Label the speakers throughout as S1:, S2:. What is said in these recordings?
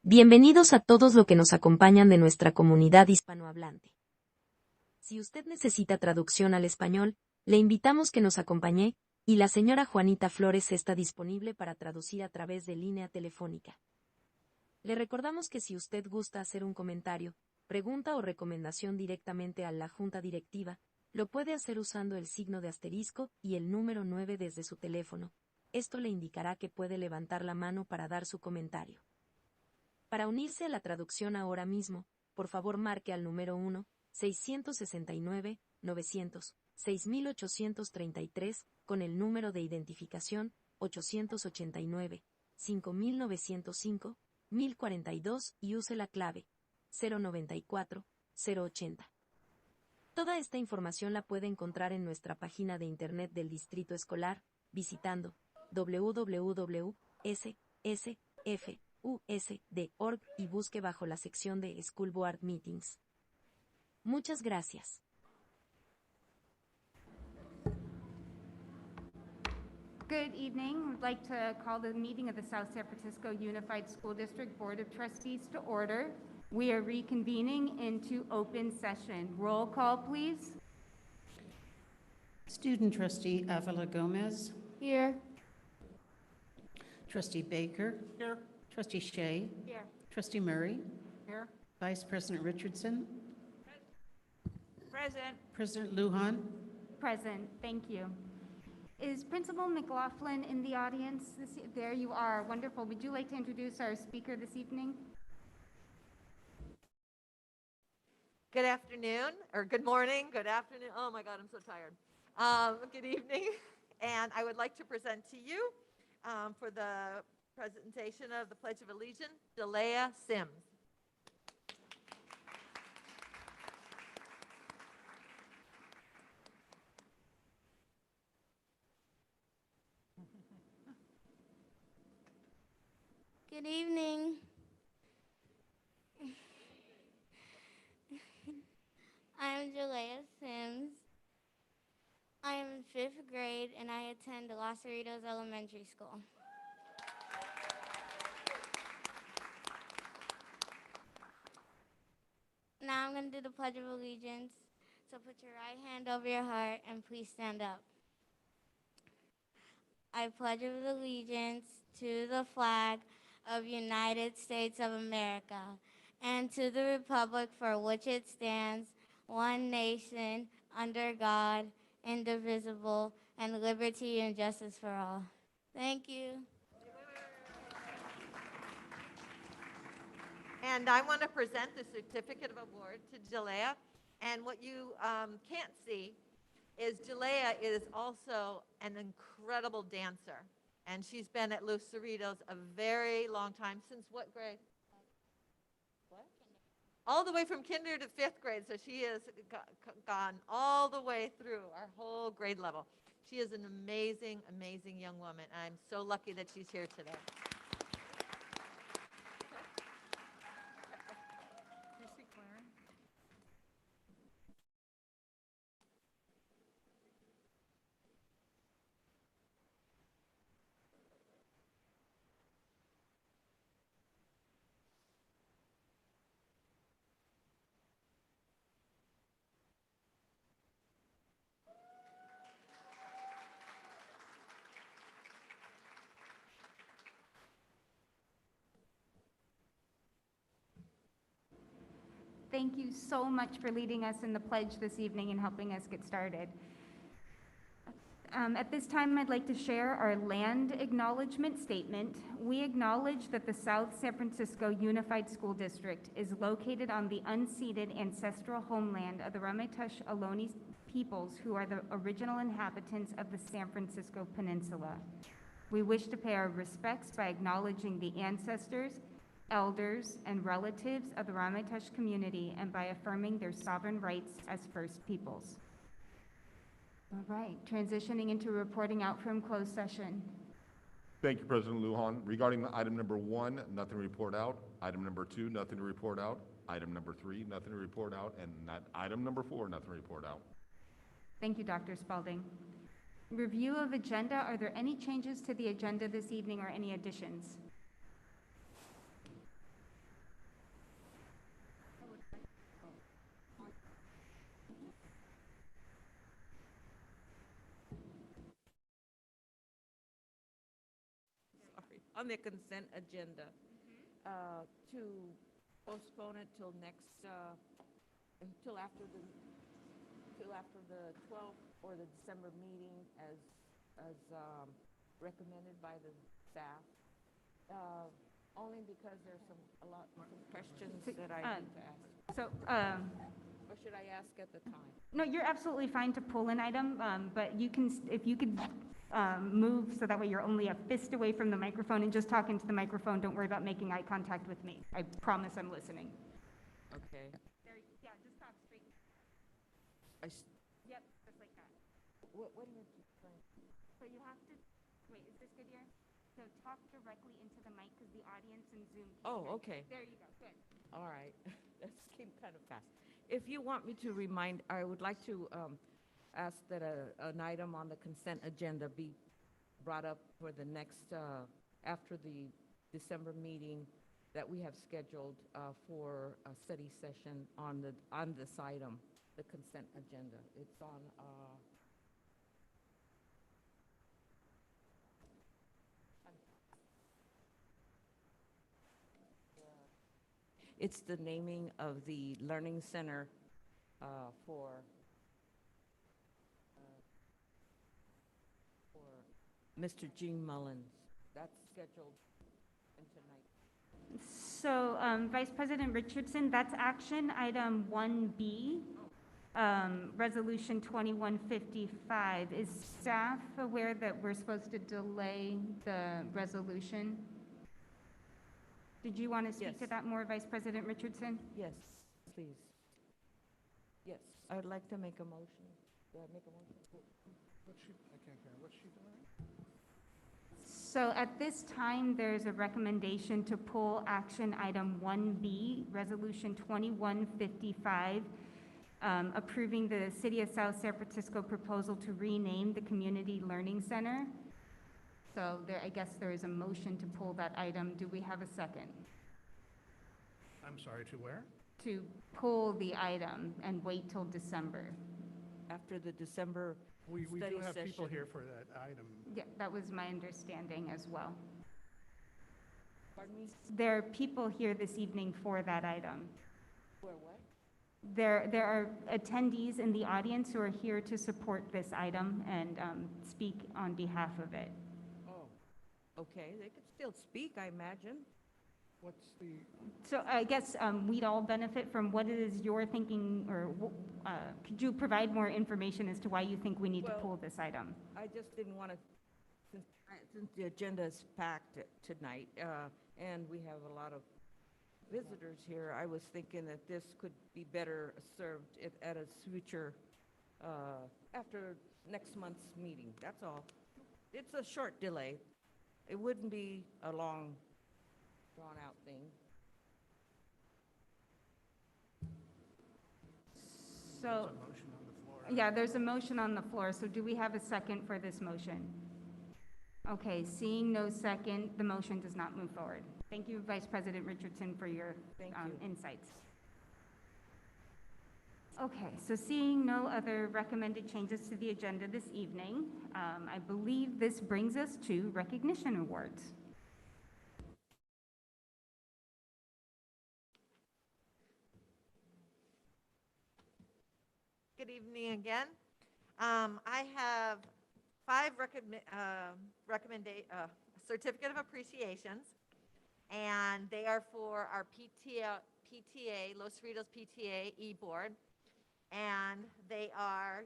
S1: Bienvenidos a todos los que nos acompañan de nuestra comunidad hispanohablante. Si usted necesita traducción al español, le invitamos que nos acompañe, y la señora Juanita Flores está disponible para traducir a través de línea telefónica. Le recordamos que si usted gusta hacer un comentario, pregunta o recomendación directamente a la Junta Directiva, lo puede hacer usando el signo de asterisco y el número 9 desde su teléfono. Esto le indicará que puede levantar la mano para dar su comentario. Para unirse a la traducción ahora mismo, por favor marque al número 1-669-900-6833 con el número de identificación 889-5905-1042 y use la clave 094-080. Toda esta información la puede encontrar en nuestra página de internet del Distrito Escolar, visitando www.ssfusd.org y busque bajo la sección de School Board Meetings. Muchas gracias.
S2: Good evening. We'd like to call the meeting of the South San Francisco Unified School District Board of Trustees to order. We are reconvening into open session. Roll call, please.
S3: Student Trustee Avila Gomez.
S2: Here.
S3: Trustee Baker.
S4: Here.
S3: Trustee Shea.
S2: Here.
S3: Trustee Murray.
S4: Here.
S3: Vice President Richardson.
S4: Present.
S3: President Lujan.
S2: Present. Thank you. Is Principal McLaughlin in the audience? There you are. Wonderful. Would you like to introduce our speaker this evening?
S4: Good afternoon, or good morning, good afternoon. Oh my God, I'm so tired. Good evening. And I would like to present to you for the presentation of the Pledge of Allegiance, Delea Sims.
S5: Good evening. I'm Jalea Sims. I am in 5th grade and I attend Los Cerritos Elementary School. Now I'm going to do the Pledge of Allegiance. So put your right hand over your heart and please stand up. I pledge allegiance to the flag of the United States of America and to the republic for which it stands, one nation, under God, indivisible, and liberty and justice for all. Thank you.
S4: And I want to present the certificate of award to Jalea. And what you can't see is Jalea is also an incredible dancer. And she's been at Los Cerritos a very long time. Since what grade? What? All the way from kinder to 5th grade. So she has gone all the way through our whole grade level. She is an amazing, amazing young woman. I'm so lucky that she's here today.
S2: Thank you so much for leading us in the pledge this evening and helping us get started. At this time, I'd like to share our land acknowledgement statement. We acknowledge that the South San Francisco Unified School District is located on the unceded ancestral homeland of the Ramaytush Ohlone peoples, who are the original inhabitants of the San Francisco Peninsula. We wish to pay our respects by acknowledging the ancestors, elders, and relatives of the Ramaytush community and by affirming their sovereign rights as First Peoples. All right, transitioning into reporting out from closed session.
S6: Thank you, President Lujan. Regarding item number 1, nothing to report out. Item number 2, nothing to report out. Item number 3, nothing to report out. And item number 4, nothing to report out.
S2: Thank you, Dr. Spalding. Review of agenda. Are there any changes to the agenda this evening or any additions?
S7: on the consent agenda, to postpone it till next, until after the 12th or the December meeting as recommended by the staff. Only because there's some questions that I need to ask.
S2: So,
S7: Or should I ask at the time?
S2: no, you're absolutely fine to pull an item, but you can, if you could move so that way you're only a fist away from the microphone and just talk into the microphone. Don't worry about making eye contact with me. I promise I'm listening.
S7: Okay.
S2: There, yeah, just talk straight. Yep, just like that.
S7: What are you trying?
S2: So you have to, wait, is this good here? So talk directly into the mic because the audience in Zoom can't
S7: Oh,
S2: hear you.
S7: okay.
S2: There you go, good.
S7: All right. That came kind of fast. If you want me to remind, I would like to ask that an item on the consent agenda be brought up for the next, after the December meeting that we have scheduled for a study session on this item, the consent agenda. It's on, it's the naming of the Learning Center for Mr. Gene Mullins. That's scheduled in tonight.
S2: So, Vice President Richardson, that's action item 1B, Resolution 2155. Is staff aware that we're supposed to delay the resolution? Did you want to speak to
S7: Yes.
S2: that more, Vice President Richardson?
S7: Yes, please. Yes, I would like to make a motion. Do I make a motion?
S8: I can't hear. What's she doing?
S2: So at this time, there's a recommendation to pull action item 1B, Resolution 2155, approving the City of South San Francisco proposal to rename the Community Learning Center. So there, I guess there is a motion to pull that item. Do we have a second?
S8: I'm sorry, to where?
S2: To pull the item and wait till December.
S7: After the December
S8: We do
S7: study
S8: have people
S7: session.
S8: here for that item.
S2: Yeah, that was my understanding as well.
S7: Pardon me?
S2: There are people here this evening for that item.
S7: For what?
S2: There are attendees in the audience who are here to support this item and speak on behalf of it.
S7: Oh, okay, they could still speak, I imagine.
S8: What's the,
S2: So I guess we'd all benefit from what it is you're thinking, or could you provide more information as to why you think we need to
S7: Well-
S2: pull this item?
S7: I just didn't want to, since the agenda is packed tonight, and we have a lot of visitors here, I was thinking that this could be better served at a future, after next month's meeting, that's all. It's a short delay. It wouldn't be a long, drawn-out thing.
S2: So,
S8: there's a motion on the floor?
S2: yeah, there's a motion on the floor, so do we have a second for this motion? Okay, seeing no second, the motion does not move forward. Thank you, Vice President Richardson, for your
S7: Thank you.
S2: insights. Okay, so seeing no other recommended changes to the agenda this evening, I believe this brings us to recognition awards.
S4: Good evening again. I have 5 certificate of appreciations, and they are for our PTA, Los Cerritos PTA E-Board, and they are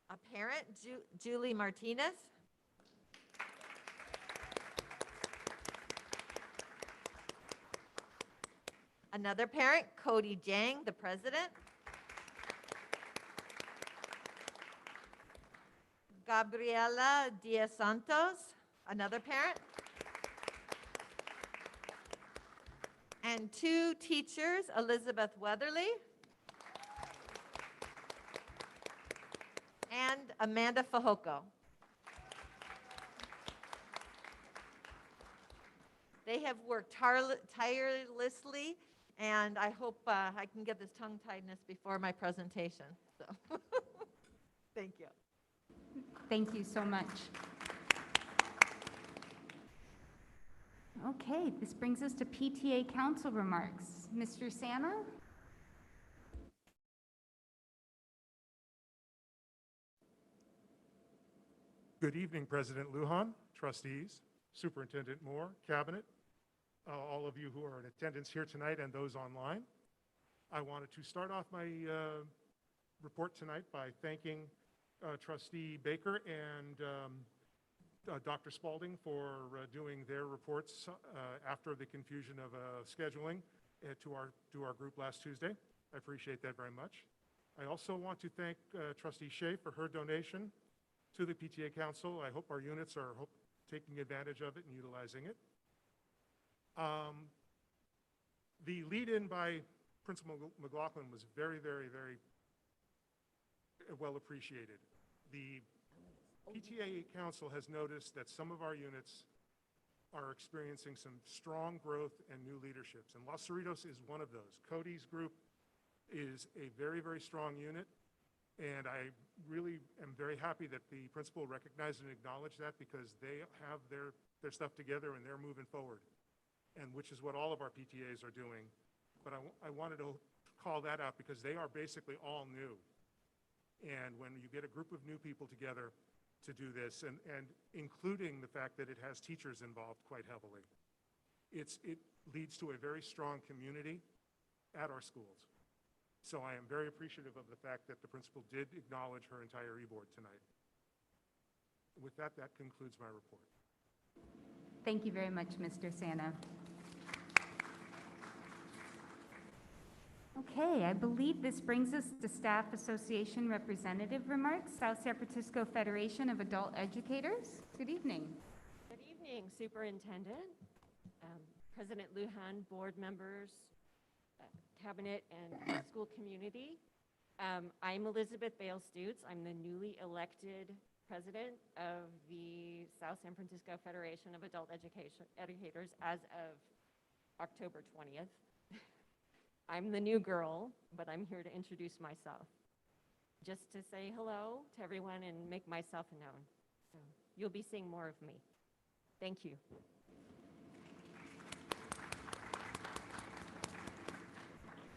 S4: a parent, Julie Martinez, another parent, Cody Jang, the president, Gabriela Diaz Santos, another parent, and 2 teachers, Elizabeth Weatherly and Amanda Fajoko. They have worked tirelessly, and I hope I can get this tongue-tiedness before my presentation. So, thank you.
S2: Thank you so much. Okay, this brings us to PTA Council Remarks. Mr. Sana?
S8: Good evening, President Lujan, trustees, Superintendent Moore, Cabinet, all of you who are in attendance here tonight and those online. I wanted to start off my report tonight by thanking Trustee Baker and Dr. Spalding for doing their reports after the confusion of scheduling to our group last Tuesday. I appreciate that very much. I also want to thank Trustee Shea for her donation to the PTA Council. I hope our units are taking advantage of it and utilizing it. The lead-in by Principal McLaughlin was very, very, very well appreciated. The PTA Council has noticed that some of our units are experiencing some strong growth and new leaderships, and Los Cerritos is one of those. Cody's group is a very, very strong unit, and I really am very happy that the principal recognized and acknowledged that, because they have their stuff together and they're moving forward, and which is what all of our PTAs are doing. But I wanted to call that out because they are basically all new. And when you get a group of new people together to do this, and including the fact that it has teachers involved quite heavily, it leads to a very strong community at our schools. So I am very appreciative of the fact that the principal did acknowledge her entire e-board tonight. With that, that concludes my report.
S2: Thank you very much, Mr. Sana. Okay, I believe this brings us to Staff Association Representative Remarks, South San Francisco Federation of Adult Educators. Good evening.
S9: Good evening, Superintendent, President Lujan, board members, cabinet, and school community. I'm Elizabeth Bale-Stutz. I'm the newly elected president of the South San Francisco Federation of Adult Educators as of October 20th. I'm the new girl, but I'm here to introduce myself. Just to say hello to everyone and make myself known. So you'll be seeing more of me. Thank you.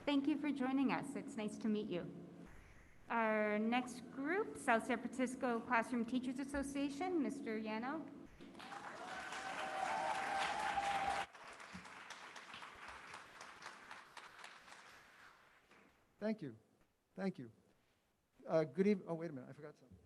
S2: Thank you for joining us. It's nice to meet you. Our next group, South San Francisco Classroom Teachers Association, Mr. Yano.
S10: Thank you. Thank you. Good evening. Oh, wait a minute. I forgot something.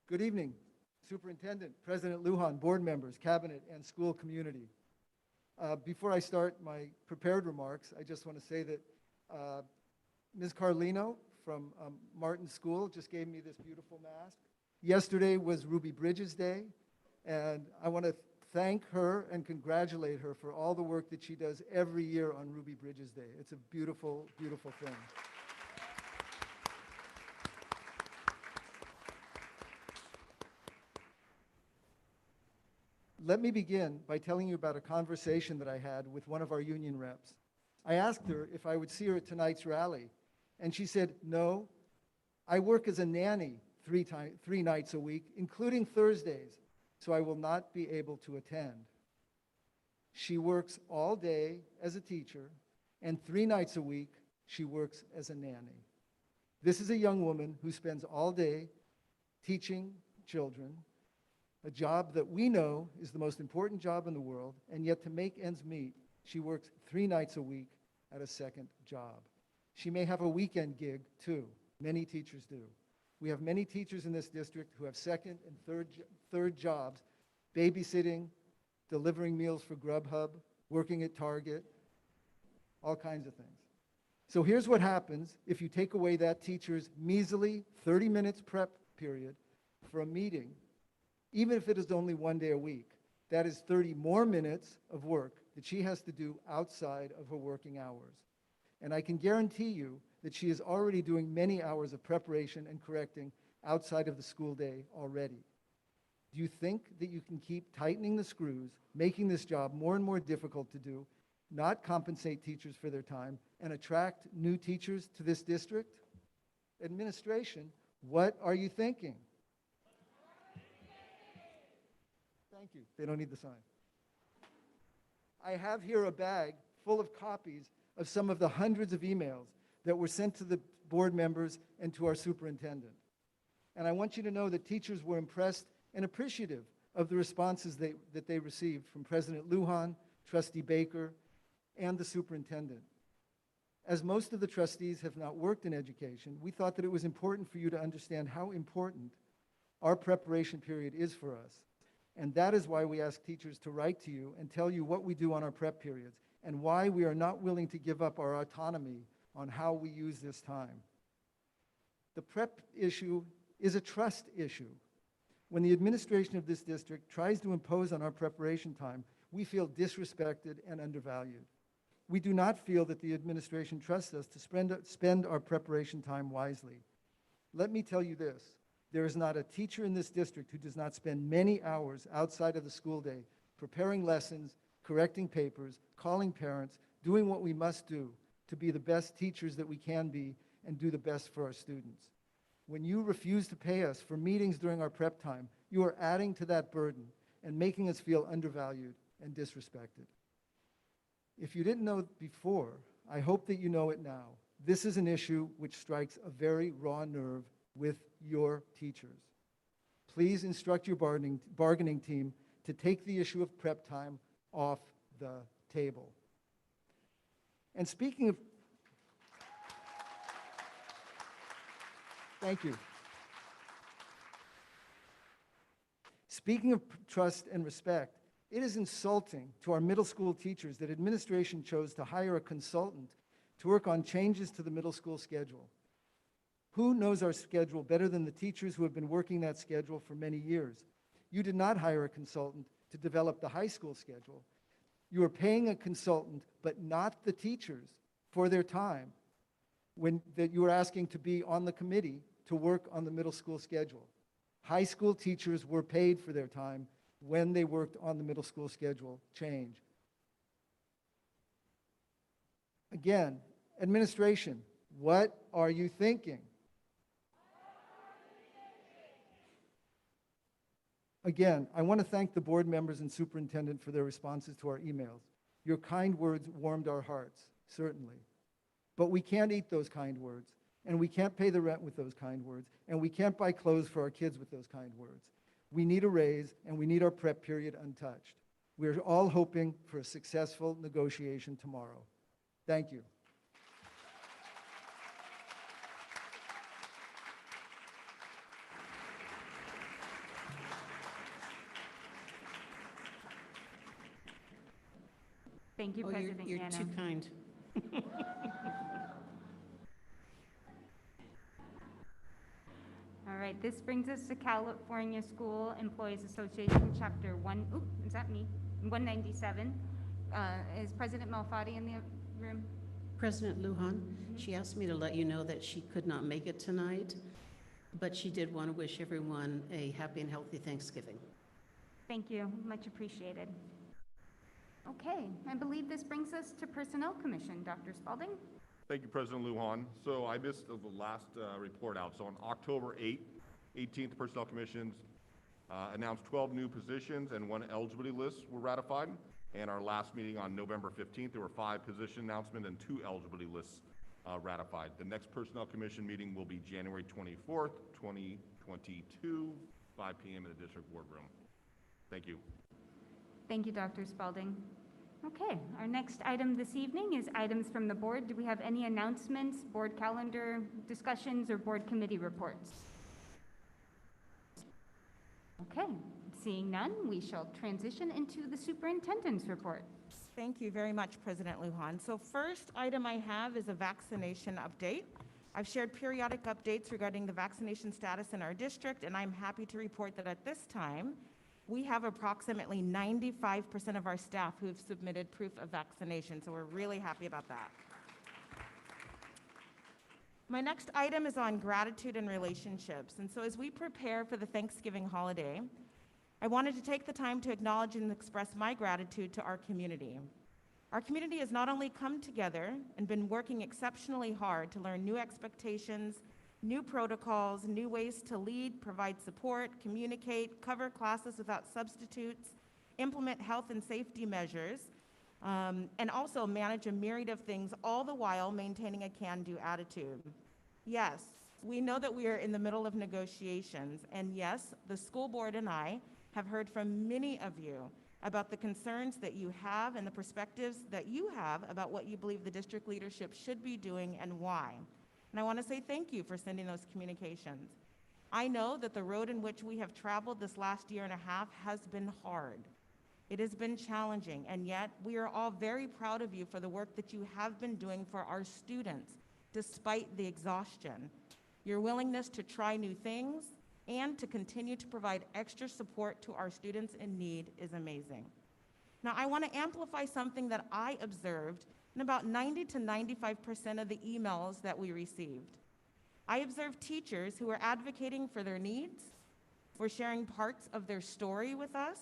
S10: Good evening, Superintendent, President Lujan, board members, cabinet, and school community. Before I start my prepared remarks, I just want to say that Ms. Carlino from Martin School just gave me this beautiful mask. Yesterday was Ruby Bridges Day, and I want to thank her and congratulate her for all the work that she does every year on Ruby Bridges Day. It's a beautiful, beautiful thing. Let me begin by telling you about a conversation that I had with one of our union reps. I asked her if I would see her at tonight's rally, and she said, no, I work as a nanny three nights a week, including Thursdays, so I will not be able to attend. She works all day as a teacher, and 3 nights a week, she works as a nanny. This is a young woman who spends all day teaching children, a job that we know is the most important job in the world, and yet to make ends meet, she works 3 nights a week at a second job. She may have a weekend gig too. Many teachers do. We have many teachers in this district who have second and third jobs, babysitting, delivering meals for Grubhub, working at Target, all kinds of things. So here's what happens if you take away that teacher's measly 30 minutes prep period for a meeting. Even if it is only 1 day a week, that is 30 more minutes of work that she has to do outside of her working hours. And I can guarantee you that she is already doing many hours of preparation and correcting outside of the school day already. Do you think that you can keep tightening the screws, making this job more and more difficult to do, not compensate teachers for their time, and attract new teachers to this district? Administration, what are you thinking? Thank you. They don't need the sign. I have here a bag full of copies of some of the hundreds of emails that were sent to the board members and to our superintendent. And I want you to know that teachers were impressed and appreciative of the responses that they received from President Lujan, Trustee Baker, and the superintendent. As most of the trustees have not worked in education, we thought that it was important for you to understand how important our preparation period is for us. And that is why we ask teachers to write to you and tell you what we do on our prep periods and why we are not willing to give up our autonomy on how we use this time. The prep issue is a trust issue. When the administration of this district tries to impose on our preparation time, we feel disrespected and undervalued. We do not feel that the administration trusts us to spend our preparation time wisely. Let me tell you this. There is not a teacher in this district who does not spend many hours outside of the school day preparing lessons, correcting papers, calling parents, doing what we must do to be the best teachers that we can be and do the best for our students. When you refuse to pay us for meetings during our prep time, you are adding to that burden and making us feel undervalued and disrespected. If you didn't know before, I hope that you know it now. This is an issue which strikes a very raw nerve with your teachers. Please instruct your bargaining team to take the issue of prep time off the table. And speaking of, thank you. Speaking of trust and respect, it is insulting to our middle school teachers that administration chose to hire a consultant to work on changes to the middle school schedule. Who knows our schedule better than the teachers who have been working that schedule for many years? You did not hire a consultant to develop the high school schedule. You are paying a consultant, but not the teachers, for their time that you are asking to be on the committee to work on the middle school schedule. High school teachers were paid for their time when they worked on the middle school schedule change. Again, administration, what are you thinking? Again, I want to thank the board members and superintendent for their responses to our emails. Your kind words warmed our hearts, certainly. But we can't eat those kind words, and we can't pay the rent with those kind words, and we can't buy clothes for our kids with those kind words. We need a raise, and we need our prep period untouched. We're all hoping for a successful negotiation tomorrow. Thank you.
S2: Thank you, President
S3: You're
S2: Yano.
S3: too kind.
S2: All right, this brings us to California School Employees Association, Chapter 197. Is President Malfatti in the room?
S3: President Lujan, she asked me to let you know that she could not make it tonight, but she did want to wish everyone a happy and healthy Thanksgiving.
S2: Thank you, much appreciated. Okay, I believe this brings us to Personnel Commission. Dr. Spalding?
S6: Thank you, President Lujan. So I missed the last report out. So on October 18th, Personnel Commissions announced 12 new positions and 1 eligibility list were ratified. And our last meeting on November 15th, there were 5 position announcements and 2 eligibility lists ratified. The next Personnel Commission meeting will be January 24th, 2022, 5 p.m. in the district boardroom. Thank you.
S2: Thank you, Dr. Spalding. Okay, our next item this evening is items from the board. Do we have any announcements, board calendar discussions, or board committee reports? Okay, seeing none, we shall transition into the superintendent's report.
S11: Thank you very much, President Lujan. So first item I have is a vaccination update. I've shared periodic updates regarding the vaccination status in our district, and I'm happy to report that at this time, we have approximately 95% of our staff who have submitted proof of vaccination, so we're really happy about that. My next item is on gratitude and relationships. And so as we prepare for the Thanksgiving holiday, I wanted to take the time to acknowledge and express my gratitude to our community. Our community has not only come together and been working exceptionally hard to learn new expectations, new protocols, new ways to lead, provide support, communicate, cover classes without substitutes, implement health and safety measures, and also manage a myriad of things, all the while maintaining a can-do attitude. Yes, we know that we are in the middle of negotiations, and yes, the school board and I have heard from many of you about the concerns that you have and the perspectives that you have about what you believe the district leadership should be doing and why. And I want to say thank you for sending those communications. I know that the road in which we have traveled this last year and a half has been hard. It has been challenging, and yet we are all very proud of you for the work that you have been doing for our students, despite the exhaustion. Your willingness to try new things and to continue to provide extra support to our students in need is amazing. Now, I want to amplify something that I observed in about 90 to 95% of the emails that we received. I observed teachers who were advocating for their needs, were sharing parts of their story with us,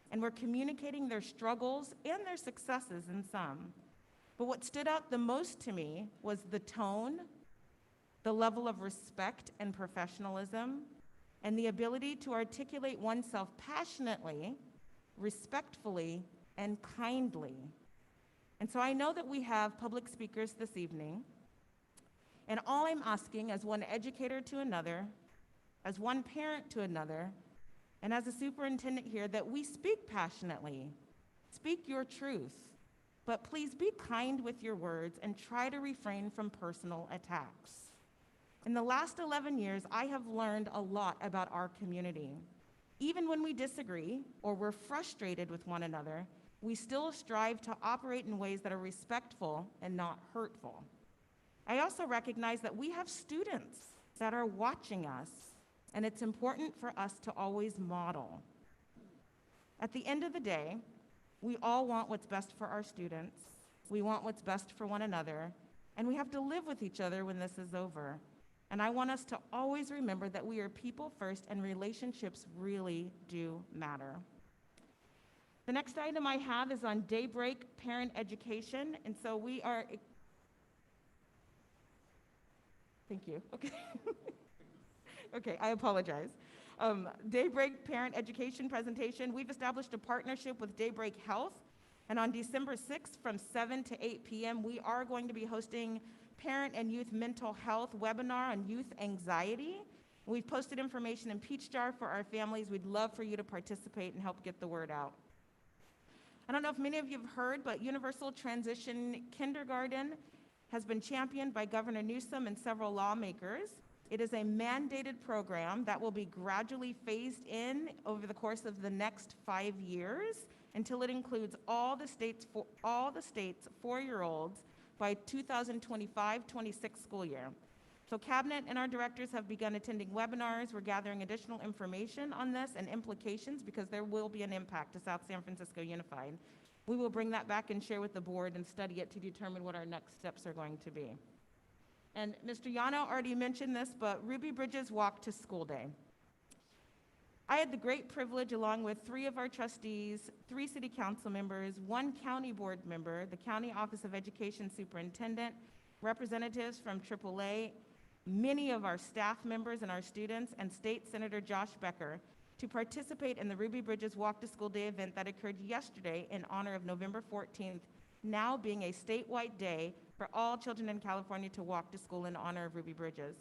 S11: and were communicating their struggles and their successes in some. But what stood out the most to me was the tone, the level of respect and professionalism, and the ability to articulate oneself passionately, respectfully, and kindly. And so I know that we have public speakers this evening, and all I'm asking as one educator to another, as one parent to another, and as a superintendent here, that we speak passionately, speak your truth, but please be kind with your words and try to refrain from personal attacks. In the last 11 years, I have learned a lot about our community. Even when we disagree or we're frustrated with one another, we still strive to operate in ways that are respectful and not hurtful. I also recognize that we have students that are watching us, and it's important for us to always model. At the end of the day, we all want what's best for our students, we want what's best for one another, and we have to live with each other when this is over. And I want us to always remember that we are people first and relationships really do matter. The next item I have is on Daybreak Parent Education, and so we are, thank you, okay. Okay, I apologize. Daybreak Parent Education presentation, we've established a partnership with Daybreak Health, and on December 6th from 7 to 8 p.m., we are going to be hosting Parent and Youth Mental Health webinar on youth anxiety. We've posted information in Peach Jar for our families. We'd love for you to participate and help get the word out. I don't know if many of you have heard, but Universal Transition Kindergarten has been championed by Governor Newsom and several lawmakers. It is a mandated program that will be gradually phased in over the course of the next 5 years until it includes all the state's 4-year-olds by 2025-26 school year. So Cabinet and our directors have begun attending webinars. We're gathering additional information on this and implications because there will be an impact to South San Francisco Unified. We will bring that back and share with the board and study it to determine what our next steps are going to be. And Mr. Yano already mentioned this, but Ruby Bridges Walk to School Day. I had the great privilege, along with 3 of our trustees, 3 city council members, 1 county board member, the County Office of Education Superintendent, representatives from AAA, many of our staff members and our students, and State Senator Josh Becker, to participate in the Ruby Bridges Walk to School Day event that occurred yesterday in honor of November 14th, now being a statewide day for all children in California to walk to school in honor of Ruby Bridges.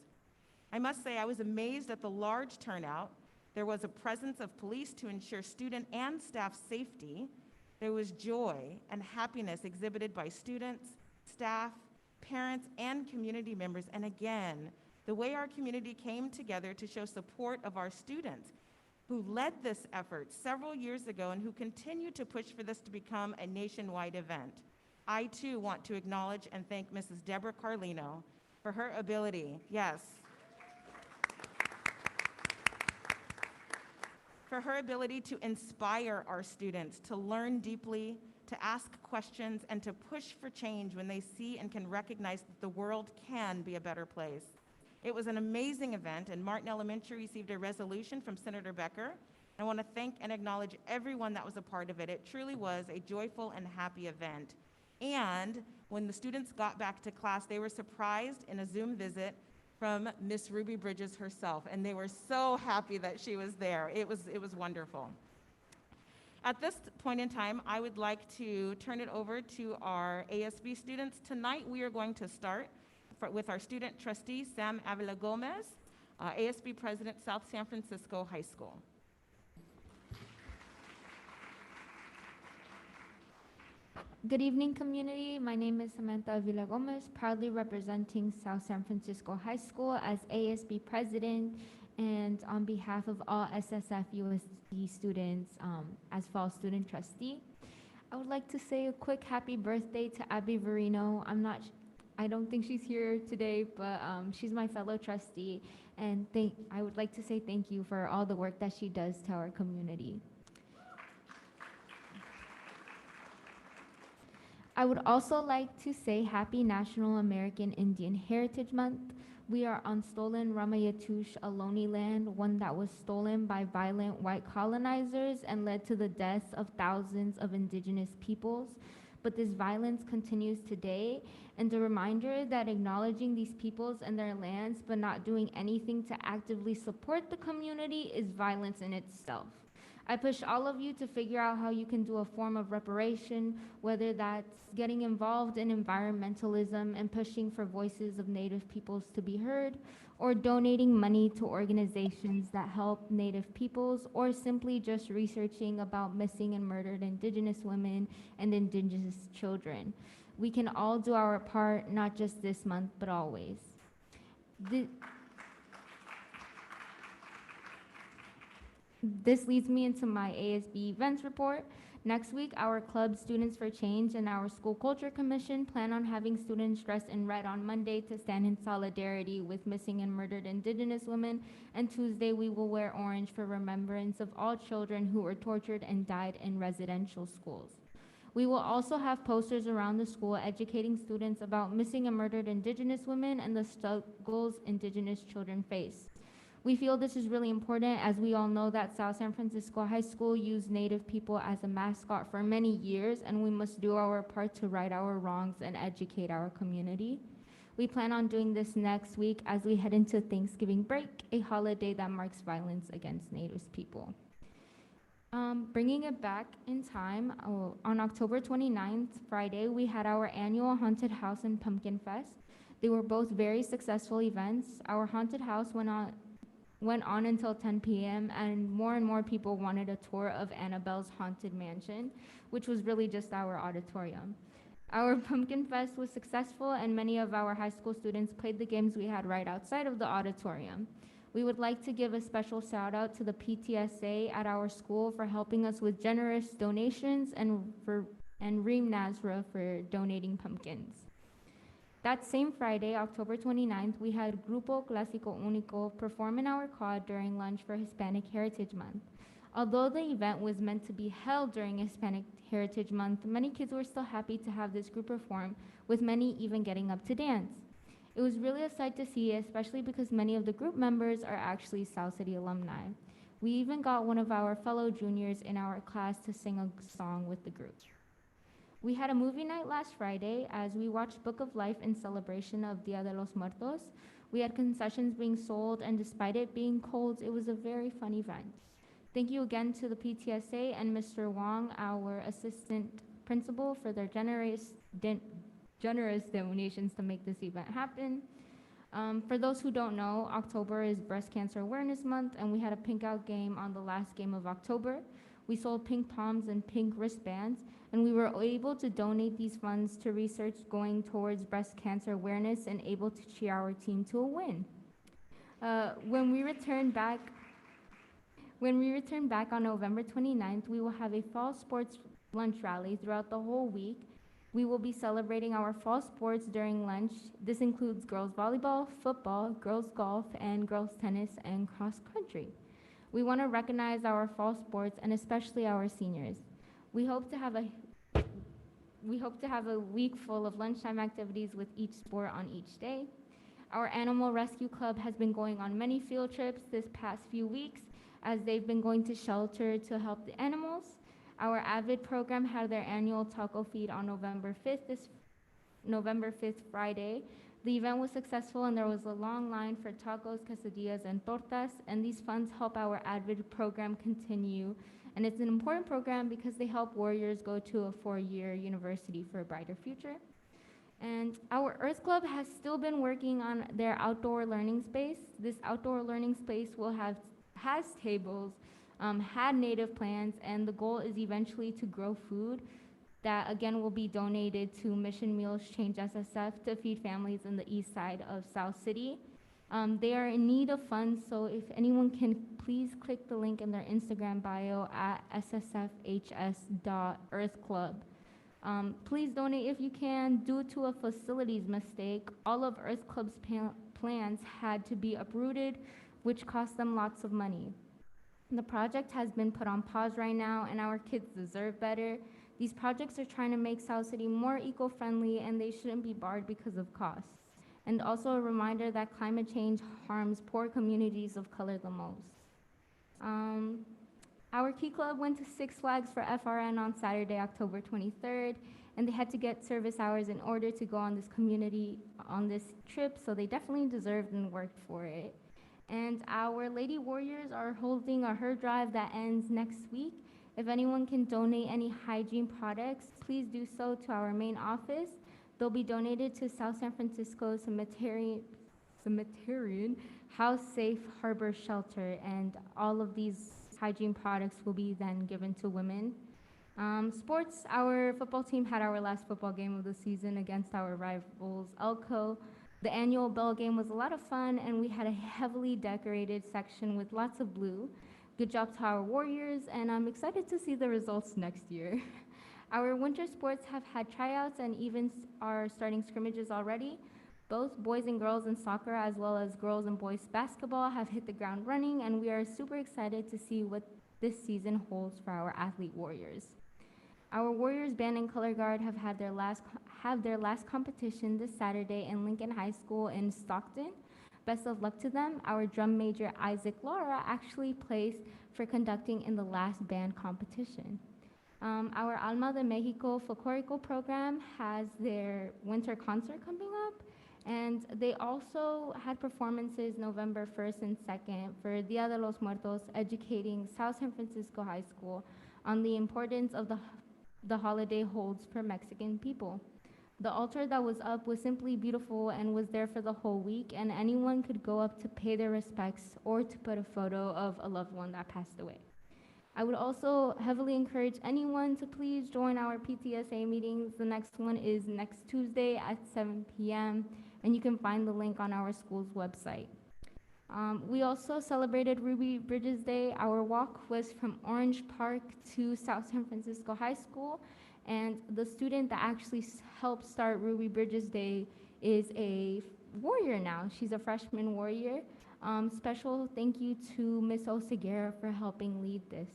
S11: I must say I was amazed at the large turnout. There was a presence of police to ensure student and staff safety. There was joy and happiness exhibited by students, staff, parents, and community members. And again, the way our community came together to show support of our students who led this effort several years ago and who continue to push for this to become a nationwide event. I too want to acknowledge and thank Mrs. Deborah Carlino for her ability, yes, for her ability to inspire our students to learn deeply, to ask questions, and to push for change when they see and can recognize that the world can be a better place. It was an amazing event, and Martin Elementary received a resolution from Senator Becker. I want to thank and acknowledge everyone that was a part of it. It truly was a joyful and happy event. And when the students got back to class, they were surprised in a Zoom visit from Miss Ruby Bridges herself, and they were so happy that she was there. It was wonderful. At this point in time, I would like to turn it over to our ASB students. Tonight, we are going to start with our student trustee, Sam Avila Gomez, ASB President, South San Francisco High School.
S12: Good evening, community. My name is Samantha Avila Gomez, proudly representing South San Francisco High School as ASB President and on behalf of all SSFUSD students as Fall Student Trustee. I would like to say a quick happy birthday to Abby Verino. I don't think she's here today, but she's my fellow trustee, and I would like to say thank you for all the work that she does to our community. I would also like to say Happy National American Indian Heritage Month. We are on stolen Ramayatush Ohlone land, one that was stolen by violent white colonizers and led to the deaths of thousands of indigenous peoples. But this violence continues today, and a reminder that acknowledging these peoples and their lands but not doing anything to actively support the community is violence in itself. I push all of you to figure out how you can do a form of reparation, whether that's getting involved in environmentalism and pushing for voices of Native peoples to be heard, or donating money to organizations that help Native peoples, or simply just researching about missing and murdered Indigenous women and Indigenous children. We can all do our part, not just this month, but always. This leads me into my ASB Events Report. Next week, our club Students for Change and our School Culture Commission plan on having students dressed in red on Monday to stand in solidarity with missing and murdered Indigenous women, and Tuesday we will wear orange for remembrance of all children who were tortured and died in residential schools. We will also have posters around the school educating students about missing and murdered Indigenous women and the struggles Indigenous children face. We feel this is really important as we all know that South San Francisco High School used Native people as a mascot for many years, and we must do our part to right our wrongs and educate our community. We plan on doing this next week as we head into Thanksgiving break, a holiday that marks violence against Native people. Bringing it back in time, on October 29th, Friday, we had our annual Haunted House and Pumpkin Fest. They were both very successful events. Our haunted house went on until 10 p.m. and more people wanted a tour of Annabelle's Haunted Mansion, which was really just our auditorium. Our Pumpkin Fest was successful, and many of our high school students played the games we had right outside of the auditorium. We would like to give a special shout out to the PTSA at our school for helping us with generous donations and Reem Nazra for donating pumpkins. That same Friday, October 29th, we had Grupo Clásico Único perform in our quad during lunch for Hispanic Heritage Month. Although the event was meant to be held during Hispanic Heritage Month, many kids were still happy to have this group perform, with many even getting up to dance. It was really a sight to see, especially because many of the group members are actually South City alumni. We even got one of our fellow juniors in our class to sing a song with the group. We had a movie night last Friday as we watched Book of Life in celebration of Dia de los Muertos. We had concessions being sold, and despite it being cold, it was a very fun event. Thank you again to the PTSA and Mr. Wong, our assistant principal, for their generous donations to make this event happen. For those who don't know, October is Breast Cancer Awareness Month, and we had a pink out game on the last game of October. We sold pink palms and pink wristbands, and we were able to donate these funds to research going towards breast cancer awareness and able to cheer our team to a win. When we return back on November 29th, we will have a fall sports lunch rally throughout the whole week. We will be celebrating our fall sports during lunch. This includes girls volleyball, football, girls golf, and girls tennis and cross country. We want to recognize our fall sports and especially our seniors. We hope to have a week full of lunchtime activities with each sport on each day. Our animal rescue club has been going on many field trips this past few weeks as they've been going to shelter to help the animals. Our Avid program had their annual taco feed on November 5th, this November 5th, Friday. The event was successful and there was a long line for tacos, quesadillas, and tortas, and these funds help our Avid program continue. And it's an important program because they help warriors go to a 4-year university for a brighter future. And our Earth Club has still been working on their outdoor learning space. This outdoor learning space has tables, had native plants, and the goal is eventually to grow food that again will be donated to Mission Meals Change SSF to feed families in the east side of South City. They are in need of funds, so if anyone can please click the link in their Instagram bio at ssfhs.earthclub. Please donate if you can. Due to a facilities mistake, all of Earth Club's plans had to be uprooted, which cost them lots of money. The project has been put on pause right now, and our kids deserve better. These projects are trying to make South City more eco-friendly, and they shouldn't be barred because of costs. And also a reminder that climate change harms poor communities of color the most. Our Key Club went to Six Flags for FRN on Saturday, October 23rd, and they had to get service hours in order to go on this trip, so they definitely deserved and worked for it. And our Lady Warriors are holding a her drive that ends next week. If anyone can donate any hygiene products, please do so to our main office. They'll be donated to South San Francisco Cemeterian House Safe Harbor Shelter, and all of these hygiene products will be then given to women. Sports, our football team had our last football game of the season against our rivals Elko. The annual bell game was a lot of fun, and we had a heavily decorated section with lots of blue. Good job to our Warriors, and I'm excited to see the results next year. Our winter sports have had tryouts and even are starting scrimmages already. Both boys and girls in soccer, as well as girls and boys basketball, have hit the ground running, and we are super excited to see what this season holds for our athlete Warriors. Our Warriors band and color guard have had their last competition this Saturday in Lincoln High School in Stockton. Best of luck to them. Our drum major Isaac Laura actually placed for conducting in the last band competition. Our Alma de Mexico Folklorico program has their winter concert coming up, and they also had performances November 1st and 2nd for Dia de los Muertos, educating South San Francisco High School on the importance of the holiday holds for Mexican people. The altar that was up was simply beautiful and was there for the whole week, and anyone could go up to pay their respects or to put a photo of a loved one that passed away. I would also heavily encourage anyone to please join our PTSA meetings. The next one is next Tuesday at 7 p.m., and you can find the link on our school's website. We also celebrated Ruby Bridges Day. Our walk was from Orange Park to South San Francisco High School, and the student that actually helped start Ruby Bridges Day is a warrior now. She's a freshman warrior. Special thank you to Ms. Oseguera for helping lead this.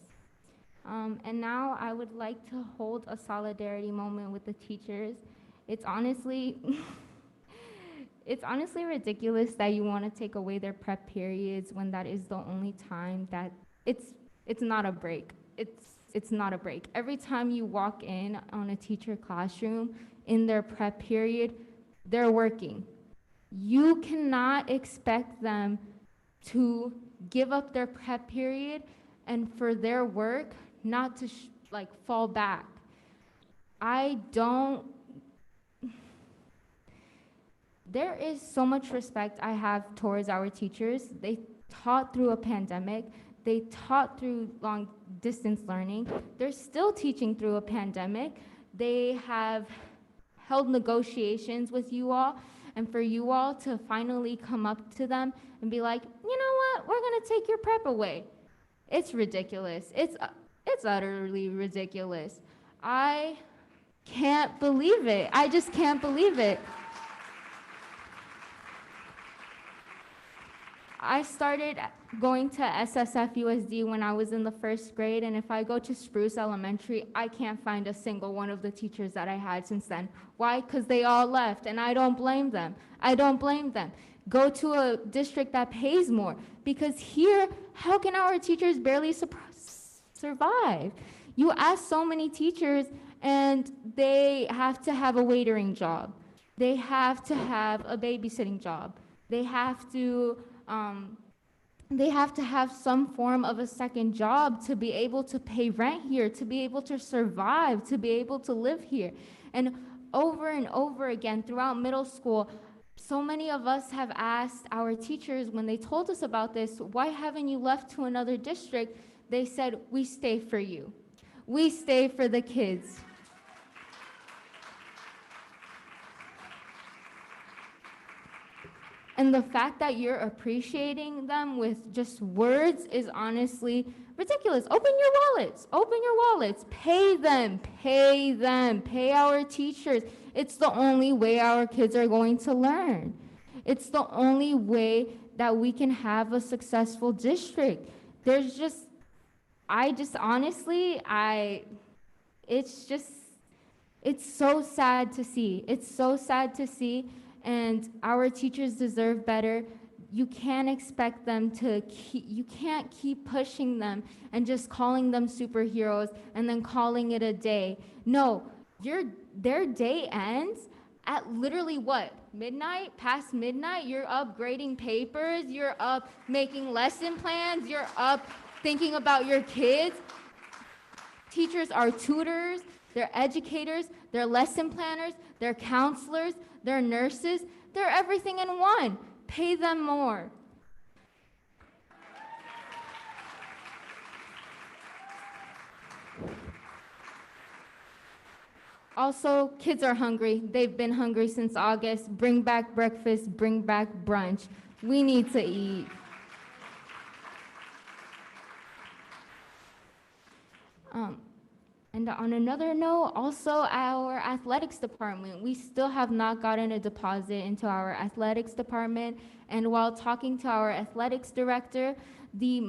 S12: And now I would like to hold a solidarity moment with the teachers. It's honestly ridiculous that you want to take away their prep periods when that is the only time that it's not a break. It's not a break. Every time you walk in on a teacher classroom in their prep period, they're working. You cannot expect them to give up their prep period and for their work not to fall back. There is so much respect I have towards our teachers. They taught through a pandemic. They taught through long distance learning. They're still teaching through a pandemic. They have held negotiations with you all, and for you all to finally come up to them and be like, you know what, we're gonna take your prep away. It's ridiculous. It's utterly ridiculous. I can't believe it. I just can't believe it. I started going to SSFUSD when I was in the 1st grade, and if I go to Spruce Elementary, I can't find a single one of the teachers that I had since then. Why? Because they all left, and I don't blame them. I don't blame them. Go to a district that pays more, because here, how can our teachers barely survive? You ask so many teachers, and they have to have a waitering job. They have to have a babysitting job. They have to have some form of a second job to be able to pay rent here, to be able to survive, to be able to live here. And over again throughout middle school, so many of us have asked our teachers when they told us about this, why haven't you left to another district? They said, we stay for you. We stay for the kids. And the fact that you're appreciating them with just words is honestly ridiculous. Open your wallets, pay them, pay our teachers. It's the only way our kids are going to learn. It's the only way that we can have a successful district. It's so sad to see. It's so sad to see. And our teachers deserve better. You can't expect them to you can't keep pushing them and just calling them superheroes and then calling it a day. No, their day ends at literally what? Midnight? Past midnight? You're up grading papers, you're up making lesson plans, you're up thinking about your kids. Teachers are tutors, they're educators, they're lesson planners, they're counselors, they're nurses, they're everything in one. Pay them more. Also, kids are hungry. They've been hungry since August. Bring back breakfast, bring back brunch. We need to eat. And on another note, also our athletics department, we still have not gotten a deposit into our athletics department. And while talking to our athletics director, the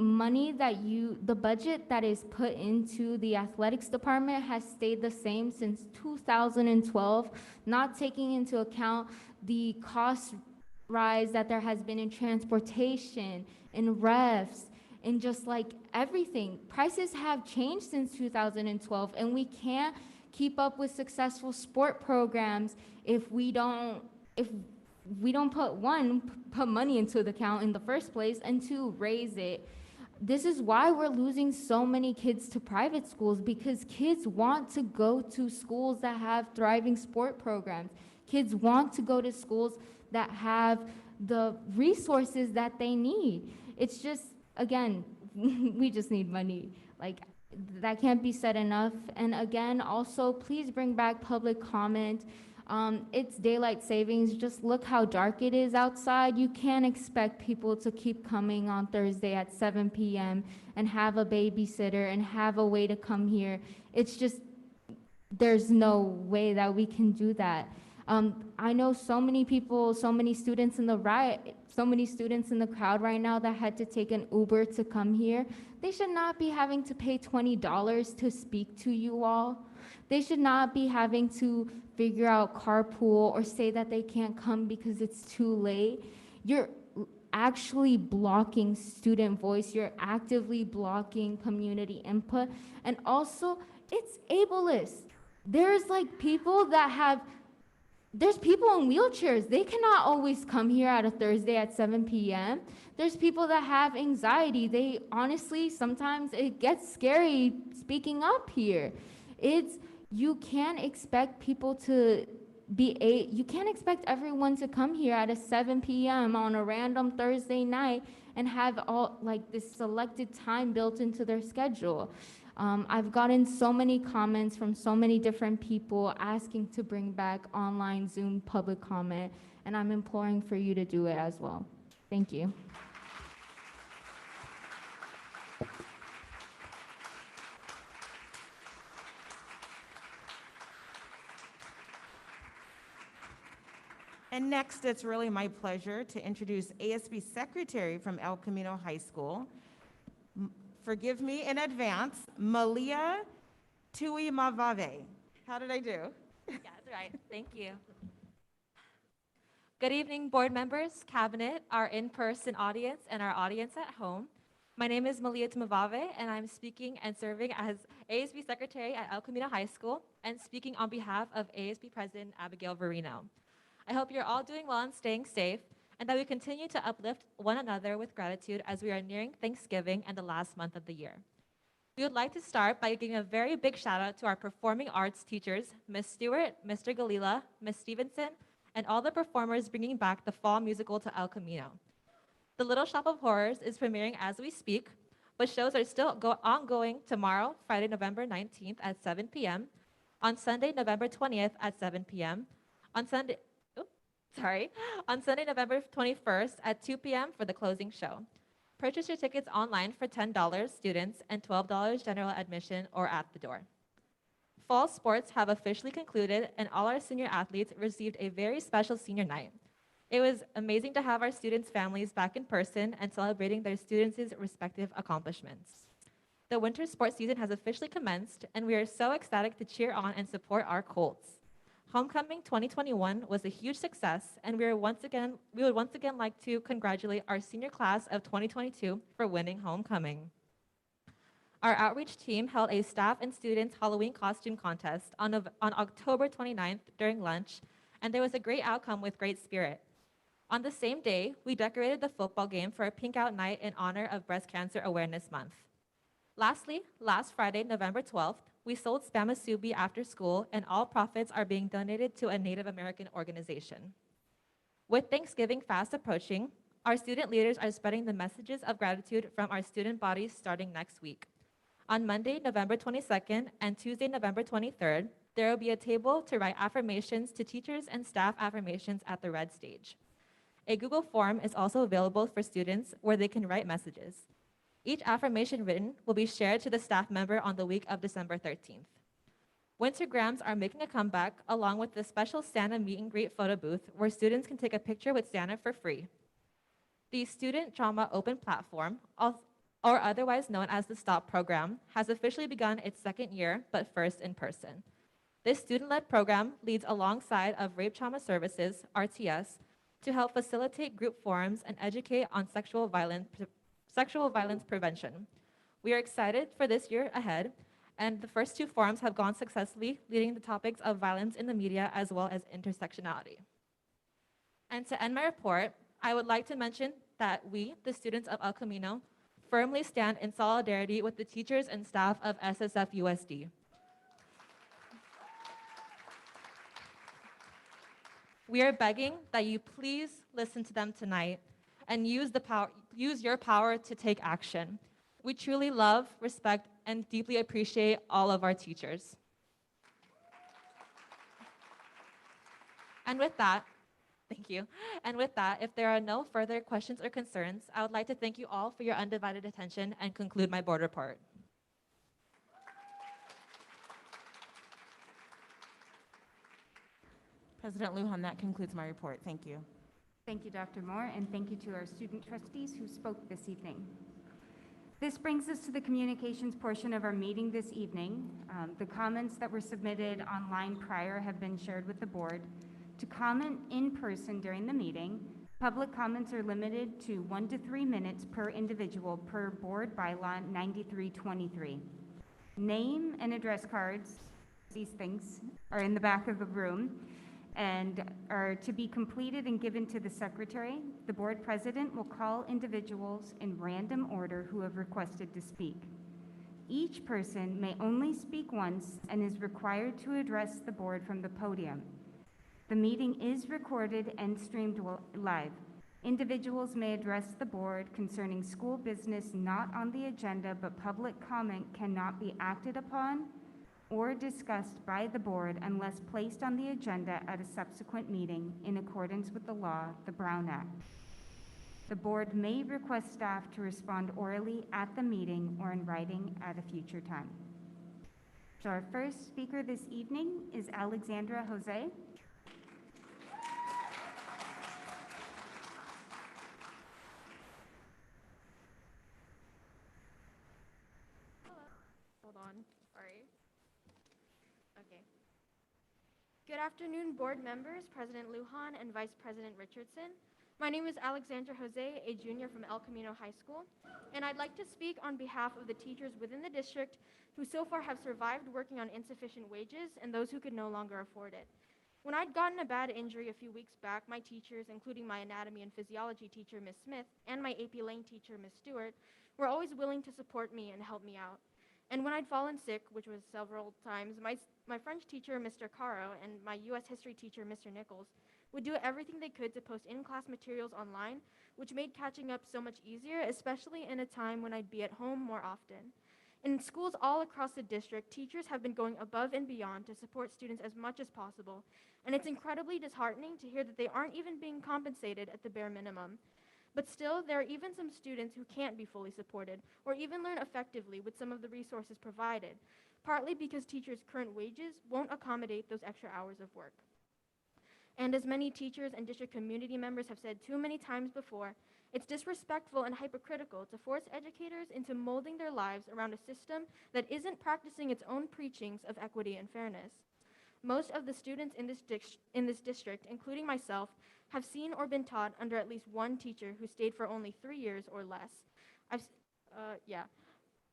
S12: budget that is put into the athletics department has stayed the same since 2012, not taking into account the cost rise that there has been in transportation, in refs, and just like everything. Prices have changed since 2012, and we can't keep up with successful sport programs if we don't put money into the account in the first place, and two, raise it. This is why we're losing so many kids to private schools, because kids want to go to schools that have thriving sport programs. Kids want to go to schools that have the resources that they need. It's just, again, we just need money. Like, that can't be said enough. And again, also, please bring back public comment. It's daylight savings. Just look how dark it is outside. You can't expect people to keep coming on Thursday at 7 p.m. and have a babysitter and have a way to come here. It's just, there's no way that we can do that. I know so many people, so many students in the crowd right now that had to take an Uber to come here. They should not be having to pay $20 to speak to you all. They should not be having to figure out carpool or say that they can't come because it's too late. You're actually blocking student voice. You're actively blocking community input. And also, it's ableist. There's people in wheelchairs. They cannot always come here at a Thursday at 7 p.m. There's people that have anxiety. They honestly, sometimes it gets scary speaking up here. You can't expect everyone to come here at a 7 p.m. on a random Thursday night and have all this selected time built into their schedule. I've gotten so many comments from so many different people asking to bring back online Zoom public comment, and I'm imploring for you to do it as well. Thank you.
S11: And next, it's really my pleasure to introduce ASB Secretary from El Camino High School. Forgive me in advance, Malia Tuimavave. How did I do?
S13: Yeah, that's right. Thank you. Good evening, board members, cabinet, our in-person audience, and our audience at home.
S14: My name is Malia Timavave, and I'm speaking and serving as ASB Secretary at El Camino High School and speaking on behalf of ASB President Abigail Verino. I hope you're all doing well and staying safe, and that we continue to uplift one another with gratitude as we are nearing Thanksgiving and the last month of the year. We would like to start by giving a very big shout out to our performing arts teachers, Ms. Stewart, Mr. Galila, Ms. Stevenson, and all the performers bringing back the fall musical to El Camino. The Little Shop of Horrors is premiering as we speak, but shows are still ongoing tomorrow, Friday, November 19th at 7 p.m., on Sunday, November 20th at 7 p.m., on Sunday, November 21st at 2 p.m. for the closing show. Purchase your tickets online for $10 students and $12 general admission or at the door. Fall sports have officially concluded, and all our senior athletes received a very special senior night. It was amazing to have our students' families back in person and celebrating their students' respective accomplishments. The winter sports season has officially commenced, and we are so ecstatic to cheer on and support our Colts. Homecoming 2021 was a huge success, and we would once again like to congratulate our senior class of 2022 for winning homecoming. Our outreach team held a staff and students Halloween costume contest on October 29th during lunch, and there was a great outcome with great spirit. On the same day, we decorated the football game for a pink out night in honor of Breast Cancer Awareness Month. Lastly, last Friday, November 12th, we sold Spam Musubi after school, and all profits are being donated to a Native American organization. With Thanksgiving fast approaching, our student leaders are spreading the messages of gratitude from our student bodies starting next week. On Monday, November 22nd, and Tuesday, November 23rd, there will be a table to write affirmations to teachers and staff affirmations at the red stage. A Google form is also available for students where they can write messages. Each affirmation written will be shared to the staff member on the week of December 13th. Wintergrams are making a comeback along with the special Santa meet and greet photo booth where students can take a picture with Santa for free. The Student Drama Open Platform, or otherwise known as the STOP program, has officially begun its second year, but first in person. This student-led program leads alongside of Rape Trauma Services, RTS, to help facilitate group forums and educate on sexual violence prevention. We are excited for this year ahead, and the first two forums have gone successfully, leading the topics of violence in the media as well as intersectionality. And to end my report, I would like to mention that we, the students of El Camino, firmly stand in solidarity with the teachers and staff of SSFUSD. We are begging that you please listen to them tonight and use your power to take action. We truly love, respect, and deeply appreciate all of our teachers. And with that, thank you. And with that, if there are no further questions or concerns, I would like to thank you all for your undivided attention and conclude my board report.
S11: President Lujan, that concludes my report. Thank you.
S2: Thank you, Dr. Moore, and thank you to our student trustees who spoke this evening. This brings us to the communications portion of our meeting this evening. The comments that were submitted online prior have been shared with the board. To comment in person during the meeting, public comments are limited to 1 to 3 minutes per individual per board bylaw 9323. Name and address cards, these things are in the back of the room and are to be completed and given to the secretary. The board president will call individuals in random order who have requested to speak. Each person may only speak once and is required to address the board from the podium. The meeting is recorded and streamed live. Individuals may address the board concerning school business not on the agenda, but public comment cannot be acted upon or discussed by the board unless placed on the agenda at a subsequent meeting in accordance with the law, the Brown Act. The board may request staff to respond orally at the meeting or in writing at a future time. So our first speaker this evening is Alexandra Jose.
S15: Hold on, sorry. Okay. Good afternoon, board members, President Lujan and Vice President Richardson.
S16: My name is Alexandra Jose, a junior from El Camino High School, and I'd like to speak on behalf of the teachers within the district who so far have survived working on insufficient wages and those who could no longer afford it. When I'd gotten a bad injury a few weeks back, my teachers, including my anatomy and physiology teacher, Ms. Smith, and my AP Lang teacher, Ms. Stewart, were always willing to support me and help me out. And when I'd fallen sick, which was several times, my French teacher, Mr. Caro, and my US history teacher, Mr. Nichols, would do everything they could to post in-class materials online, which made catching up so much easier, especially in a time when I'd be at home more often. In schools all across the district, teachers have been going above and beyond to support students as much as possible, and it's incredibly disheartening to hear that they aren't even being compensated at the bare minimum. But still, there are even some students who can't be fully supported or even learn effectively with some of the resources provided, partly because teachers' current wages won't accommodate those extra hours of work. And as many teachers and district community members have said too many times before, it's disrespectful and hypocritical to force educators into molding their lives around a system that isn't practicing its own preachings of equity and fairness. Most of the students in this district, including myself, have seen or been taught under at least one teacher who stayed for only 3 years or less.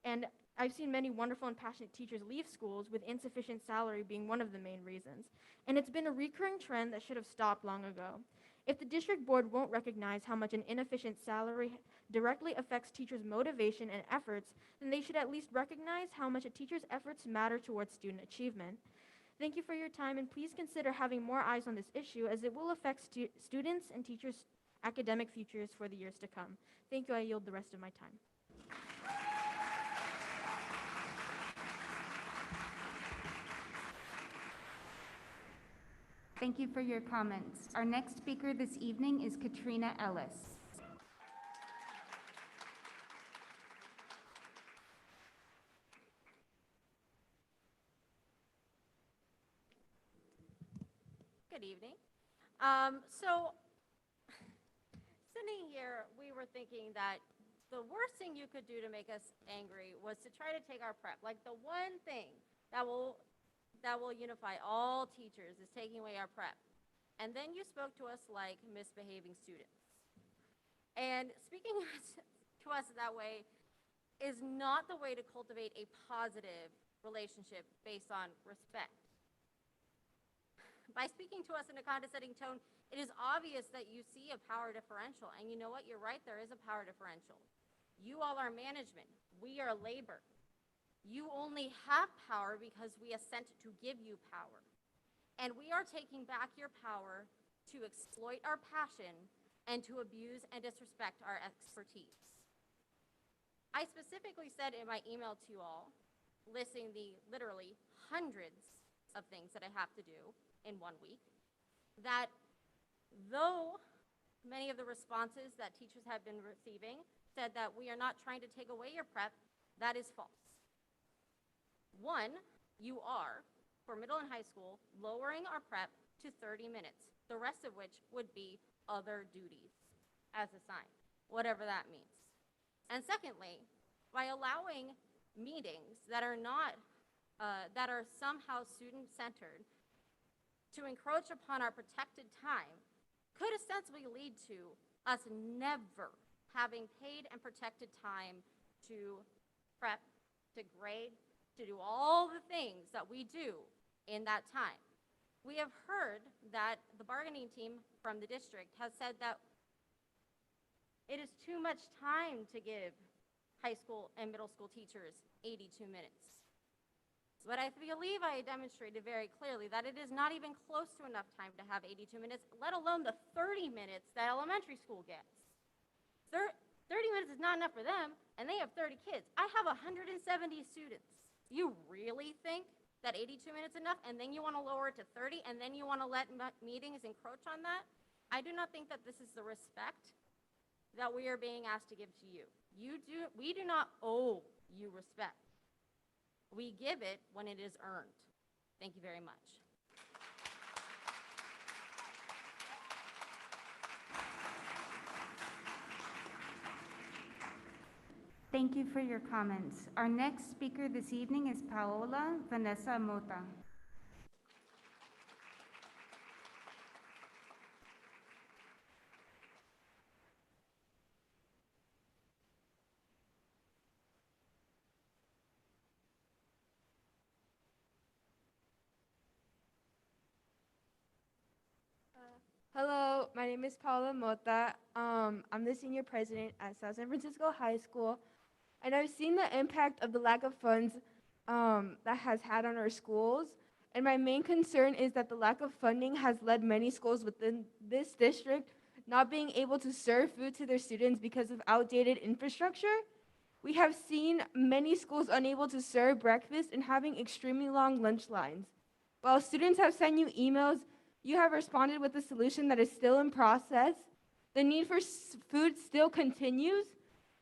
S16: And I've seen many wonderful and passionate teachers leave schools with insufficient salary being one of the main reasons. And it's been a recurring trend that should have stopped long ago. If the district board won't recognize how much an inefficient salary directly affects teachers' motivation and efforts, then they should at least recognize how much a teacher's efforts matter towards student achievement. Thank you for your time, and please consider having more eyes on this issue as it will affect students and teachers' academic futures for the years to come. Thank you. I yield the rest of my time.
S2: Thank you for your comments. Our next speaker this evening is Katrina Ellis.
S9: Good evening. Sitting here, we were thinking that the worst thing you could do to make us angry was to try to take our prep. Like the one thing that will unify all teachers is taking away our prep. And then you spoke to us like misbehaving students. And speaking to us that way is not the way to cultivate a positive relationship based on respect. By speaking to us in a condescending tone, it is obvious that you see a power differential. And you know what? You're right, there is a power differential. You all are management. We are labor. You only have power because we assent to give you power. And we are taking back your power to exploit our passion and to abuse and disrespect our expertise. I specifically said in my email to you all, listing the literally hundreds of things that I have to do in 1 week, that though many of the responses that teachers have been receiving said that we are not trying to take away your prep, that is false. One, you are, for middle and high school, lowering our prep to 30 minutes, the rest of which would be other duties as assigned, whatever that means. And secondly, by allowing meetings that are not, that are somehow student-centered to encroach upon our protected time could ostensibly lead to us never having paid and protected time to prep, to grade, to do all the things that we do in that time. We have heard that the bargaining team from the district has said that it is too much time to give high school and middle school teachers 82 minutes. But I believe I demonstrated very clearly that it is not even close to enough time to have 82 minutes, let alone the 30 minutes that elementary school gets. 30 minutes is not enough for them, and they have 30 kids. I have 170 students. You really think that 82 minutes is enough, and then you want to lower it to 30, and then you want to let meetings encroach on that? I do not think that this is the respect that we are being asked to give to you. We do not owe you respect. We give it when it is earned. Thank you very much.
S2: Thank you for your comments. Our next speaker this evening is Paola Vanessa Mota.
S17: Hello, my name is Paula Mota. I'm the senior president at South San Francisco High School, and I've seen the impact of the lack of funds that has had on our schools. And my main concern is that the lack of funding has led many schools within this district not being able to serve food to their students because of outdated infrastructure. We have seen many schools unable to serve breakfast and having extremely long lunch lines. While students have sent you emails, you have responded with a solution that is still in process. The need for food still continues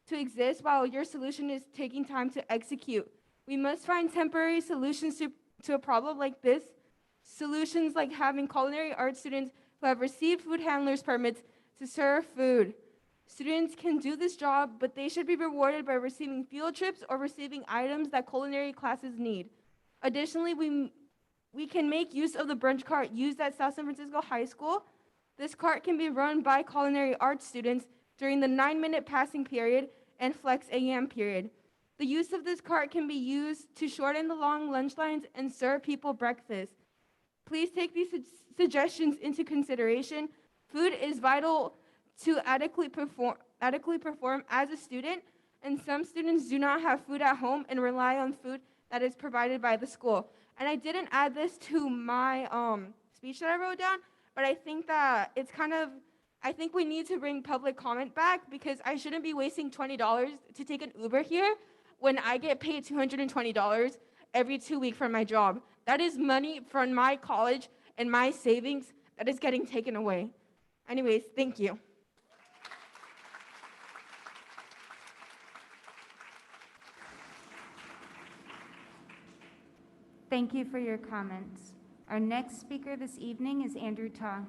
S17: to exist while your solution is taking time to execute. We must find temporary solutions to a problem like this. Solutions like having culinary arts students who have received food handlers permits to serve food. Students can do this job, but they should be rewarded by receiving field trips or receiving items that culinary classes need. Additionally, we can make use of the brunch cart used at South San Francisco High School. This cart can be run by culinary arts students during the 9-minute passing period and flex AM period. The use of this cart can be used to shorten the long lunch lines and serve people breakfast. Please take these suggestions into consideration. Food is vital to adequately perform as a student, and some students do not have food at home and rely on food that is provided by the school. And I didn't add this to my speech that I wrote down, but I think that it's I think we need to bring public comment back, because I shouldn't be wasting $20 to take an Uber here when I get paid $220 every 2 weeks for my job. That is money from my college and my savings that is getting taken away. Anyways, thank you.
S2: Thank you for your comments. Our next speaker this evening is Andrew Pta.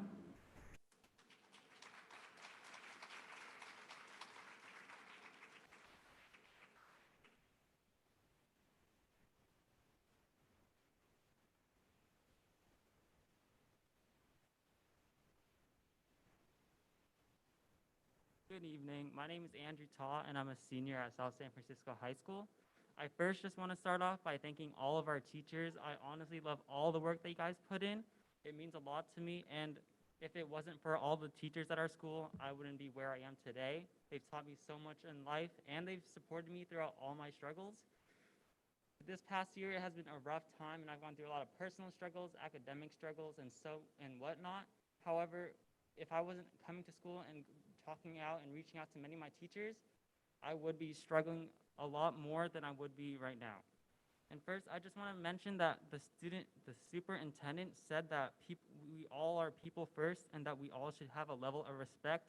S18: Good evening. My name is Andrew Pta, and I'm a senior at South San Francisco High School. I first just want to start off by thanking all of our teachers. I honestly love all the work that you guys put in. It means a lot to me, and if it wasn't for all the teachers at our school, I wouldn't be where I am today. They've taught me so much in life, and they've supported me throughout all my struggles. This past year, it has been a rough time, and I've gone through a lot of personal struggles, academic struggles, and whatnot. However, if I wasn't coming to school and talking out and reaching out to many of my teachers, I would be struggling a lot more than I would be right now. And first, I just want to mention that the superintendent said that we all are people first and that we all should have a level of respect.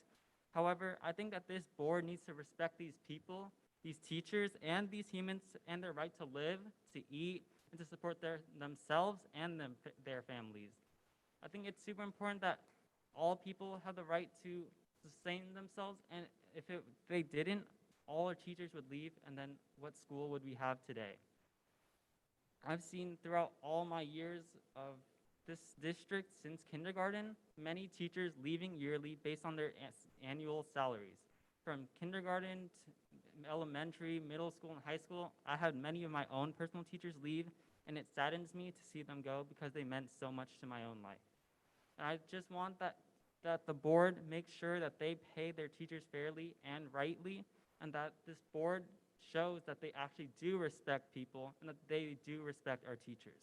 S18: However, I think that this board needs to respect these people, these teachers, and these humans and their right to live, to eat, and to support themselves and their families. I think it's super important that all people have the right to sustain themselves, and if they didn't, all our teachers would leave, and then what school would we have today? I've seen throughout all my years of this district since kindergarten, many teachers leaving yearly based on their annual salaries. From kindergarten to elementary, middle school, and high school, I had many of my own personal teachers leave, and it saddens me to see them go because they meant so much to my own life. And I just want that the board makes sure that they pay their teachers fairly and rightly, and that this board shows that they actually do respect people and that they do respect our teachers.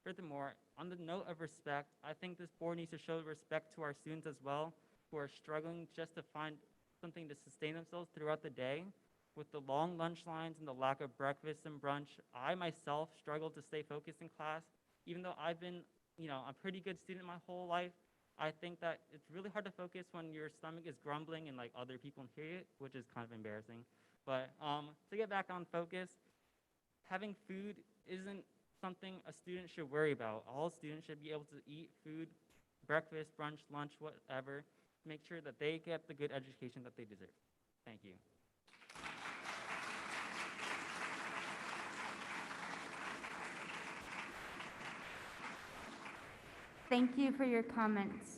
S18: Furthermore, on the note of respect, I think this board needs to show respect to our students as well, who are struggling just to find something to sustain themselves throughout the day. With the long lunch lines and the lack of breakfast and brunch, I myself struggle to stay focused in class. Even though I've been, a pretty good student my whole life, I think that it's really hard to focus when your stomach is grumbling and other people hear it, which is kind of embarrassing. But to get back on focus, having food isn't something a student should worry about. All students should be able to eat food, breakfast, brunch, lunch, whatever, make sure that they get the good education that they deserve. Thank you.
S2: Thank you for your comments.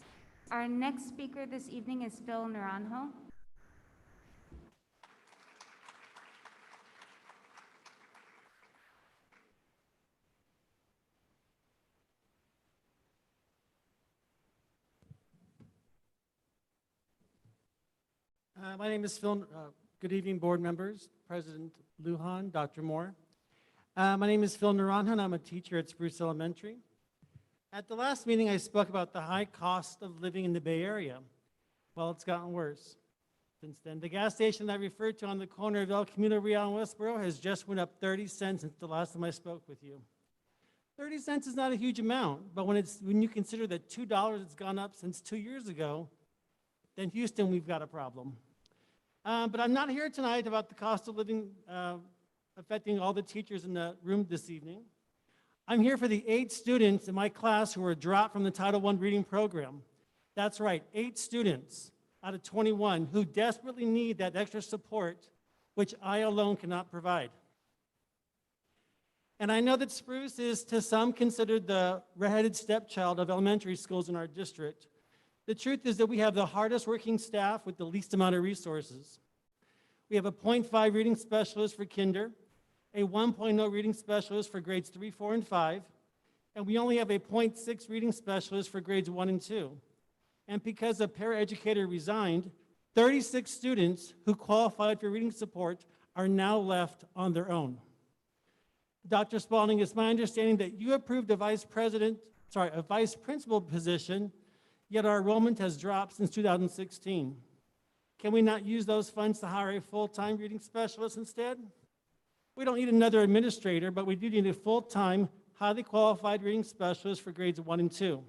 S2: Our next speaker this evening is Phil Naranjo.
S19: My name is Phil. Good evening, board members, President Lujan, Dr. Moore. My name is Phil Naranjan. I'm a teacher at Spruce Elementary. At the last meeting, I spoke about the high cost of living in the Bay Area. Well, it's gotten worse since then. The gas station I referred to on the corner of El Camino Real and Westboro has just went up 30 cents since the last time I spoke with you. 30 cents is not a huge amount, but when you consider that $2 has gone up since 2 years ago, then Houston, we've got a problem. But I'm not here tonight about the cost of living affecting all the teachers in the room this evening. I'm here for the 8 students in my class who were dropped from the Title I reading program. That's right, 8 students out of 21 who desperately need that extra support, which I alone cannot provide. And I know that Spruce is to some considered the redheaded stepchild of elementary schools in our district. The truth is that we have the hardest working staff with the least amount of resources. We have a 0.5 reading specialist for kinder, a 1.0 reading specialist for grades 3, 4, and 5, and we only have a 0.6 reading specialist for grades 1 and 2. And because a paraeducator resigned, 36 students who qualified for reading support are now left on their own. Dr. Spalding, it's my understanding that you approved a vice principal position, yet our enrollment has dropped since 2016. Can we not use those funds to hire a full-time reading specialist instead? We don't need another administrator, but we do need a full-time, highly qualified reading specialist for grades 1 and 2.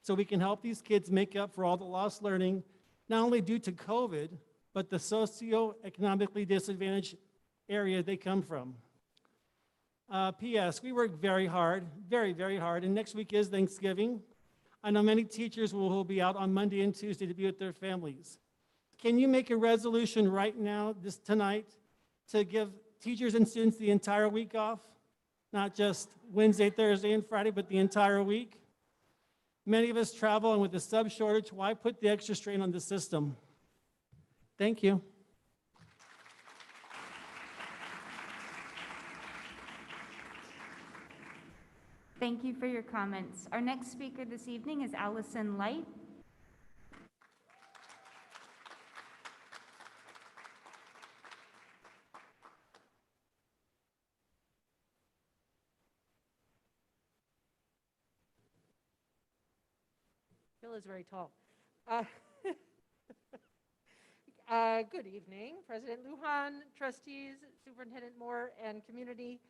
S19: So we can help these kids make up for all the lost learning, not only due to COVID, but the socioeconomically disadvantaged area they come from. P.S. We work very hard, very, very hard, and next week is Thanksgiving. I know many teachers will be out on Monday and Tuesday to be with their families. Can you make a resolution right now, tonight, to give teachers and students the entire week off? Not just Wednesday, Thursday, and Friday, but the entire week? Many of us travel, and with the sub shortage, why put the extra strain on the system? Thank you.
S2: Thank you for your comments. Our next speaker this evening is Allison Light.
S20: Phil is very tall. Good evening, President Lujan, trustees, Superintendent Moore, and community.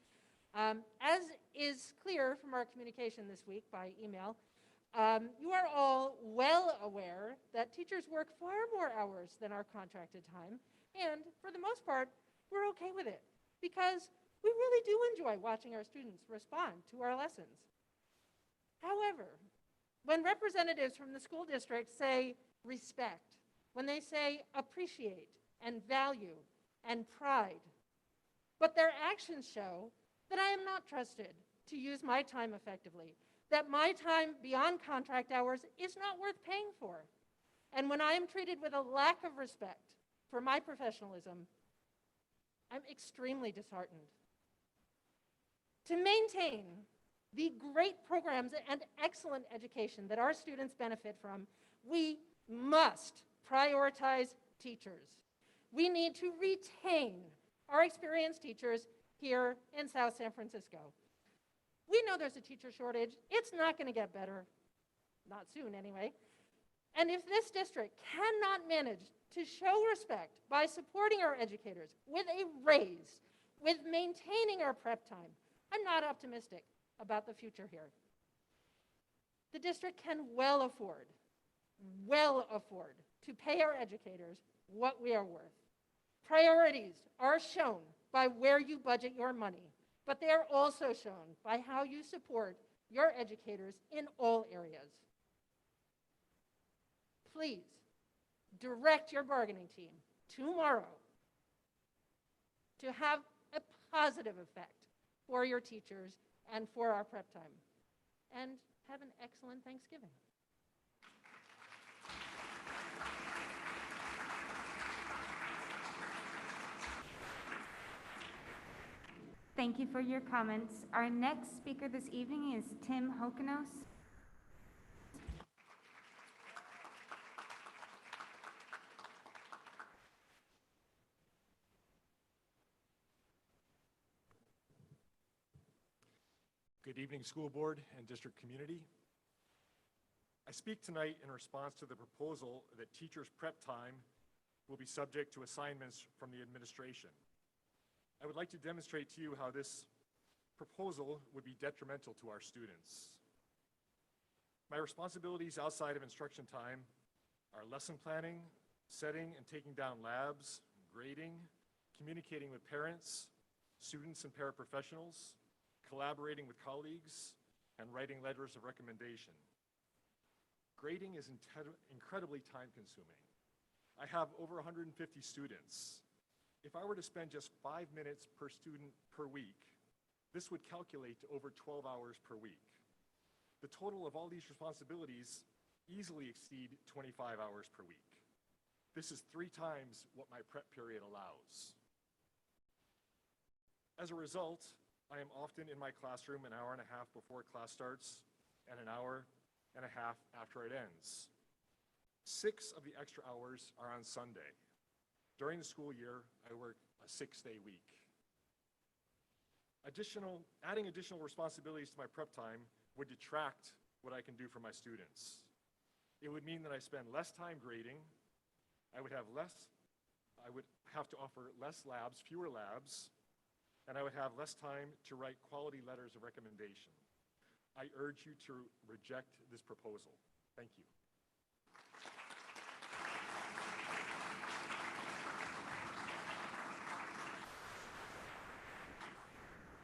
S20: As is clear from our communication this week by email, you are all well aware that teachers work far more hours than our contracted time, and for the most part, we're okay with it because we really do enjoy watching our students respond to our lessons. However, when representatives from the school district say respect, when they say appreciate and value and pride, but their actions show that I am not trusted to use my time effectively, that my time beyond contract hours is not worth paying for, and when I am treated with a lack of respect for my professionalism, I'm extremely disheartened. To maintain the great programs and excellent education that our students benefit from, we must prioritize teachers. We need to retain our experienced teachers here in South San Francisco. We know there's a teacher shortage. It's not going to get better, not soon anyway. And if this district cannot manage to show respect by supporting our educators with a raise, with maintaining our prep time, I'm not optimistic about the future here. The district can well afford to pay our educators what we are worth. Priorities are shown by where you budget your money, but they are also shown by how you support your educators in all areas. Please direct your bargaining team tomorrow to have a positive effect for your teachers and for our prep time. And have an excellent Thanksgiving.
S2: Thank you for your comments. Our next speaker this evening is Tim Hokanos.
S8: Good evening, school board and district community. I speak tonight in response to the proposal that teachers' prep time will be subject to assignments from the administration. I would like to demonstrate to you how this proposal would be detrimental to our students. My responsibilities outside of instruction time are lesson planning, setting and taking down labs, grading, communicating with parents, students and paraprofessionals, collaborating with colleagues, and writing letters of recommendation. Grading is incredibly time-consuming. I have over 150 students. If I were to spend just 5 minutes per student per week, this would calculate to over 12 hours per week. The total of all these responsibilities easily exceed 25 hours per week. This is 3 times what my prep period allows. As a result, I am often in my classroom an hour and a half before class starts and an hour and a half after it ends. 6 of the extra hours are on Sunday. During the school year, I work a 6-day week. Adding additional responsibilities to my prep time would detract what I can do for my students. It would mean that I spend less time grading. I would have to offer less labs, fewer labs, and I would have less time to write quality letters of recommendation. I urge you to reject this proposal. Thank you.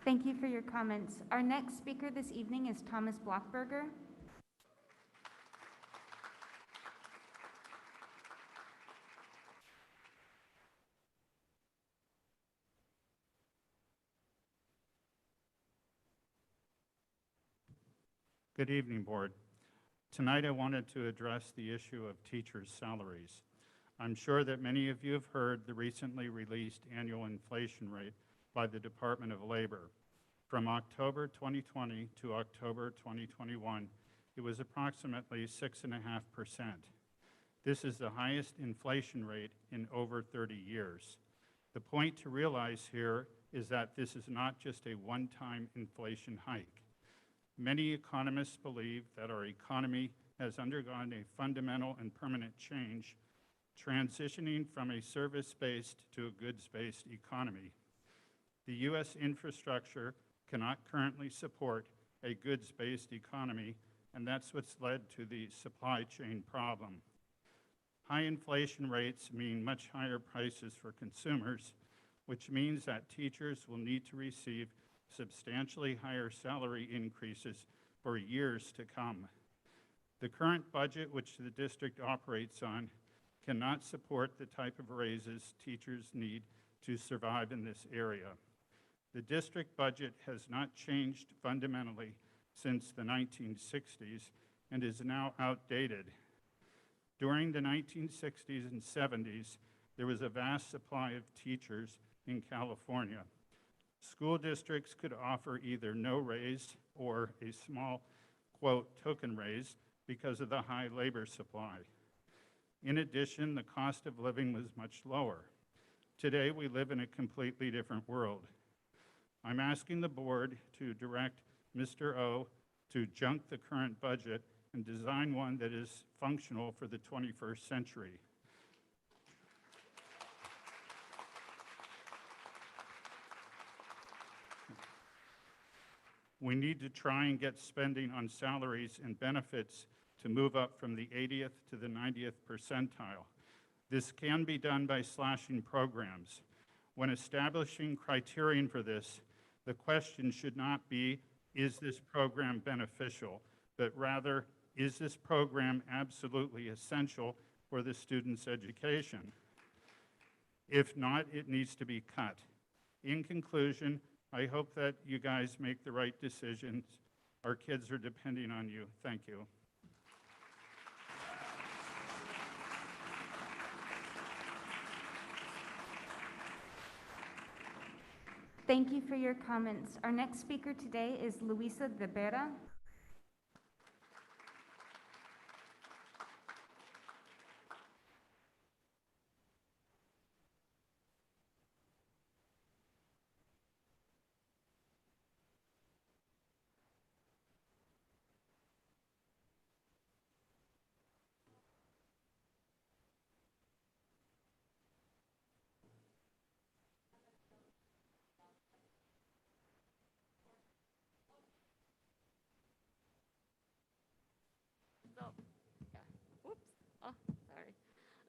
S2: Thank you for your comments. Our next speaker this evening is Thomas Blockberger. Good evening, Board. Tonight I wanted to address the issue of teachers' salaries. I'm sure that many of you have heard the recently released annual inflation rate by the Department of Labor. From October 2020 to October 2021, it was approximately 6.5%. This is the highest inflation rate in over 30 years. The point to realize here is that this is not just a one-time inflation hike. Many economists believe that our economy has undergone a fundamental and permanent change, transitioning from a service-based to a goods-based economy. The U.S. infrastructure cannot currently support a goods-based economy, and that's what's led to the supply chain problem. High inflation rates mean much higher prices for consumers, which means that teachers will need to receive substantially higher salary increases for years to come. The current budget, which the district operates on, cannot support the type of raises teachers need to survive in this area. The district budget has not changed fundamentally since the 1960s and is now outdated. During the 1960s and 70s, there was a vast supply of teachers in California. School districts could offer either no raise or a small, quote, token raise because of the high labor supply. In addition, the cost of living was much lower. Today, we live in a completely different world. I'm asking the board to direct Mr. O to junk the current budget and design one that is functional for the 21st century. We need to try and get spending on salaries and benefits to move up from the 80th to the 90th percentile. This can be done by slashing programs. When establishing criterion for this, the question should not be, is this program beneficial, but rather, is this program absolutely essential for the student's education? If not, it needs to be cut. In conclusion, I hope that you guys make the right decisions. Our kids are depending on you. Thank you. Thank you for your comments. Our next speaker today is Luisa de Vera.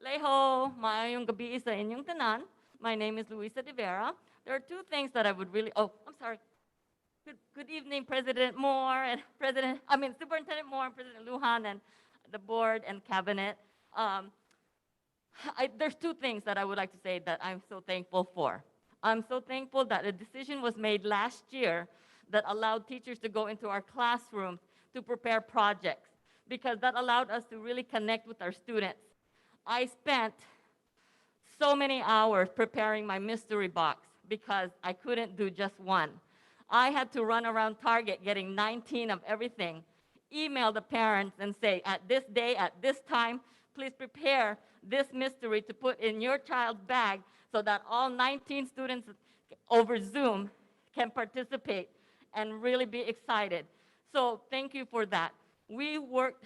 S19: Leho, maayong gabi sa inyong tanan. My name is Luisa de Vera. There are two things that I would really, oh, I'm sorry. Good evening, President Moore and Superintendent Moore and President Lujan and the board and cabinet. There's two things that I would like to say that I'm so thankful for. I'm so thankful that a decision was made last year that allowed teachers to go into our classrooms to prepare projects, because that allowed us to really connect with our students. I spent so many hours preparing my mystery box because I couldn't do just one. I had to run around Target getting 19 of everything, email the parents and say, at this day, at this time, please prepare this mystery to put in your child's bag so that all 19 students over Zoom can participate and really be excited. So thank you for that. We worked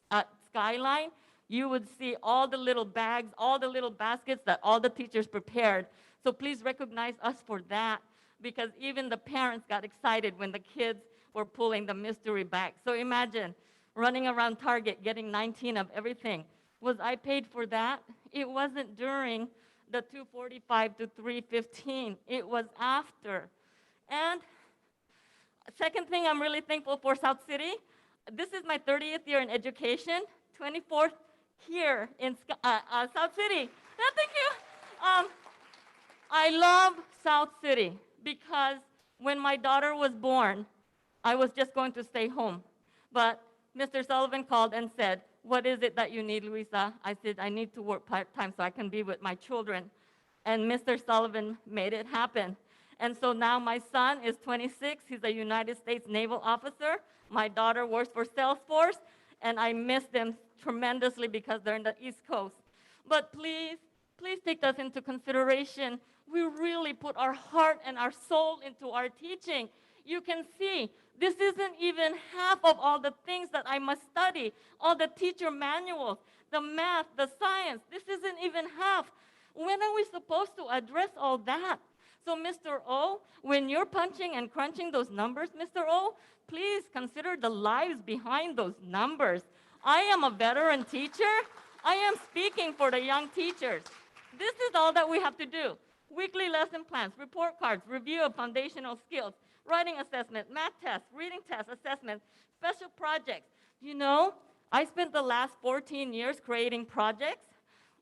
S19: at Skyline. You would see all the little bags, all the little baskets that all the teachers prepared. So please recognize us for that, because even the parents got excited when the kids were pulling the mystery bag. So imagine running around Target getting 19 of everything. Was I paid for that? It wasn't during the 2:45 to 3:15. It was after. And second thing, I'm really thankful for South City. This is my 30th year in education, 24th here in South City. Yeah, thank you. I love South City because when my daughter was born, I was just going to stay home. But Mr. Sullivan called and said, what is it that you need, Luisa? I said, I need to work part-time so I can be with my children. And Mr. Sullivan made it happen. And so now my son is 26. He's a United States naval officer. My daughter works for Salesforce, and I miss them tremendously because they're in the East Coast. But please, please take us into consideration. We really put our heart and our soul into our teaching. You can see this isn't even half of all the things that I must study, all the teacher manuals, the math, the science. This isn't even half. When are we supposed to address all that? So Mr. O, when you're punching and crunching those numbers, Mr. O, please consider the lives behind those numbers. I am a veteran teacher. I am speaking for the young teachers. This is all that we have to do. Weekly lesson plans, report cards, review of foundational skills, writing assessment, math tests, reading tests, assessments, special projects. You know, I spent the last 14 years creating projects,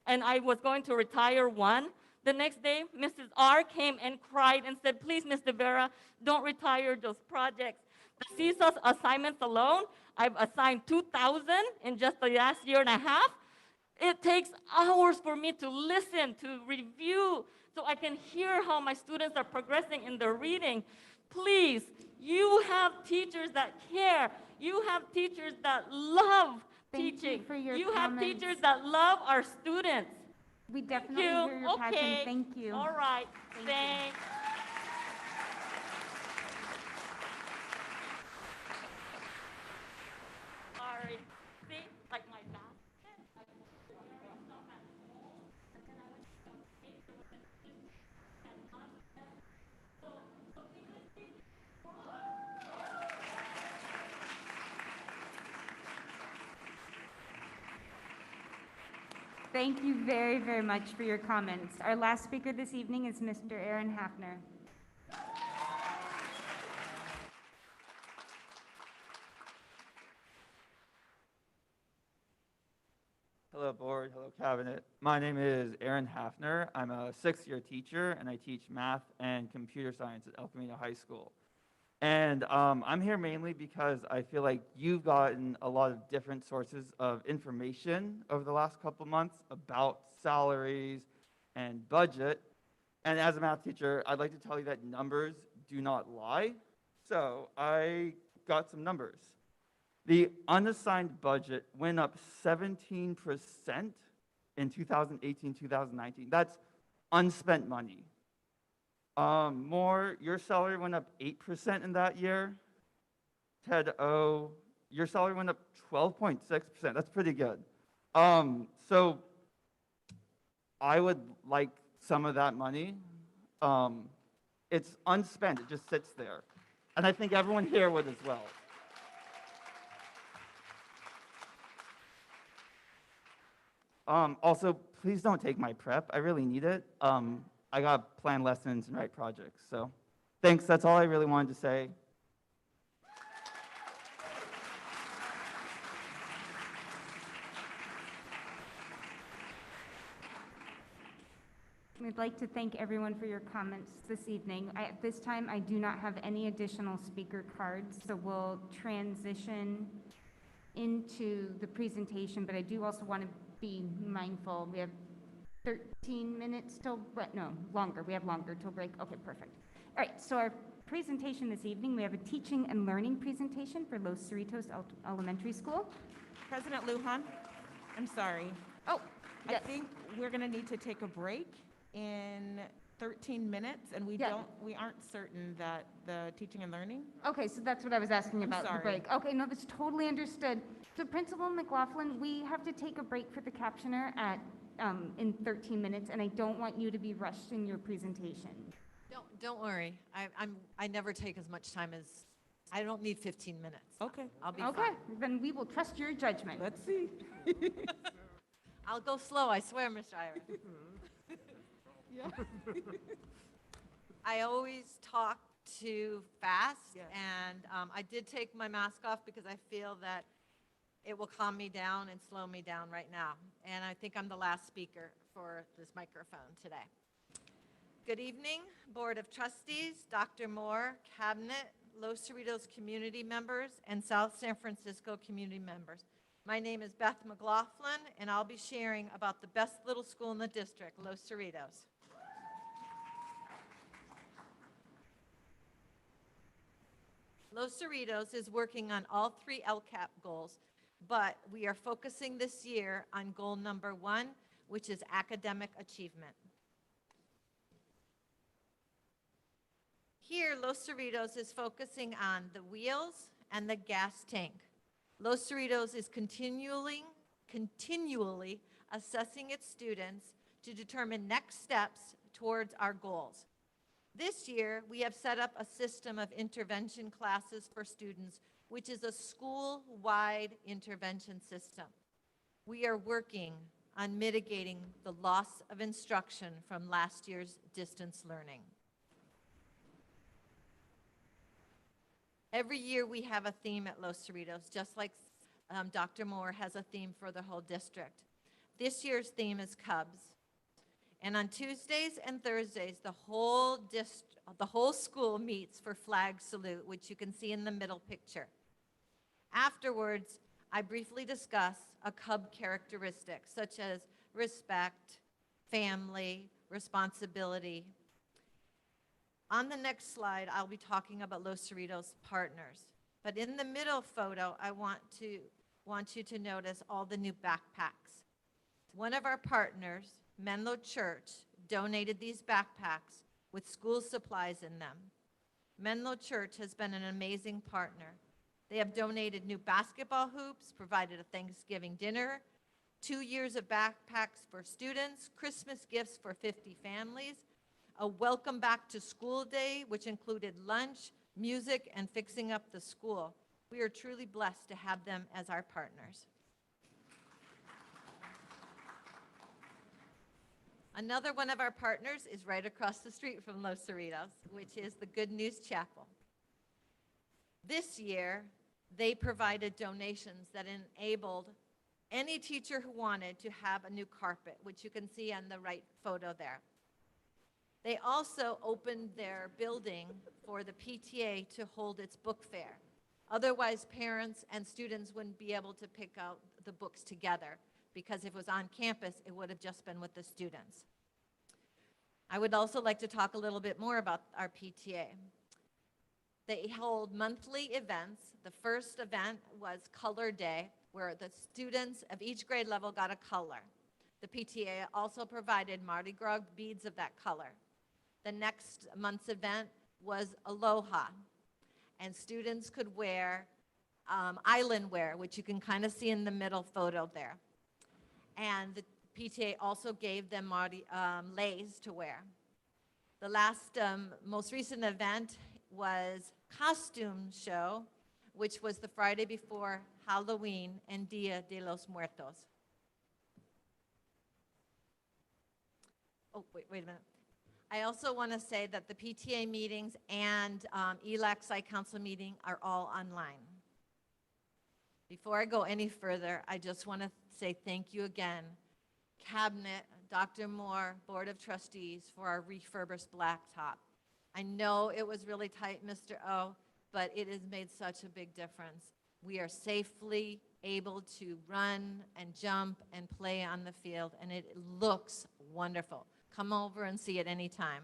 S19: and I was going to retire one. The next day, Mrs. R came and cried and said, please, Ms. De Vera, don't retire those projects. The CSAS assignments alone, I've assigned 2,000 in just the last year and a half. It takes hours for me to listen, to review, so I can hear how my students are progressing in their reading. Please, you have teachers that care. You have teachers that love teaching. You have teachers that love our students.
S2: We definitely hear your passion. Thank you.
S19: All right. Thanks. Sorry. See, like my basket.
S2: Thank you very, very much for your comments. Our last speaker this evening is Mr. Aaron Hafner.
S21: Hello, board. Hello, cabinet. My name is Aaron Hafner. I'm a sixth-year teacher, and I teach math and computer science at El Camino High School. And I'm here mainly because I feel like you've gotten a lot of different sources of information over the last couple months about salaries and budget. And as a math teacher, I'd like to tell you that numbers do not lie. So I got some numbers. The unassigned budget went up 17% in 2018-2019. That's unspent money. Your salary went up 8% in that year. Ted O, your salary went up 12.6%. That's pretty good. So I would like some of that money. It's unspent. It just sits there. And I think everyone here would as well. Also, please don't take my prep. I really need it. I got planned lessons and write projects. So thanks. That's all I really wanted to say.
S2: We'd like to thank everyone for your comments this evening. At this time, I do not have any additional speaker cards, so we'll transition into the presentation, but I do also want to be mindful. We have 13 minutes till, no, longer. We have longer till break. Okay, perfect. All right, so our presentation this evening, we have a teaching and learning presentation for Los Cerritos Elementary School.
S11: President Lujan, I'm sorry.
S2: Oh, yes.
S11: I think we're going to need to take a break in 13 minutes, and we aren't certain that the teaching and learning.
S2: Okay, so that's what I was asking about, the
S11: sorry.
S2: break. Okay, no, that's totally understood. So Principal McLaughlin, we have to take a break for the captioner at in 13 minutes, and I don't want you to be rushed in your presentation.
S4: Don't worry. I never take as much time as, I don't need 15 minutes.
S11: Okay.
S4: I'll be
S2: Okay,
S4: fine.
S2: then we will trust your judgment.
S11: Let's see.
S4: I'll go slow, I swear, Mr. Ira.
S11: Yeah.
S4: I always talk too fast,
S11: Yeah.
S4: and I did take my mask off because I feel that it will calm me down and slow me down right now. And I think I'm the last speaker for this microphone today. Good evening, Board of Trustees, Dr. Moore, Cabinet, Los Cerritos community members, and South San Francisco community members. My name is Beth McLaughlin, and I'll be sharing about the best little school in the district, Los Cerritos. Los Cerritos is working on all 3 LCAP goals, but we are focusing this year on goal number 1, which is academic achievement. Here, Los Cerritos is focusing on the wheels and the gas tank. Los Cerritos is continually assessing its students to determine next steps towards our goals. This year, we have set up a system of intervention classes for students, which is a school-wide intervention system. We are working on mitigating the loss of instruction from last year's distance learning. Every year we have a theme at Los Cerritos, just like Dr. Moore has a theme for the whole district. This year's theme is Cubs. And on Tuesdays and Thursdays, the whole school meets for flag salute, which you can see in the middle picture. Afterwards, I briefly discuss a Cub characteristic, such as respect, family, responsibility. On the next slide, I'll be talking about Los Cerritos partners. But in the middle photo, I want you to notice all the new backpacks. One of our partners, Menlo Church, donated these backpacks with school supplies in them. Menlo Church has been an amazing partner. They have donated new basketball hoops, provided a Thanksgiving dinner, 2 years of backpacks for students, Christmas gifts for 50 families, a welcome back to school day, which included lunch, music, and fixing up the school. We are truly blessed to have them as our partners. Another one of our partners is right across the street from Los Cerritos, which is the Good News Chapel. This year, they provided donations that enabled any teacher who wanted to have a new carpet, which you can see on the right photo there. They also opened their building for the PTA to hold its book fair. Otherwise, parents and students wouldn't be able to pick out the books together, because if it was on campus, it would have just been with the students. I would also like to talk a little bit more about our PTA. They hold monthly events. The first event was Color Day, where the students of each grade level got a color. The PTA also provided Mardi Gras beads of that color. The next month's event was Aloha, and students could wear island wear, which you can kind of see in the middle photo there. And the PTA also gave them leis to wear. The last, most recent event was Costume Show, which was the Friday before Halloween and Dia de los Muertos. oh, wait a minute. I also want to say that the PTA meetings and ELAC Site Council meeting are all online. Before I go any further, I just want to say thank you again, Cabinet, Dr. Moore, Board of Trustees, for our refurbished blacktop. I know it was really tight, Mr. O, but it has made such a big difference. We are safely able to run and jump and play on the field, and it looks wonderful. Come over and see it anytime.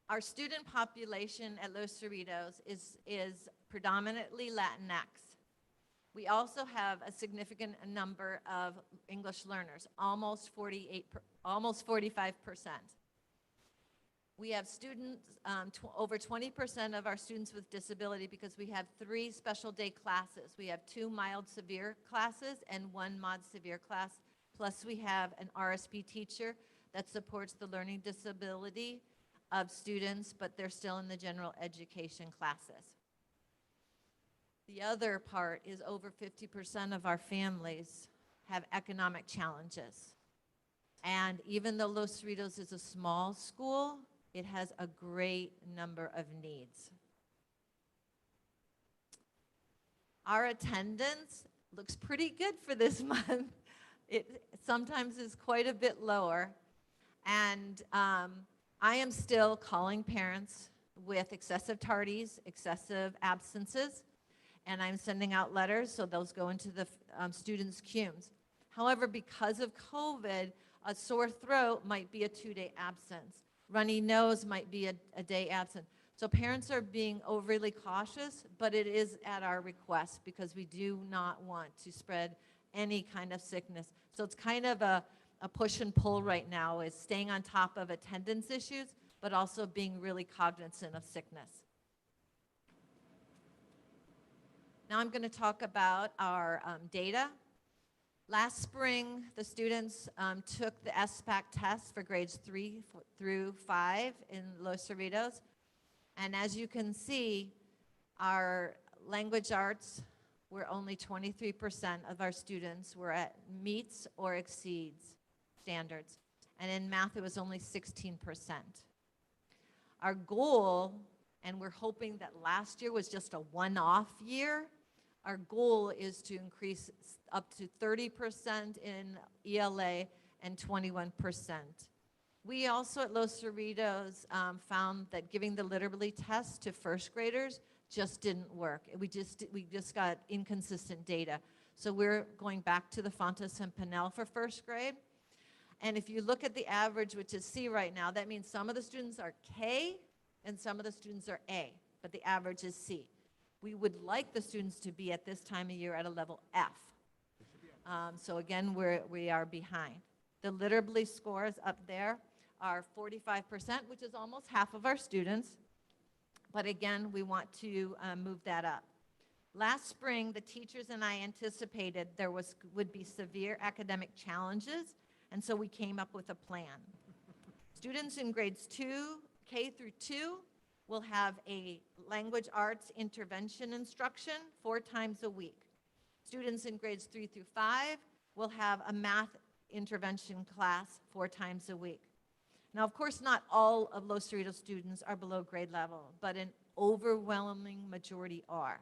S4: Our student population at Los Cerritos is predominantly Latinx. We also have a significant number of English learners, almost 45%. We have students, over 20% of our students with disability, because we have 3 special day classes. We have 2 mild severe classes and 1 mod severe class, plus we have an RSP teacher that supports the learning disability of students, but they're still in the general education classes. The other part is over 50% of our families have economic challenges. And even though Los Cerritos is a small school, it has a great number of needs. Our attendance looks pretty good for this month. It sometimes is quite a bit lower. And I am still calling parents with excessive tardies, excessive absences, and I'm sending out letters, so those go into the students' queues. However, because of COVID, a sore throat might be a 2-day absence. Runny nose might be a day absent. So parents are being overly cautious, but it is at our request because we do not want to spread any kind of sickness. So it's kind of a push and pull right now, is staying on top of attendance issues, but also being really cognizant of sickness. Now I'm going to talk about our data. Last spring, the students took the SPAC test for grades 3 through 5 in Los Cerritos. And as you can see, our language arts were only 23% of our students were at meets or exceeds standards. And in math, it was only 16%. Our goal, and we're hoping that last year was just a one-off year, our goal is to increase up to 30% in ELA and 21%. We also at Los Cerritos found that giving the literally test to first graders just didn't work. We just got inconsistent data. So we're going back to the Fontes and Pinel for first grade. And if you look at the average, which is C right now, that means some of the students are K and some of the students are A, but the average is C. We would like the students to be at this time of year at a level F. So again, we are behind. The literally scores up there are 45%, which is almost half of our students. But again, we want to move that up. Last spring, the teachers and I anticipated there would be severe academic challenges, and so we came up with a plan. Students in grades K through 2 will have a language arts intervention instruction 4 times a week. Students in grades 3 through 5 will have a math intervention class 4 times a week. Now, of course, not all of Los Cerritos students are below grade level, but an overwhelming majority are.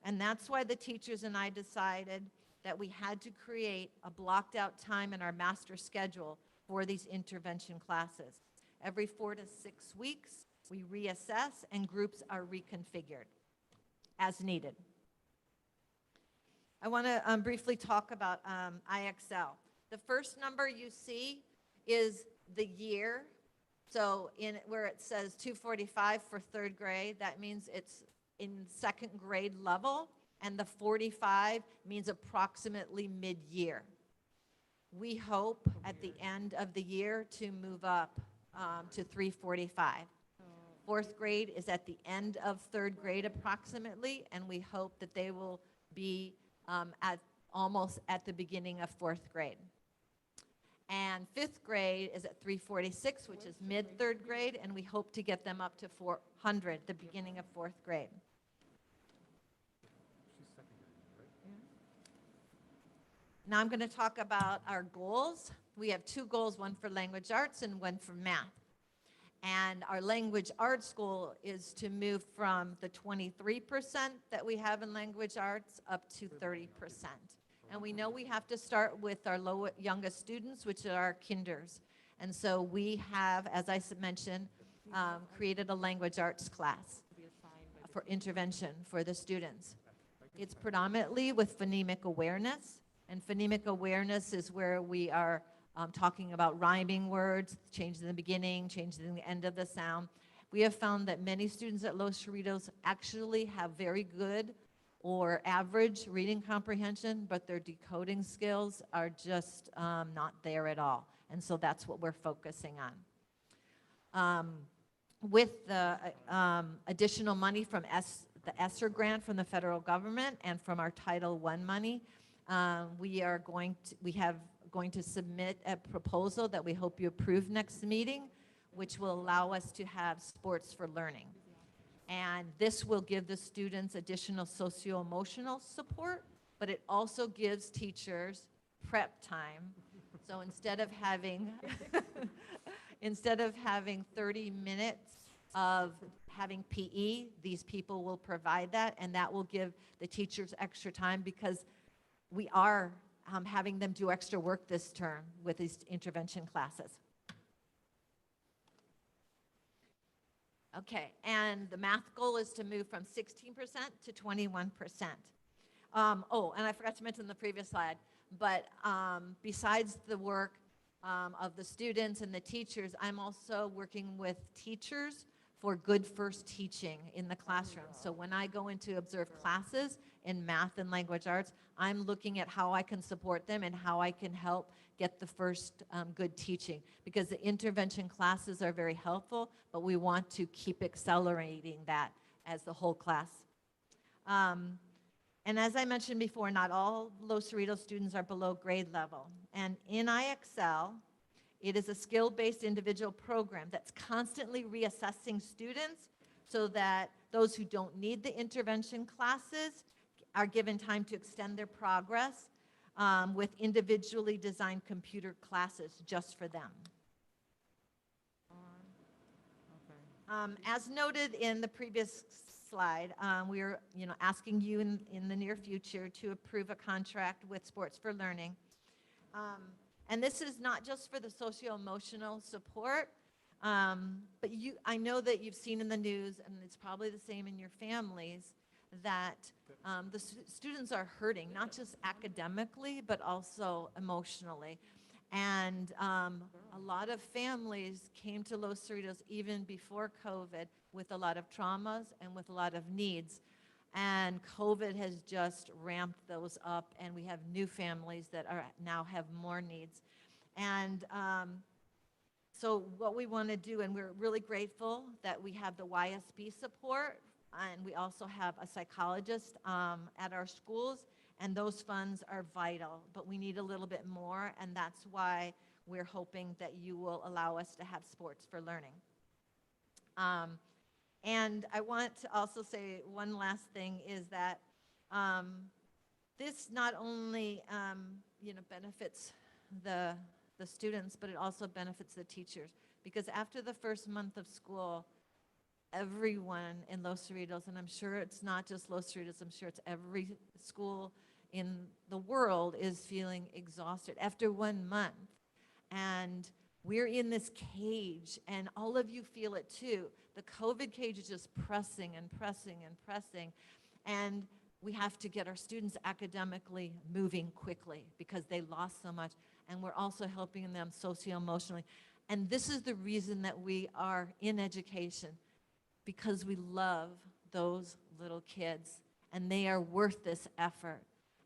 S4: And that's why the teachers and I decided that we had to create a blocked out time in our master schedule for these intervention classes. Every 4 to 6 weeks, we reassess and groups are reconfigured as needed. I want to briefly talk about IXL. The first number you see is the year. So where it says 245 for 3rd grade, that means it's in 2nd grade level, and the 45 means approximately mid-year. We hope at the end of the year to move up to 345. 4th grade is at the end of 3rd grade approximately, and we hope that they will be almost at the beginning of 4th grade. And 5th grade is at 346, which is mid-3rd grade, and we hope to get them up to 400, the beginning of 4th grade. Now I'm going to talk about our goals. We have two goals, one for language arts and one for math. And our language arts goal is to move from the 23% that we have in language arts up to 30%. And we know we have to start with our youngest students, which are our kinders. And so we have, as I mentioned, created a language arts class for intervention for the students. It's predominantly with phonemic awareness. And phonemic awareness is where we are talking about rhyming words, changing the beginning, changing the end of the sound. We have found that many students at Los Cerritos actually have very good or average reading comprehension, but their decoding skills are just not there at all. And so that's what we're focusing on. With the additional money from the ESSER grant from the federal government and from our Title I money, we are going to submit a proposal that we hope you approve next meeting, which will allow us to have sports for learning. And this will give the students additional socio-emotional support, but it also gives teachers prep time. So instead of having 30 minutes of having PE, these people will provide that, and that will give the teachers extra time because we are having them do extra work this term with these intervention classes. Okay, and the math goal is to move from 16% to 21%. Oh, and I forgot to mention the previous slide, but besides the work of the students and the teachers, I'm also working with teachers for good first teaching in the classroom. So when I go in to observe classes in math and language arts, I'm looking at how I can support them and how I can help get the first good teaching, because the intervention classes are very helpful, but we want to keep accelerating that as the whole class. And as I mentioned before, not all Los Cerritos students are below grade level. And in IXL, it is a skill-based individual program that's constantly reassessing students so that those who don't need the intervention classes are given time to extend their progress with individually designed computer classes just for them. As noted in the previous slide, we are asking you in the near future to approve a contract with Sports for Learning. And this is not just for the socio-emotional support, but I know that you've seen in the news, and it's probably the same in your families, that the students are hurting, not just academically, but also emotionally. And a lot of families came to Los Cerritos even before COVID with a lot of traumas and with a lot of needs. And COVID has just ramped those up, and we have new families that now have more needs. And so what we want to do, and we're really grateful that we have the YSB support, and we also have a psychologist at our schools, and those funds are vital, but we need a little bit more, and that's why we're hoping that you will allow us to have Sports for Learning. And I want to also say one last thing is that this not only benefits the students, but it also benefits the teachers, because after the first month of school, everyone in Los Cerritos, and I'm sure it's not just Los Cerritos, I'm sure it's every school in the world, is feeling exhausted after 1 month. And we're in this cage, and all of you feel it too. The COVID cage is just pressing and pressing and pressing, and we have to get our students academically moving quickly because they lost so much, and we're also helping them socio-emotionally. And this is the reason that we are in education, because we love those little kids, and they are worth this effort.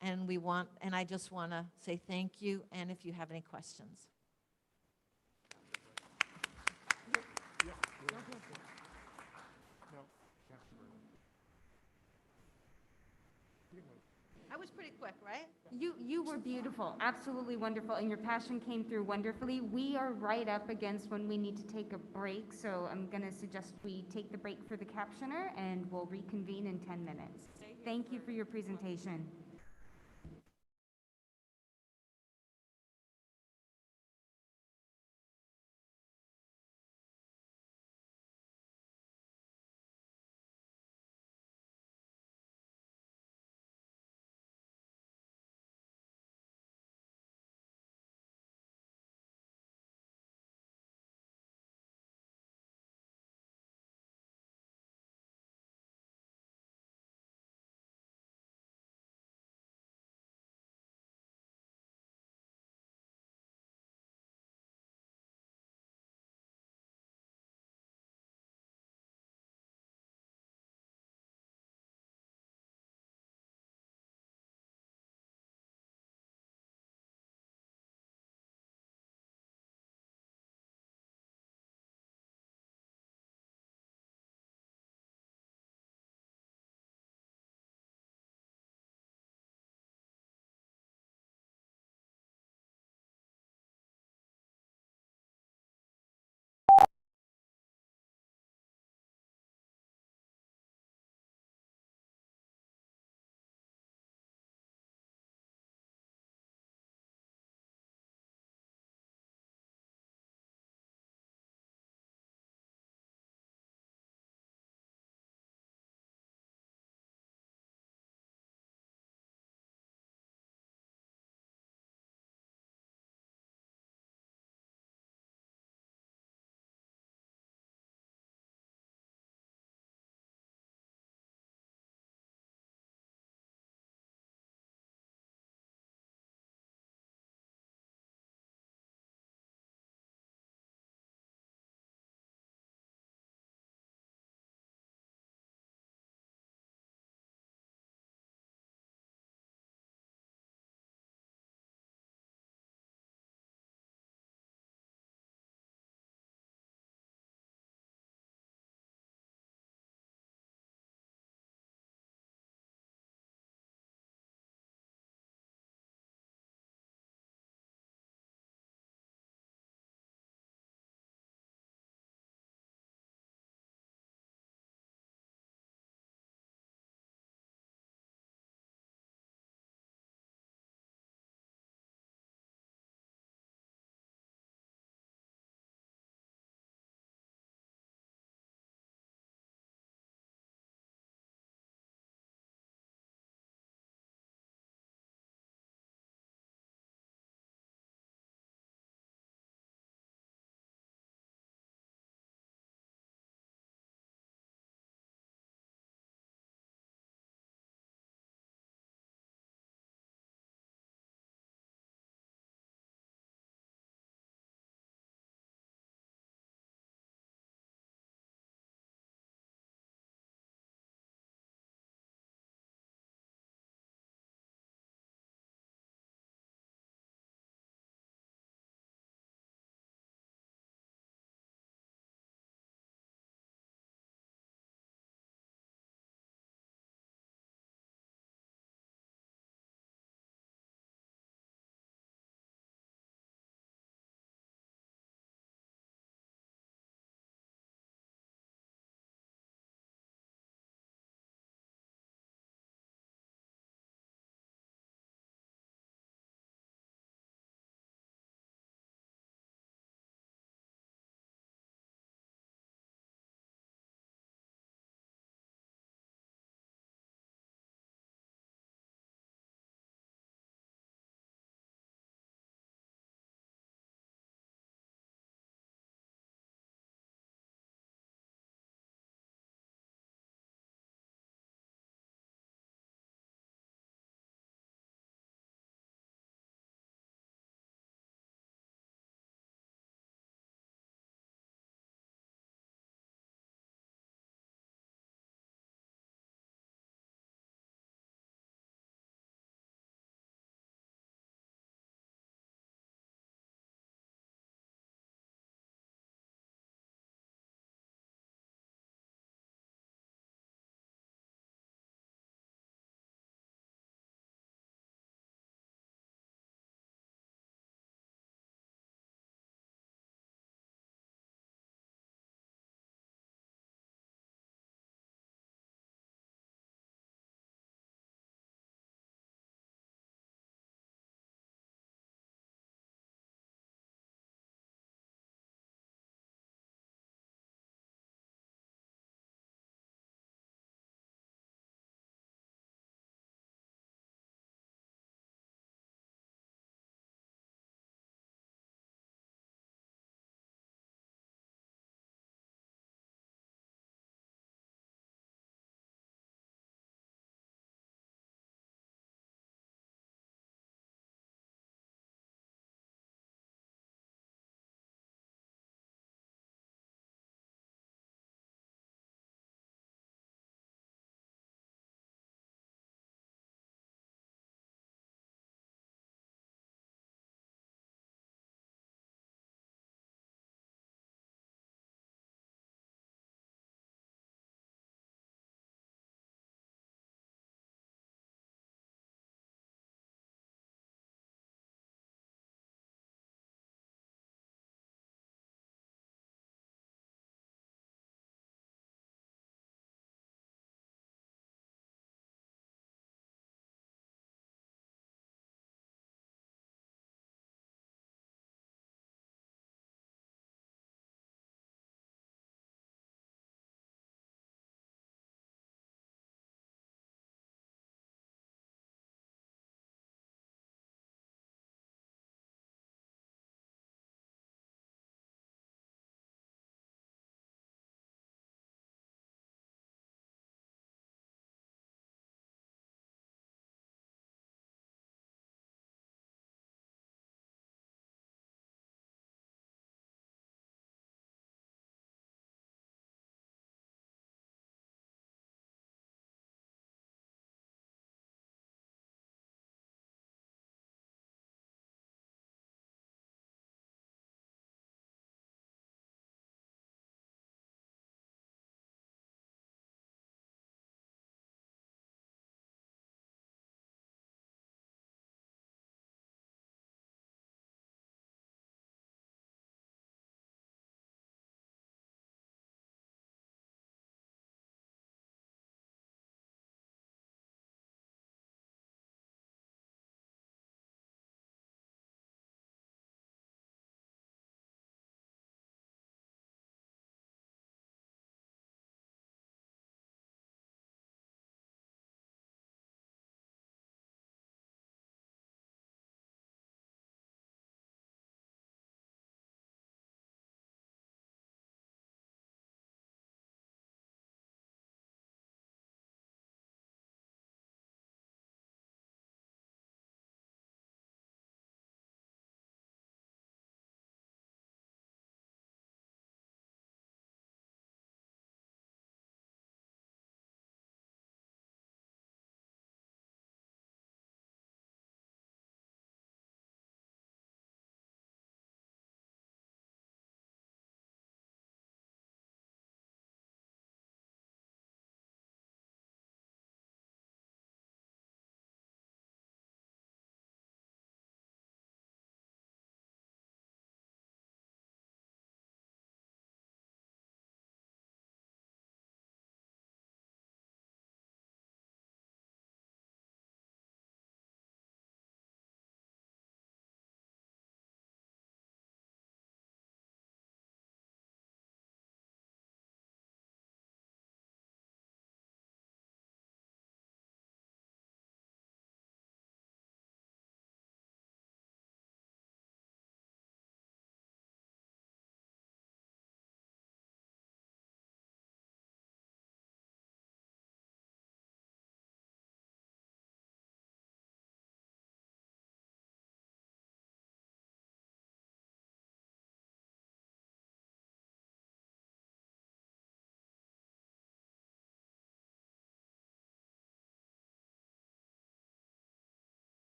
S4: And I just want to say thank you, and if you have any questions. I was pretty quick, right?
S2: You were beautiful, absolutely wonderful, and your passion came through wonderfully. We are right up against when we need to take a break, so I'm going to suggest we take the break for the captioner, and we'll reconvene in 10 minutes. Thank you for your presentation.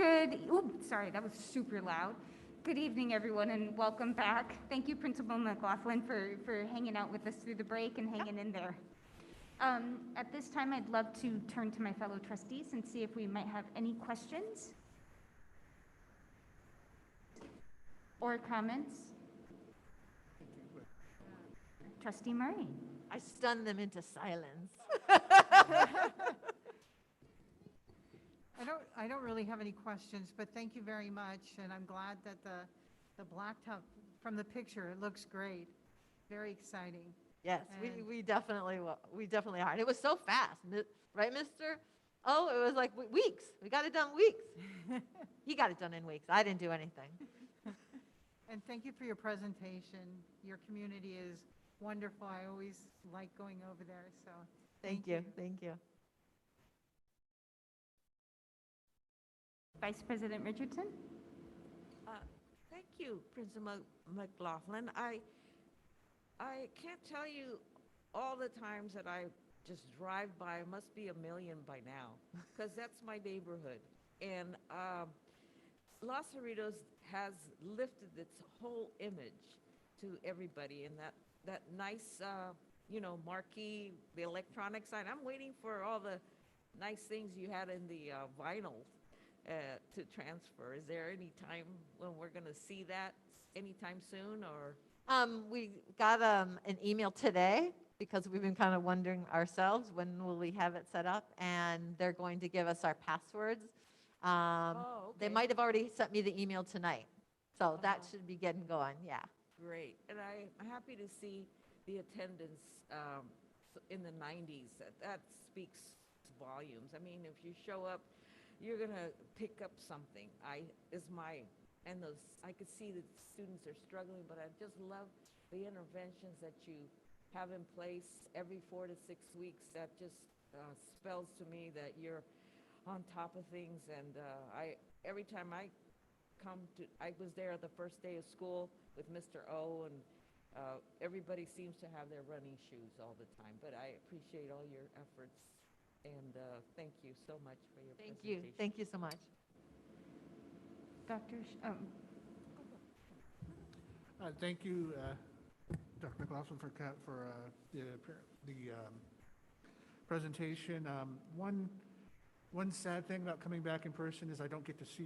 S2: Sorry, that was super loud. Good evening, everyone, and welcome back. Thank you, Principal McLaughlin, for hanging out with us through the break and hanging in there. At this time, I'd love to turn to my fellow trustees and see if we might have any questions or comments. Trustee Murray.
S4: I stunned them into silence.
S1: I don't really have any questions, but thank you very much, and I'm glad that the blacktop, from the picture, it looks great. Very exciting.
S4: Yes,
S1: And-
S4: we definitely are. And it was so fast, right, Mr. Oh, it was like weeks. We got it done weeks. He got it done in weeks. I didn't do anything.
S1: And thank you for your presentation. Your community is wonderful. I always like going over there, so
S4: Thank you. Thank you.
S2: Vice President Richardson.
S7: Thank you, Principal McLaughlin. I can't tell you all the times that I just drive by. It must be a million by now, because that's my neighborhood. And Los Cerritos has lifted its whole image to everybody, and that nice, marquee, the electronic sign. I'm waiting for all the nice things you had in the vinyl to transfer. Is there any time when we're going to see that anytime soon, or?
S4: We got an email today because we've been kind of wondering ourselves, when will we have it set up? And they're going to give us our passwords. They might have already sent me the email tonight. So that should be getting going, yeah.
S7: Great. And I'm happy to see the attendance in the 90s. That speaks volumes. I mean, if you show up, you're going to pick up something. I could see that students are struggling, but I just love the interventions that you have in place every 4 to 6 weeks. That just spells to me that you're on top of things. And every time I was there the first day of school with Mr. O, and everybody seems to have their running shoes all the time. But I appreciate all your efforts, and thank you so much for your presentation.
S4: Thank you so much.
S22: Thank you, Dr. McLaughlin, for the presentation. One sad thing about coming back in person is I don't get to see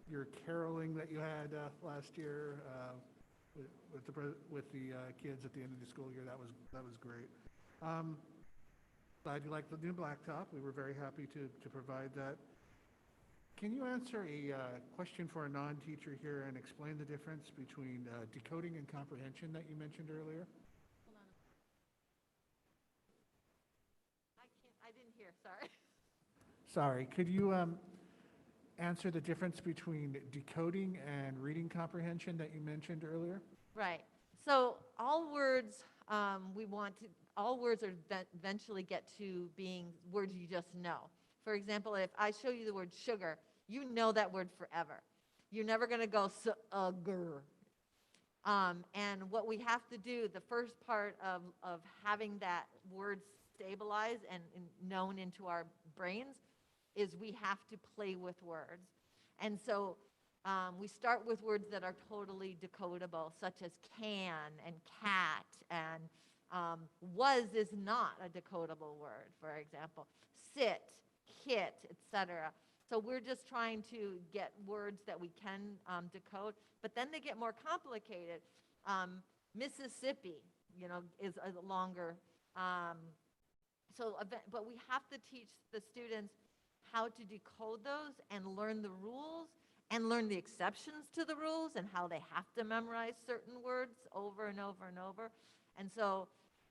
S22: your caroling that you had last year with the kids at the end of the school year. That was great. Glad you liked the new blacktop. We were very happy to provide that. Can you answer a question for a non-teacher here and explain the difference between decoding and comprehension that you mentioned earlier?
S4: I didn't hear, sorry.
S22: Sorry, could you answer the difference between decoding and reading comprehension that you mentioned earlier?
S4: Right. So all words all words are eventually get to being words you just know. For example, if I show you the word sugar, you know that word forever. You're never going to go sugar. And what we have to do, the first part of having that word stabilize and known into our brains, is we have to play with words. And so we start with words that are totally decodable, such as can and cat, and was is not a decodable word, for example. Sit, kit, etc. So we're just trying to get words that we can decode, but then they get more complicated. Mississippi, is a longer. But we have to teach the students how to decode those and learn the rules and learn the exceptions to the rules and how they have to memorize certain words over and over and over. And so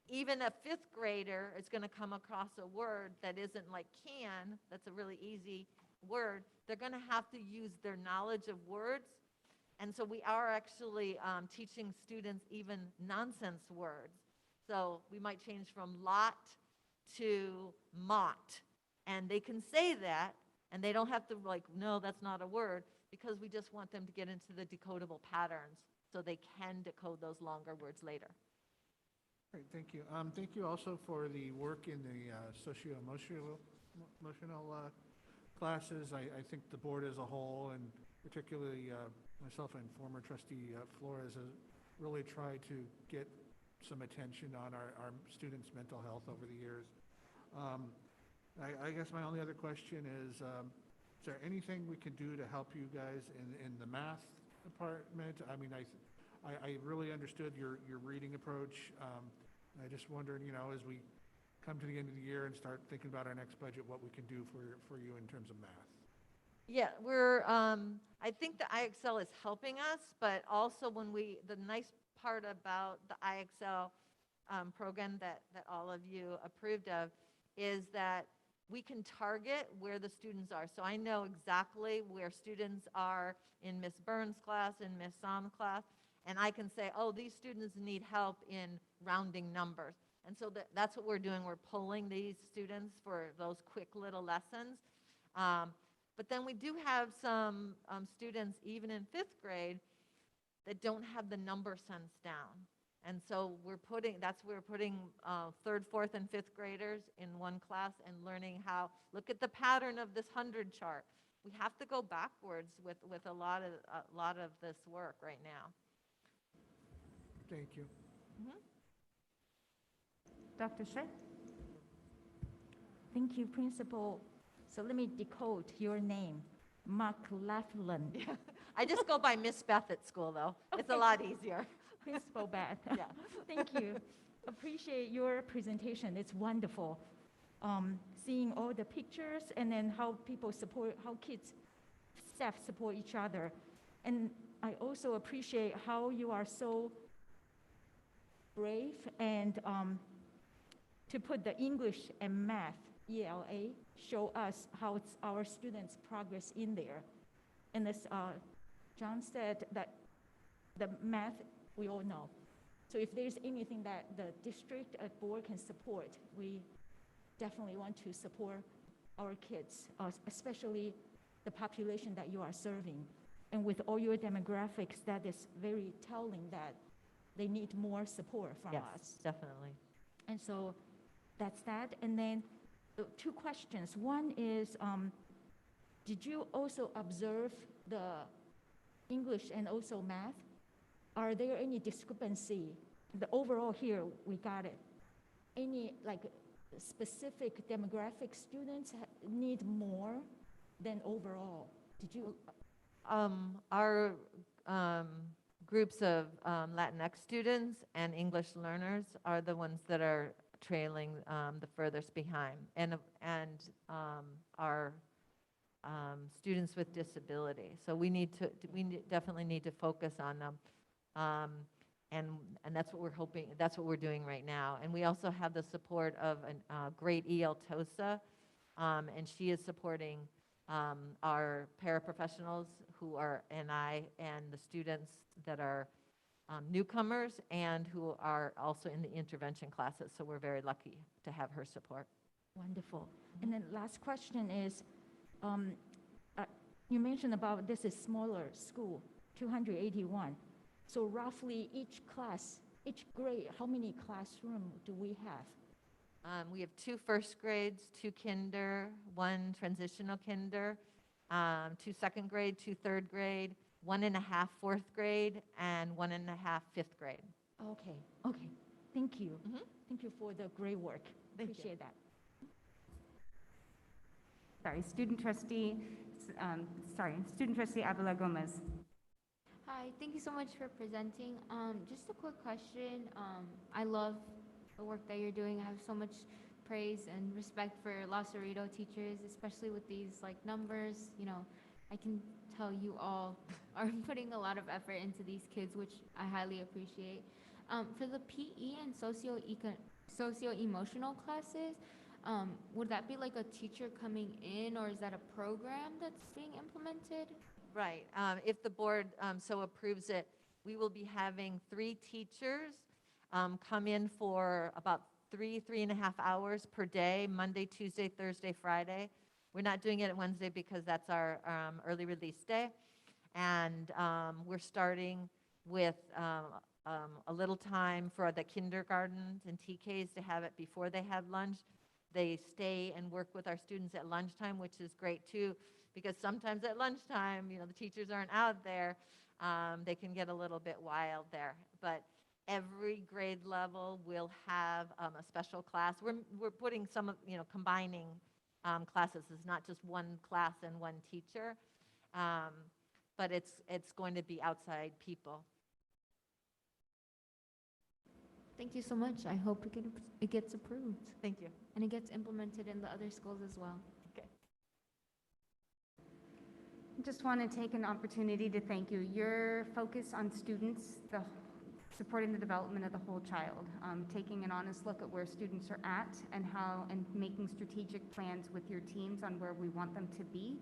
S4: even a fifth grader is going to come across a word that isn't like can, that's a really easy word. They're going to have to use their knowledge of words. And so we are actually teaching students even nonsense words. So we might change from lot to mott. And they can say that, and they don't have to no, that's not a word, because we just want them to get into the decodable patterns so they can decode those longer words later.
S22: Great, thank you. Thank you also for the work in the socio-emotional classes. I think the board as a whole, and particularly myself and former trustee Flores, has really tried to get some attention on our students' mental health over the years. I guess my only other question is there anything we can do to help you guys in the math department? I mean, I really understood your reading approach. I just wondered, you know, as we come to the end of the year and start thinking about our next budget, what we can do for you in terms of math.
S4: Yeah, I think the IXL is helping us, but also the nice part about the IXL program that all of you approved of is that we can target where the students are. So I know exactly where students are in Miss Burns' class, in Miss Som's class, and I can say, oh, these students need help in rounding numbers. And so that's what we're doing. We're pulling these students for those quick little lessons. But then we do have some students, even in 5th grade, that don't have the number sense down. And so we're putting 3rd, 4th, and 5th graders in one class and learning how, look at the pattern of this 100 chart. We have to go backwards with a lot of this work right now.
S22: Thank you.
S11: Dr. Shea? Thank you, Principal. So let me decode your name, McLaughlin.
S4: Yeah. I just go by Miss Beth at school, though. It's a lot easier.
S11: Principal Beth.
S4: Yeah.
S11: Thank you. Appreciate your presentation. It's wonderful. Seeing all the pictures and then how people support, how kids, staff support each other. And I also appreciate how you are so brave and to put the English and math, ELA, show us how it's our students' progress in there. And as John said, that the math, we all know. So if there's anything that the district board can support, we definitely want to support our kids, especially the population that you are serving. And with all your demographics, that is very telling that they need more support from us.
S4: Yes, definitely.
S11: And so that's that. And then 2 questions. One is, did you also observe the English and also math? Are there any discrepancy? The overall here, we got it. Any like specific demographic students need more than overall? Did you?
S4: Our groups of Latinx students and English learners are the ones that are trailing the furthest behind, and our students with disability. So we definitely need to focus on them, and that's what we're hoping. That's what we're doing right now. And we also have the support of a great EL TOSA, and she is supporting our paraprofessionals who are NI and the students that are newcomers and who are also in the intervention classes. So we're very lucky to have her support.
S11: Wonderful. And then last question is, you mentioned about this is smaller school, 281. So roughly each class, each grade, how many classrooms do we have?
S4: We have 2 first grades, 2 kinder, 1 transitional kinder, 2 second grade, 2 third grade, 1.5 fourth grade, and 1.5 5th grade.
S11: Okay. Thank you. Thank you for the great work. Appreciate that.
S2: Student trustee Avila Gomez.
S12: Hi, thank you so much for presenting. Just a quick question. I love the work that you're doing. I have so much praise and respect for Los Cerritos teachers, especially with these like numbers. You know, I can tell you all are putting a lot of effort into these kids, which I highly appreciate. For the PE and socio-emotional classes, would that be like a teacher coming in, or is that a program that's being implemented?
S4: Right. If the board so approves it, we will be having 3 teachers come in for about 3.5 hours per day, Monday, Tuesday, Thursday, Friday. We're not doing it on Wednesday because that's our early release day. And we're starting with a little time for the kindergartens and TKs to have it before they have lunch. They stay and work with our students at lunchtime, which is great too, because sometimes at lunchtime, the teachers aren't out there. They can get a little bit wild there. But every grade level will have a special class. We're putting some of, combining classes. It's not just one class and one teacher, but it's going to be outside people.
S12: Thank you so much. I hope it gets approved.
S4: Thank you.
S12: And it gets implemented in the other schools as well.
S4: Okay.
S2: I just want to take an opportunity to thank you. Your focus on students, supporting the development of the whole child, taking an honest look at where students are at and making strategic plans with your teams on where we want them to be,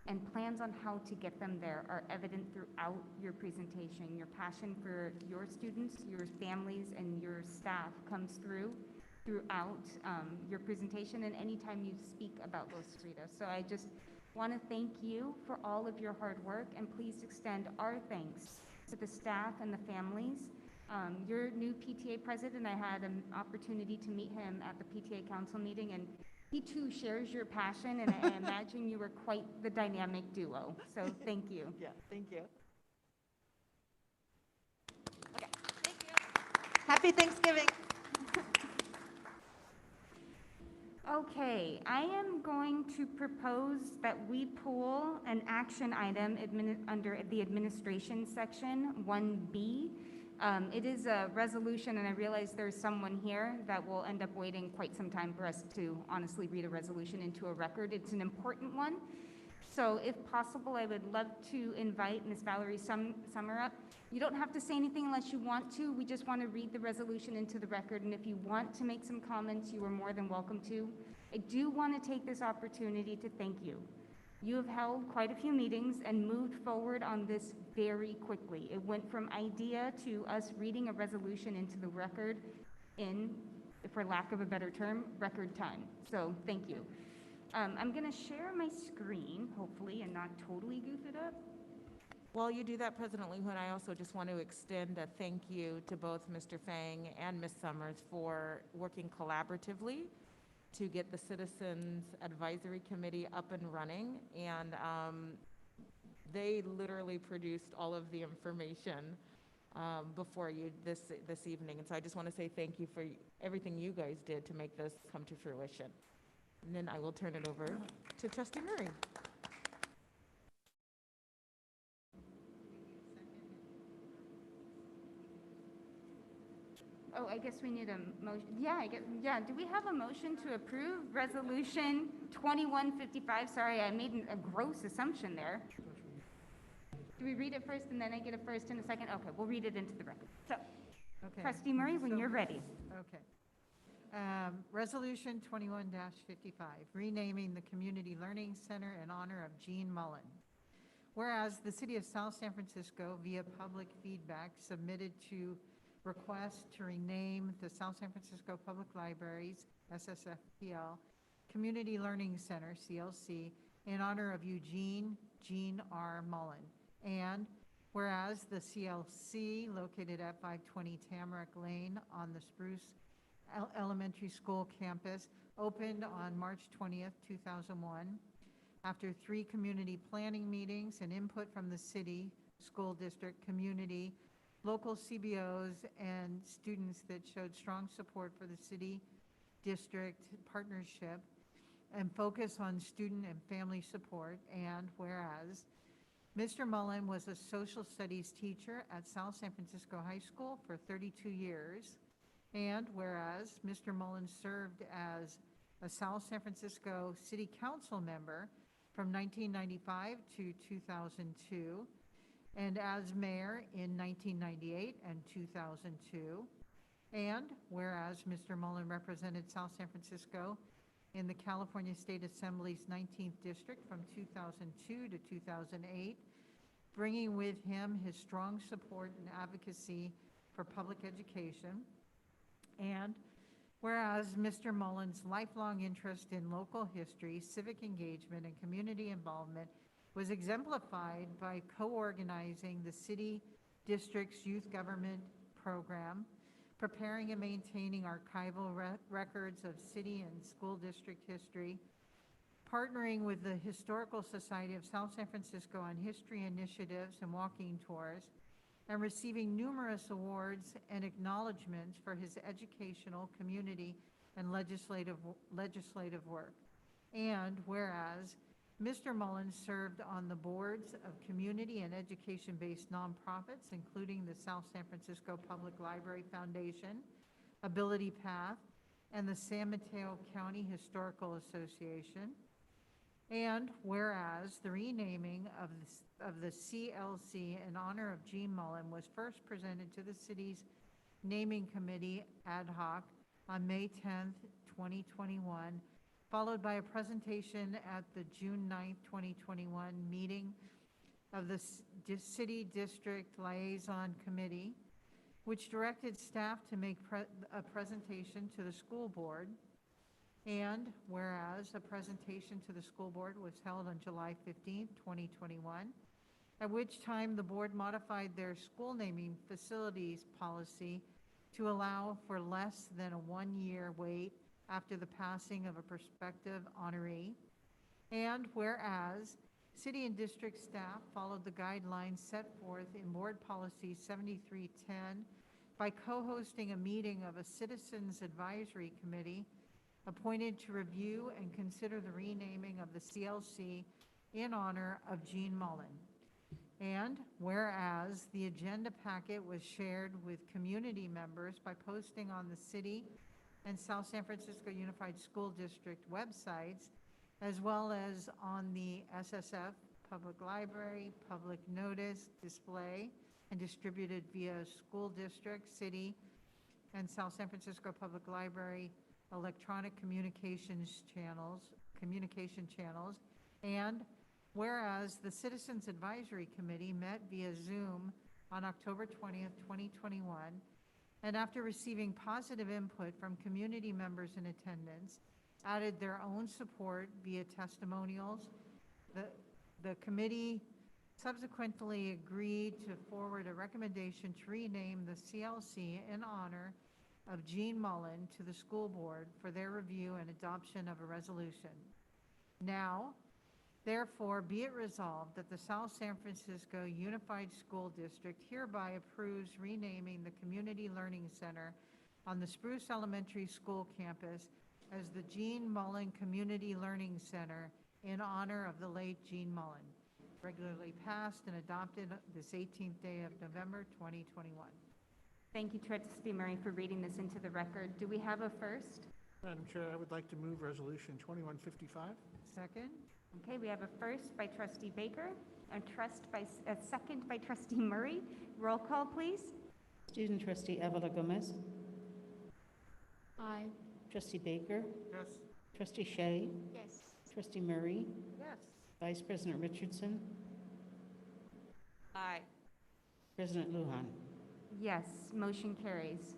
S2: and plans on how to get them there are evident throughout your presentation. Your passion for your students, your families, and your staff comes throughout your presentation and anytime you speak about Los Cerritos. So I just want to thank you for all of your hard work, and please extend our thanks to the staff and the families. Your new PTA president, I had an opportunity to meet him at the PTA council meeting, and he too shares your passion, and I imagine you were quite the dynamic duo. So thank you.
S4: Yeah, thank you. Okay, thank you. Happy Thanksgiving.
S2: Okay, I am going to propose that we pull an action item under the administration section, 1B. It is a resolution, and I realize there's someone here that will end up waiting quite some time for us to honestly read a resolution into a record. It's an important one. So if possible, I would love to invite Ms. Valerie Summer up. You don't have to say anything unless you want to. We just want to read the resolution into the record, and if you want to make some comments, you are more than welcome to. I do want to take this opportunity to thank you. You have held quite a few meetings and moved forward on this very quickly. It went from idea to us reading a resolution into the record in, for lack of a better term, record time. So thank you. I'm going to share my screen, hopefully, and not totally goof it up.
S11: While you do that, President Lujan, I also just want to extend a thank you to both Mr. Fang and Ms. Summers for working collaboratively to get the Citizens Advisory Committee up and running. And they literally produced all of the information before you this evening. And so I just want to say thank you for everything you guys did to make this come to fruition. And then I will turn it over to Trustee Murray.
S2: Oh, I guess we need a motion. Yeah, do we have a motion to approve Resolution 2155? Sorry, I made a gross assumption there. Do we read it first and then I get a first and a second? Okay, we'll read it into the record. So,
S1: Okay.
S2: Trustee Murray, when you're ready.
S1: Okay. Resolution 21-55, renaming the Community Learning Center in honor of Jean Mullen. Whereas the City of South San Francisco, via public feedback, submitted to request to rename the South San Francisco Public Libraries, SSFPL, Community Learning Center, CLC, in honor of Eugene Jean R. Mullen. And whereas the CLC, located at 520 Tamarack Lane on the Spruce Elementary School campus, opened on March 20th, 2001. After 3 community planning meetings and input from the city, school district, community, local CBOs, and students that showed strong support for the city district partnership and focus on student and family support. And whereas Mr. Mullen was a social studies teacher at South San Francisco High School for 32 years. And whereas Mr. Mullen served as a South San Francisco City Council member from 1995 to 2002, and as mayor in 1998 and 2002. And whereas Mr. Mullen represented South San Francisco in the California State Assembly's 19th District from 2002 to 2008, bringing with him his strong support and advocacy for public education. And whereas Mr. Mullen's lifelong interest in local history, civic engagement, and community involvement was exemplified by co-organizing the city district's youth government program, preparing and maintaining archival records of city and school district history, partnering with the Historical Society of South San Francisco on history initiatives and walking tours, and receiving numerous awards and acknowledgments for his educational, community, and legislative work. And whereas Mr. Mullins served on the boards of community and education-based nonprofits, including the South San Francisco Public Library Foundation, Ability Path, and the San Mateo County Historical Association. And whereas the renaming of the CLC in honor of Gene Mullen was first presented to the city's naming committee ad hoc on May 10th, 2021, followed by a presentation at the June 9th, 2021 meeting of the City District Liaison Committee, which directed staff to make a presentation to the school board. And whereas a presentation to the school board was held on July 15th, 2021, at which time the board modified their school naming facilities policy to allow for less than a one-year wait after the passing of a prospective honoree. And whereas city and district staff followed the guidelines set forth in Board Policy 7310 by co-hosting a meeting of a Citizens Advisory Committee appointed to review and consider the renaming of the CLC in honor of Gene Mullen. And whereas the agenda packet was shared with community members by posting on the city and South San Francisco Unified School District websites, as well as on the SSF Public Library, public notice, display, and distributed via school district, city, and South San Francisco Public Library electronic communication channels, and whereas the Citizens Advisory Committee met via Zoom on October 20th, 2021, and after receiving positive input from community members in attendance, added their own support via testimonials. The committee subsequently agreed to forward a recommendation to rename the CLC in honor of Gene Mullen to the school board for their review and adoption of a resolution. Now, therefore, be it resolved that the South San Francisco Unified School District hereby approves renaming the Community Learning Center on the Spruce Elementary School campus as the Gene Mullen Community Learning Center in honor of the late Gene Mullen, regularly passed and adopted this 18th day of November 2021.
S2: Thank you, Trustee Murray, for reading this into the record. Do we have a first?
S22: Madam Chair, I would like to move Resolution 2155.
S1: Second.
S2: Okay, we have a first by Trustee Baker, a second by Trustee Murray. Roll call, please.
S3: Student Trustee Avila Gomez.
S15: Aye.
S3: Trustee Baker.
S8: Yes.
S3: Trustee Shea.
S15: Yes.
S3: Trustee Murray.
S1: Yes.
S3: Vice President Richardson.
S4: Aye.
S3: President Lujan.
S2: Yes, motion carries.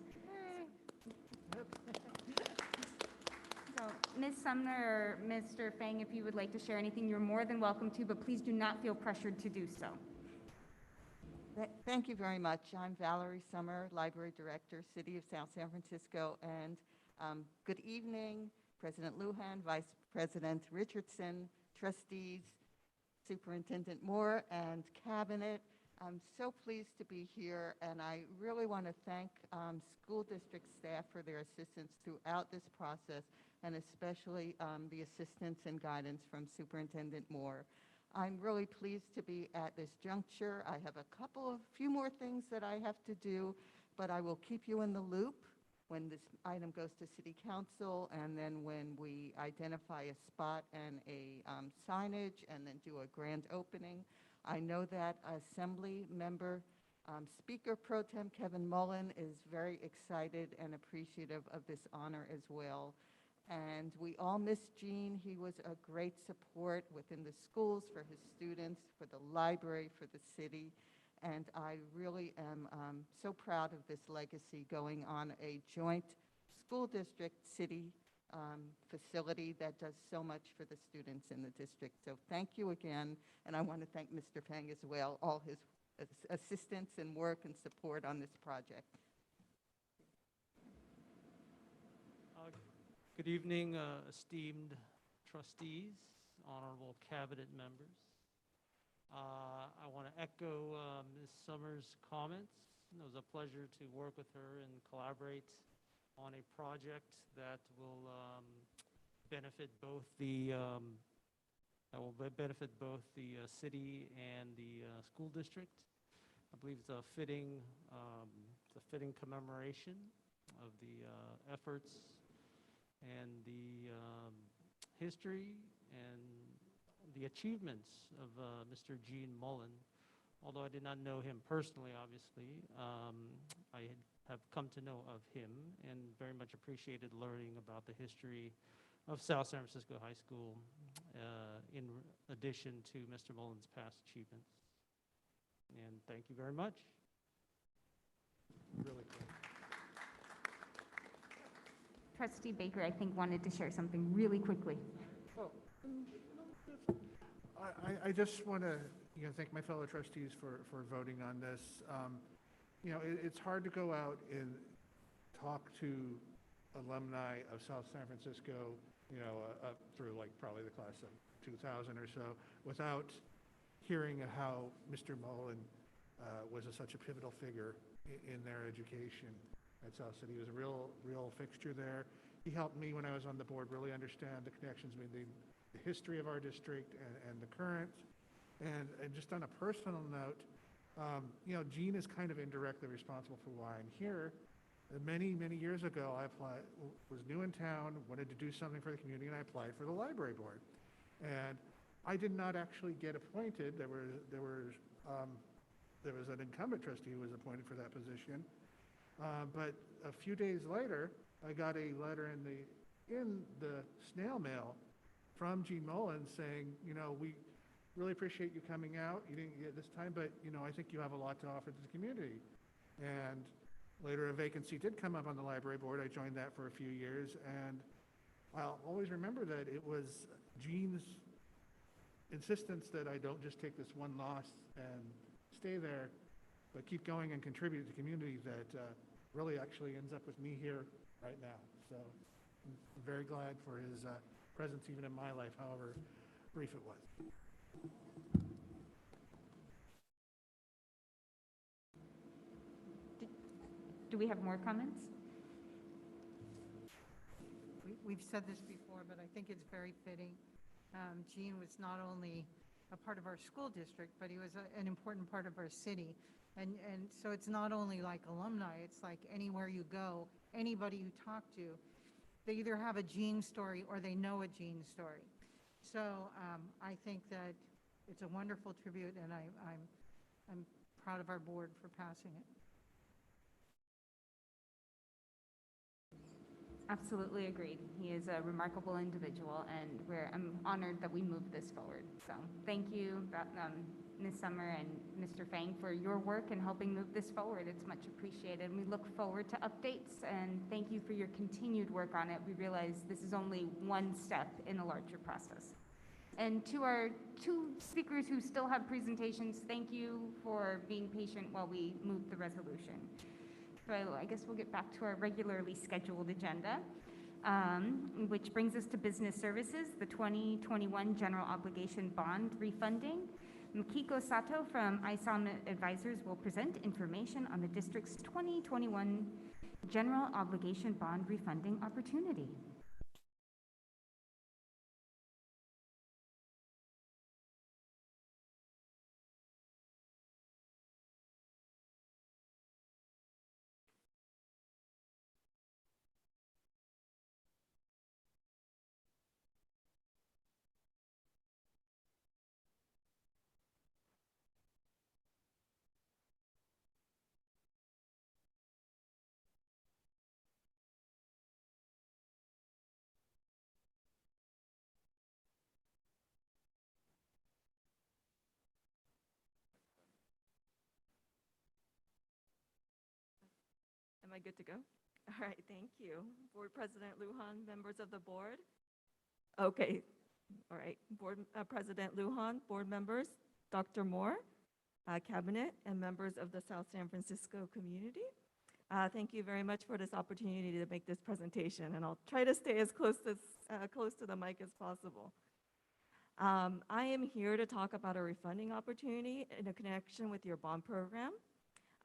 S2: So, Ms. Sumner or Mr. Fang, if you would like to share anything, you're more than welcome to, but please do not feel pressured to do so.
S5: Thank you very much. I'm Valerie Summer, Library Director, City of South San Francisco, and good evening, President Lujan, Vice President Richardson, trustees, Superintendent Moore, and Cabinet. I'm so pleased to be here, and I really want to thank school district staff for their assistance throughout this process, and especially the assistance and guidance from Superintendent Moore. I'm really pleased to be at this juncture. I have a few more things that I have to do, but I will keep you in the loop when this item goes to City Council, and then when we identify a spot and a signage, and then do a grand opening. I know that Assembly Member Speaker Pro Tem Kevin Mullen is very excited and appreciative of this honor as well. And we all miss Gene. He was a great support within the schools for his students, for the library, for the city. And I really am so proud of this legacy going on a joint school district city facility that does so much for the students in the district. So thank you again, and I want to thank Mr. Fang as well, all his assistance and work and support on this project.
S6: Good evening, esteemed trustees, honorable cabinet members. I want to echo Ms. Summers' comments. It was a pleasure to work with her and collaborate on a project that will benefit both the city and the school district. I believe it's a fitting commemoration of the efforts and the history and the achievements of Mr. Gene Mullen. Although I did not know him personally, obviously, I have come to know of him and very much appreciated learning about the history of South San Francisco High School in addition to Mr. Mullen's past achievements. And thank you very much.
S8: Really cool.
S2: Trustee Baker, I think, wanted to share something really quickly.
S22: Oh, I just want to thank my fellow trustees for voting on this. It's hard to go out and talk to alumni of South San Francisco, up through like probably the class of 2000 or so, without hearing how Mr. Mullen was such a pivotal figure in their education at South City. He was a real fixture there. He helped me when I was on the board really understand the connections between the history of our district and the current. And just on a personal note, Gene is kind of indirectly responsible for why I'm here. Many years ago, I was new in town, wanted to do something for the community, and I applied for the library board. And I did not actually get appointed. There was an incumbent trustee who was appointed for that position. But a few days later, I got a letter in the snail mail from Gene Mullen saying, we really appreciate you coming out. You didn't get this time, but I think you have a lot to offer to the community. And later a vacancy did come up on the library board. I joined that for a few years, and I'll always remember that it was Gene's insistence that I don't just take this one loss and stay there, but keep going and contribute to the community that really actually ends up with me here right now. So I'm very glad for his presence even in my life, however brief it was.
S2: Do we have more comments?
S1: We've said this before, but I think it's very fitting. Gene was not only a part of our school district, but he was an important part of our city. And so it's not only like alumni, it's like anywhere you go, anybody you talk to, they either have a Gene story or they know a Gene story. So I think that it's a wonderful tribute, and I'm proud of our board for passing it.
S2: Absolutely agreed. He is a remarkable individual, and I'm honored that we moved this forward. So thank you, Ms. Summer and Mr. Fang, for your work in helping move this forward. It's much appreciated. We look forward to updates, and thank you for your continued work on it. We realize this is only one step in a larger process. And to our two speakers who still have presentations, thank you for being patient while we move the resolution. So I guess we'll get back to our regularly scheduled agenda, which brings us to business services, the 2021 general obligation bond refunding. Makiko Sato from ISOM Advisors will present information on the district's 2021 general obligation bond refunding opportunity.
S13: Am I good to go? All right, thank you. Board President Lujan, members of the board. Okay, all right. Board President Lujan, board members, Dr. Moore, cabinet, and members of the South San Francisco community. Thank you very much for this opportunity to make this presentation, and I'll try to stay as close to the mic as possible. I am here to talk about a refunding opportunity in a connection with your bond program.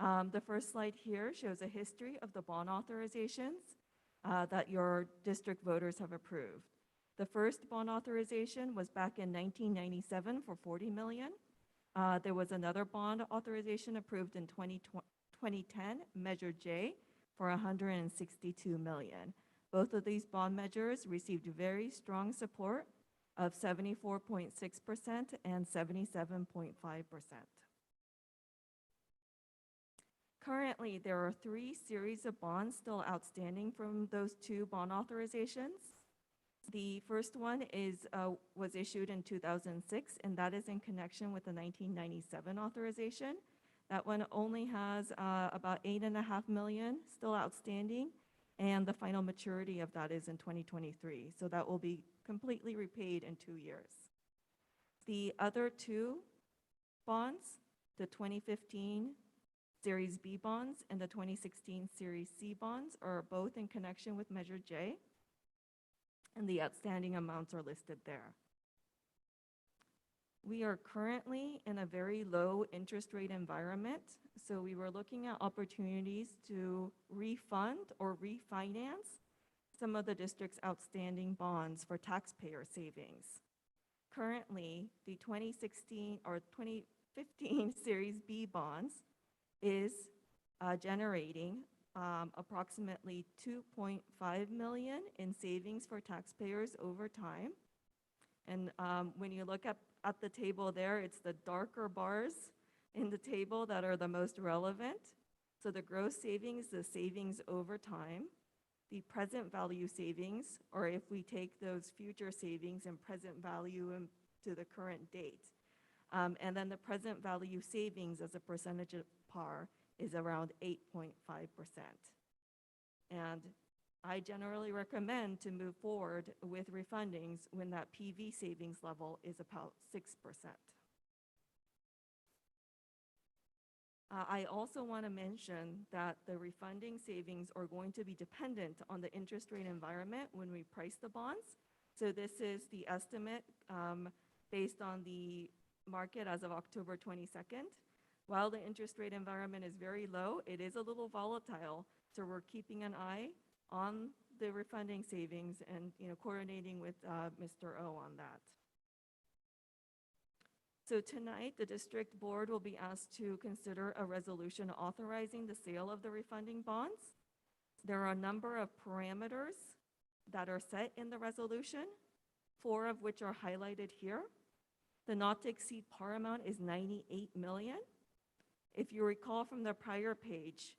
S13: The first slide here shows a history of the bond authorizations that your district voters have approved. The first bond authorization was back in 1997 for $40 million. There was another bond authorization approved in 2010, Measure J, for $162 million. Both of these bond measures received very strong support of 74.6% and 77.5%. Currently, there are 3 series of bonds still outstanding from those 2 bond authorizations. The first one was issued in 2006, and that is in connection with the 1997 authorization. That one only has about $8.5 million still outstanding, and the final maturity of that is in 2023. So that will be completely repaid in 2 years. The other 2 bonds, the 2015 Series B bonds and the 2016 Series C bonds, are both in connection with Measure J, and the outstanding amounts are listed there. We are currently in a very low interest rate environment, so we were looking at opportunities to refund or refinance some of the district's outstanding bonds for taxpayer savings. Currently, the 2016 or 2015 Series B bonds is generating approximately $2.5 million in savings for taxpayers over time. And when you look at the table there, it's the darker bars in the table that are the most relevant. So the gross savings, the savings over time, the present value savings, or if we take those future savings and present value to the current date. And then the present value savings as a percentage of par is around 8.5%. And I generally recommend to move forward with refundings when that PV savings level is about 6%. I also want to mention that the refunding savings are going to be dependent on the interest rate environment when we price the bonds. So this is the estimate based on the market as of October 22nd. While the interest rate environment is very low, it is a little volatile, so we're keeping an eye on the refunding savings and coordinating with Mr. O on that. So tonight, the district board will be asked to consider a resolution authorizing the sale of the refunding bonds. There are a number of parameters that are set in the resolution, 4 of which are highlighted here. The not to exceed par amount is $98 million. If you recall from the prior page,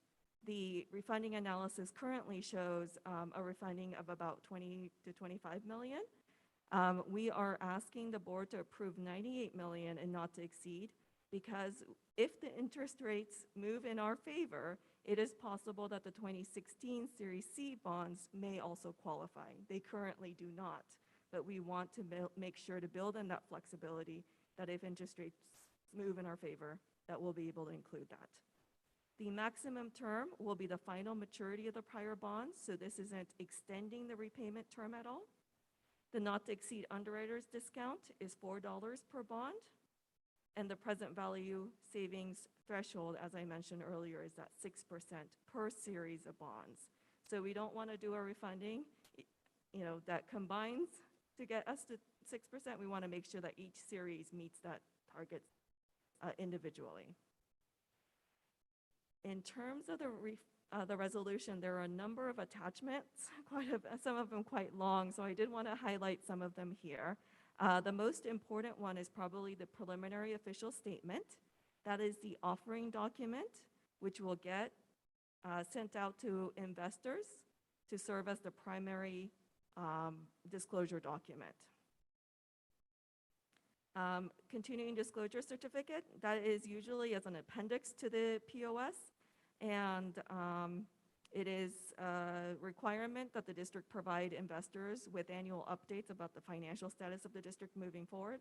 S13: the refunding analysis currently shows a refunding of about $20 to $25 million. We are asking the board to approve $98 million and not to exceed, because if the interest rates move in our favor, it is possible that the 2016 Series C bonds may also qualify. They currently do not, but we want to make sure to build in that flexibility that if interest rates move in our favor, that we'll be able to include that. The maximum term will be the final maturity of the prior bonds, so this isn't extending the repayment term at all. The not to exceed underwriter's discount is $4 per bond, and the present value savings threshold, as I mentioned earlier, is at 6% per series of bonds. So we don't want to do a refunding, that combines to get us to 6%. We want to make sure that each series meets that target individually. In terms of the resolution, there are a number of attachments, some of them quite long, so I did want to highlight some of them here. The most important one is probably the preliminary official statement. That is the offering document, which will get sent out to investors to serve as the primary disclosure document. Continuing disclosure certificate, that is usually as an appendix to the POS, and it is a requirement that the district provide investors with annual updates about the financial status of the district moving forward.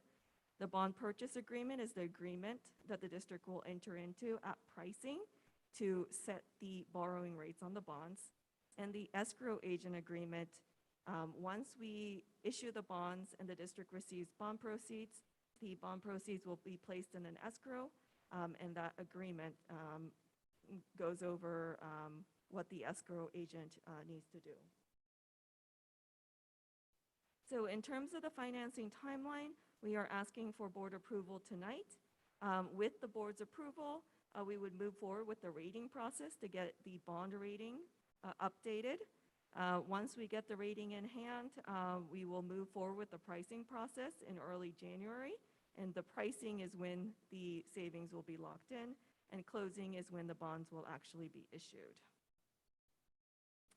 S13: The bond purchase agreement is the agreement that the district will enter into at pricing, to set the borrowing rates on the bonds. And the escrow agent agreement, once we issue the bonds and the district receives bond proceeds, the bond proceeds will be placed in an escrow, and that agreement goes over what the escrow agent needs to do. So in terms of the financing timeline, we are asking for board approval tonight. With the board's approval, we would move forward with the rating process to get the bond rating updated. Once we get the rating in hand, we will move forward with the pricing process in early January. And the pricing is when the savings will be locked in, and closing is when the bonds will actually be issued.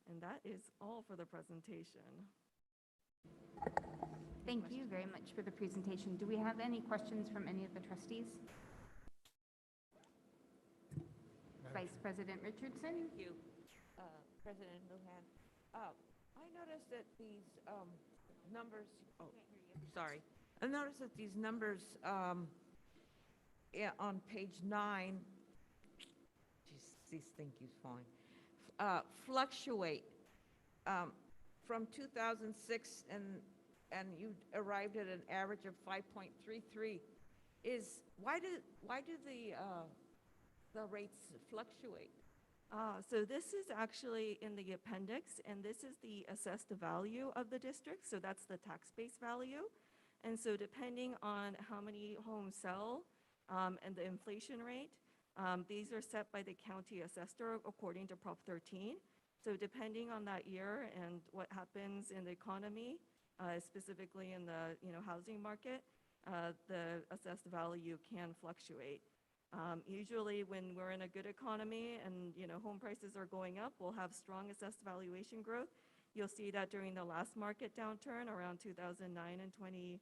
S13: And that is all for the presentation.
S2: Thank you very much for the presentation. Do we have any questions from any of the trustees? Vice President Richardson?
S7: Thank you, President Lujan. I noticed that these numbers, sorry. I noticed that these numbers on page 9, geez, these thank yous falling, fluctuate from 2006 and you arrived at an average of 5.33. Why do the rates fluctuate?
S13: So this is actually in the appendix, and this is the assessed value of the district. So that's the tax base value. And so depending on how many homes sell and the inflation rate, these are set by the county assessor according to Prop 13. So depending on that year and what happens in the economy, specifically in the housing market, the assessed value can fluctuate. Usually when we're in a good economy and home prices are going up, we'll have strong assessed valuation growth. You'll see that during the last market downturn around 2009 and I'm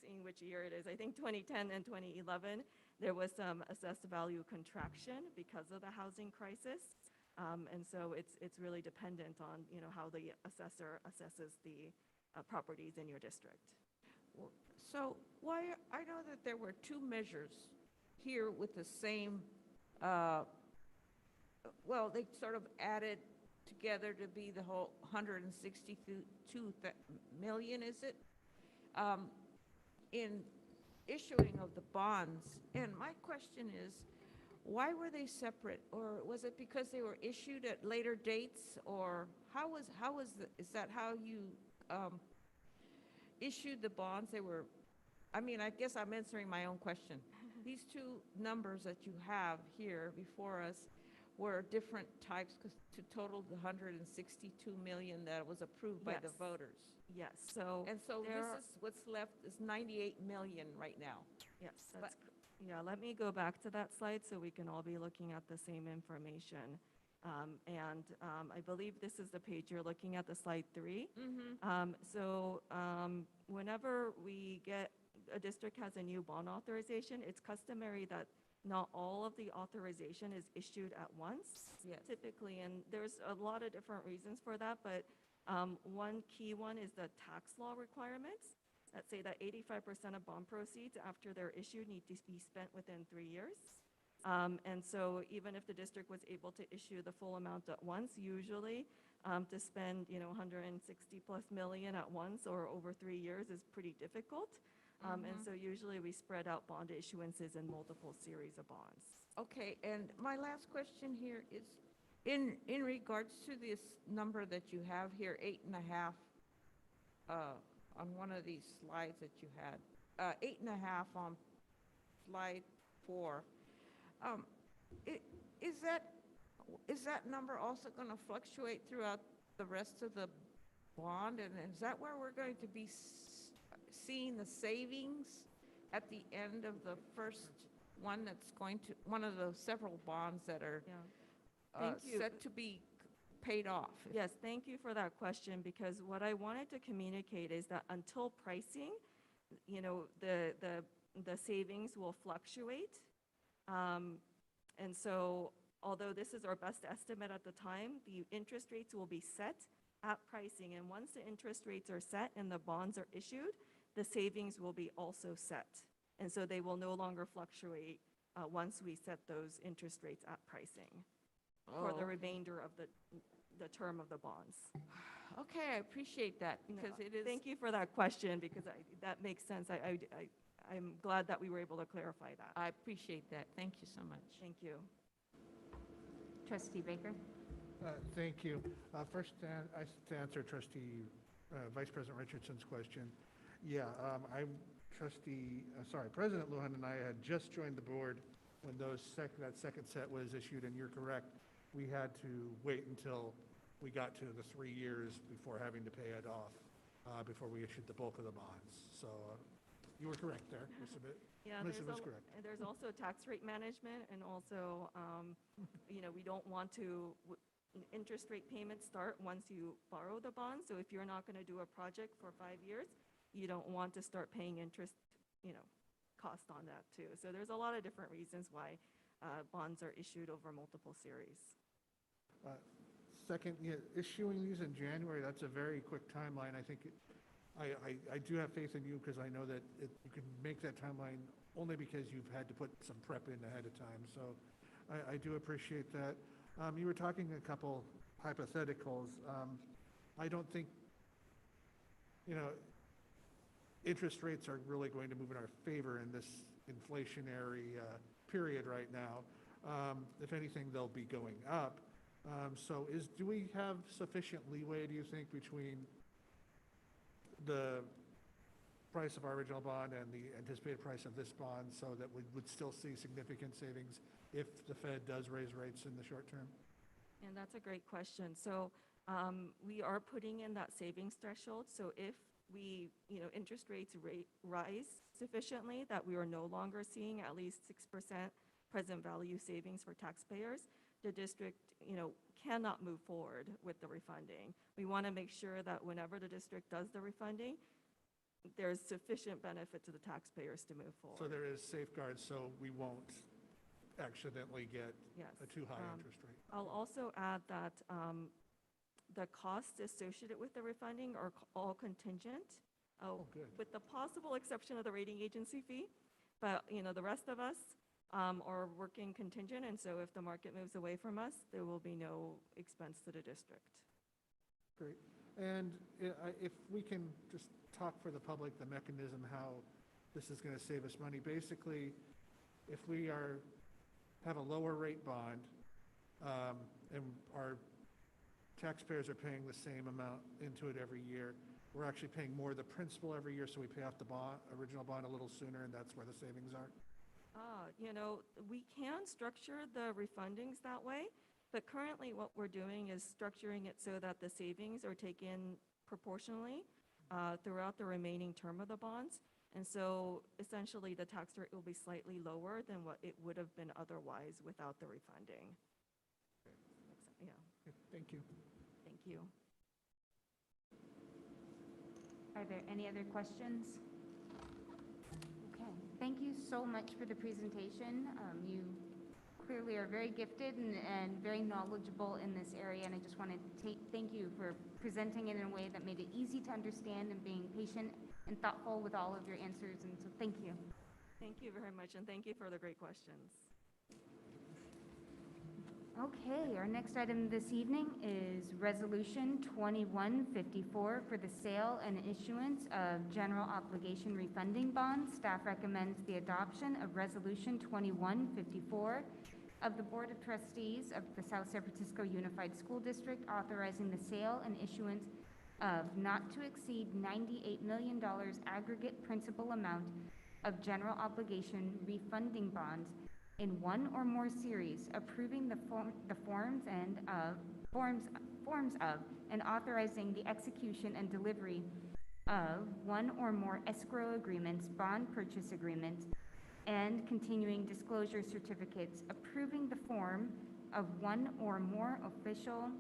S13: seeing which year it is. I think 2010 and 2011, there was some assessed value contraction because of the housing crisis. And so it's really dependent on how the assessor assesses the properties in your district.
S7: So I know that there were two measures here with the same, well, they sort of added together to be the whole 162 million, is it? In issuing of the bonds. And my question is, why were they separate? Or was it because they were issued at later dates? Or is that how you issued the bonds? I guess I'm answering my own question. These two numbers that you have here before us were different types to total the 162 million that was approved by the voters.
S13: Yes. So
S7: this is what's left is 98 million right now.
S13: Yes. Yeah, let me go back to that slide so we can all be looking at the same information. I believe this is the page you're looking at, the slide 3. Whenever a district has a new bond authorization, it's customary that not all of the authorization is issued at once, typically, and there's a lot of different reasons for that, but one key one is the tax law requirements that say that 85% of bond proceeds after they're issued need to be spent within 3 years. And so even if the district was able to issue the full amount at once, usually to spend 160 plus million at once or over 3 years is pretty difficult. And so usually we spread out bond issuances in multiple series of bonds.
S7: Okay, and my last question here is in regards to this number that you have here, 8.5, on one of these slides that you had, 8.5 on slide 4. Is that number also going to fluctuate throughout the rest of the bond? And is that where we're going to be seeing the savings at the end of the first one that's going to, one of the several bonds that are set to be paid off?
S13: Yes, thank you for that question, because what I wanted to communicate is that until pricing, the savings will fluctuate. And so although this is our best estimate at the time, the interest rates will be set at pricing. And once the interest rates are set and the bonds are issued, the savings will be also set. And so they will no longer fluctuate once we set those interest rates at pricing for the
S7: Oh.
S13: remainder of the term of the bonds.
S7: Okay, I appreciate that because it is.
S13: Thank you for that question because that makes sense. I'm glad that we were able to clarify that.
S7: I appreciate that. Thank you so much.
S13: Thank you.
S2: Trustee Baker?
S22: Thank you. First, to answer Trustee Vice President Richardson's question. Yeah, President Lujan and I had just joined the board when that second set was issued, and you're correct. We had to wait until we got to the 3 years before having to pay it off, before we issued the bulk of the bonds. So you were correct there.
S13: Yeah,
S22: Melissa was correct.
S13: and there's also tax rate management, and also, we don't want to, interest rate payments start once you borrow the bond. So if you're not going to do a project for 5 years, you don't want to start paying interest, cost on that too. So there's a lot of different reasons why bonds are issued over multiple series.
S22: Second, issuing these in January, that's a very quick timeline. I think, I do have faith in you because I know that you can make that timeline only because you've had to put some prep in ahead of time. So I do appreciate that. You were talking a couple hypotheticals. I don't think, interest rates are really going to move in our favor in this inflationary period right now. If anything, they'll be going up. So do we have sufficient leeway, do you think, between the price of our original bond and the anticipated price of this bond so that we would still see significant savings if the Fed does raise rates in the short term?
S13: And that's a great question. So we are putting in that savings threshold. So if interest rates rise sufficiently that we are no longer seeing at least 6% present value savings for taxpayers, the district, cannot move forward with the refunding. We want to make sure that whenever the district does the refunding, there's sufficient benefit to the taxpayers to move forward.
S22: So there is safeguards so we won't accidentally get a too high interest rate.
S13: I'll also add that the costs associated with the refunding are all contingent, with the possible exception of the rating agency fee. But, the rest of us are working contingent, and so if the market moves away from us, there will be no expense to the district.
S22: Great. And if we can just talk for the public, the mechanism, how this is going to save us money. Basically, if we have a lower rate bond and our taxpayers are paying the same amount into it every year, we're actually paying more of the principal every year, so we pay off the original bond a little sooner, and that's where the savings are.
S13: We can structure the refundings that way, but currently what we're doing is structuring it so that the savings are taken proportionally throughout the remaining term of the bonds. And so essentially the tax rate will be slightly lower than what it would have been otherwise without the refunding. Yeah.
S22: Thank you.
S13: Thank you.
S2: Are there any other questions? Okay, thank you so much for the presentation. You clearly are very gifted and very knowledgeable in this area, and I just want to thank you for presenting it in a way that made it easy to understand and being patient and thoughtful with all of your answers, and so thank you.
S13: Thank you very much, and thank you for the great questions.
S2: Okay, our next item this evening is Resolution 2154 for the sale and issuance of general obligation refunding bonds. Staff recommends the adoption of Resolution 2154 of the Board of Trustees of the South San Francisco Unified School District authorizing the sale and issuance of not to exceed $98 million aggregate principal amount of general obligation refunding bonds in one or more series, approving the forms of and authorizing the execution and delivery of one or more escrow agreements, bond purchase agreements, and continuing disclosure certificates, approving the form of one or more official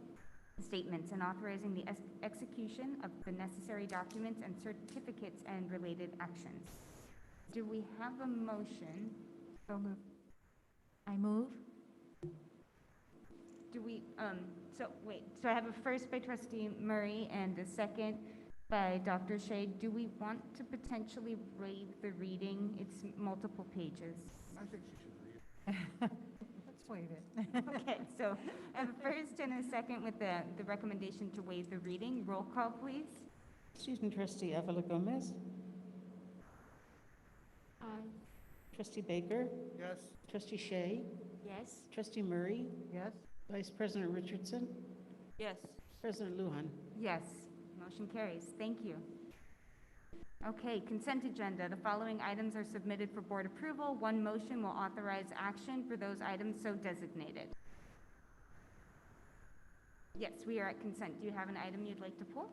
S2: statements, and authorizing the execution of the necessary documents and certificates and related actions. Do we have a motion?
S11: So moved. I move.
S2: Do we, so I have a first by Trustee Murray and a second by Dr. Shea. Do we want to potentially waive the reading? It's multiple pages.
S22: I think she should read it.
S1: Let's waive it.
S2: Okay, so I have a first and a second with the recommendation to waive the reading. Roll call, please.
S3: Student trustee Avila Gomez,
S12: Aye.
S3: trustee Baker,
S22: Yes.
S3: trustee Shea,
S2: Yes.
S3: trustee Murray,
S1: Yes?
S3: Vice President Richardson,
S7: Yes.
S3: President Lujan.
S2: Yes. Motion carries. Thank you. Okay, consent agenda. The following items are submitted for board approval. One motion will authorize action for those items so designated. Yes, we are at consent. Do you have an item you'd like to pull?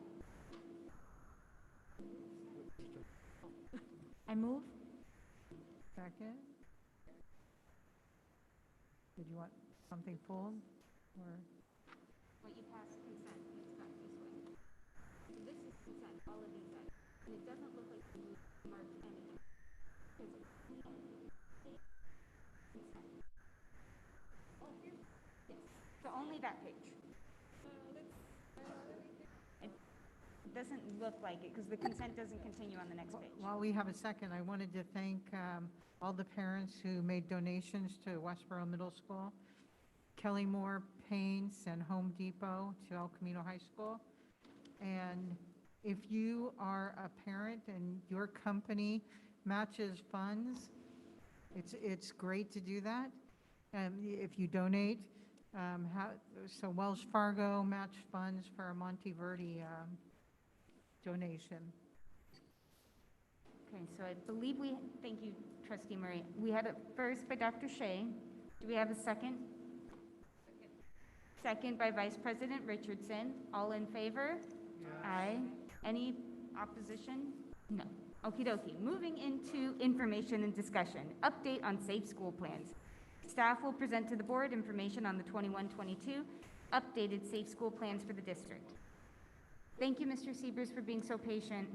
S12: I move.
S1: Second? Did you want something pulled, or?
S2: What you passed consent, it's got this way. This is consent, all of these items. And it doesn't look like you marked anything. Oh, here. Yes. So only that page. It doesn't look like it because the consent doesn't continue on the next page.
S1: While we have a second, I wanted to thank all the parents who made donations to Westboro Middle School, Kelly Moore Paints, and Home Depot to El Camino High School. And if you are a parent and your company matches funds, it's great to do that. And if you donate, so Wells Fargo matched funds for a Monteverdi donation.
S2: Okay, so I believe thank you, Trustee Murray. We had a first by Dr. Shea. Do we have a second? Second by Vice President Richardson. All in favor? Aye. Any opposition? No. Okie dokie. Moving into information and discussion. Update on safe school plans. Staff will present to the board information on the 21-22 updated safe school plans for the district. Thank you, Mr. Siebers, for being so patient.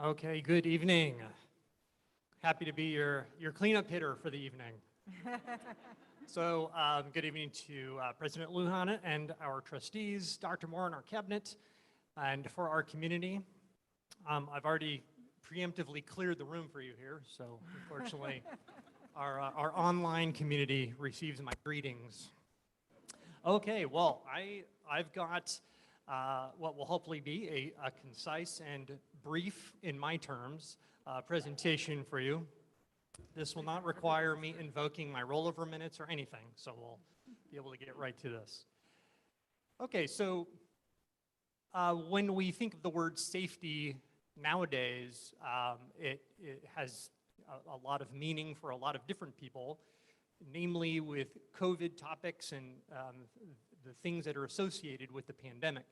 S10: Okay, good evening. Happy to be your cleanup hitter for the evening. So good evening to President Lujan and our trustees, Dr. Moore and our cabinet, and for our community. I've already preemptively cleared the room for you here, so unfortunately our online community receives my greetings. Okay, well, I've got what will hopefully be a concise and brief, in my terms, presentation for you. This will not require me invoking my rollover minutes or anything, so we'll be able to get right to this. Okay, so when we think of the word safety nowadays, it has a lot of meaning for a lot of different people, namely with COVID topics and the things that are associated with the pandemic.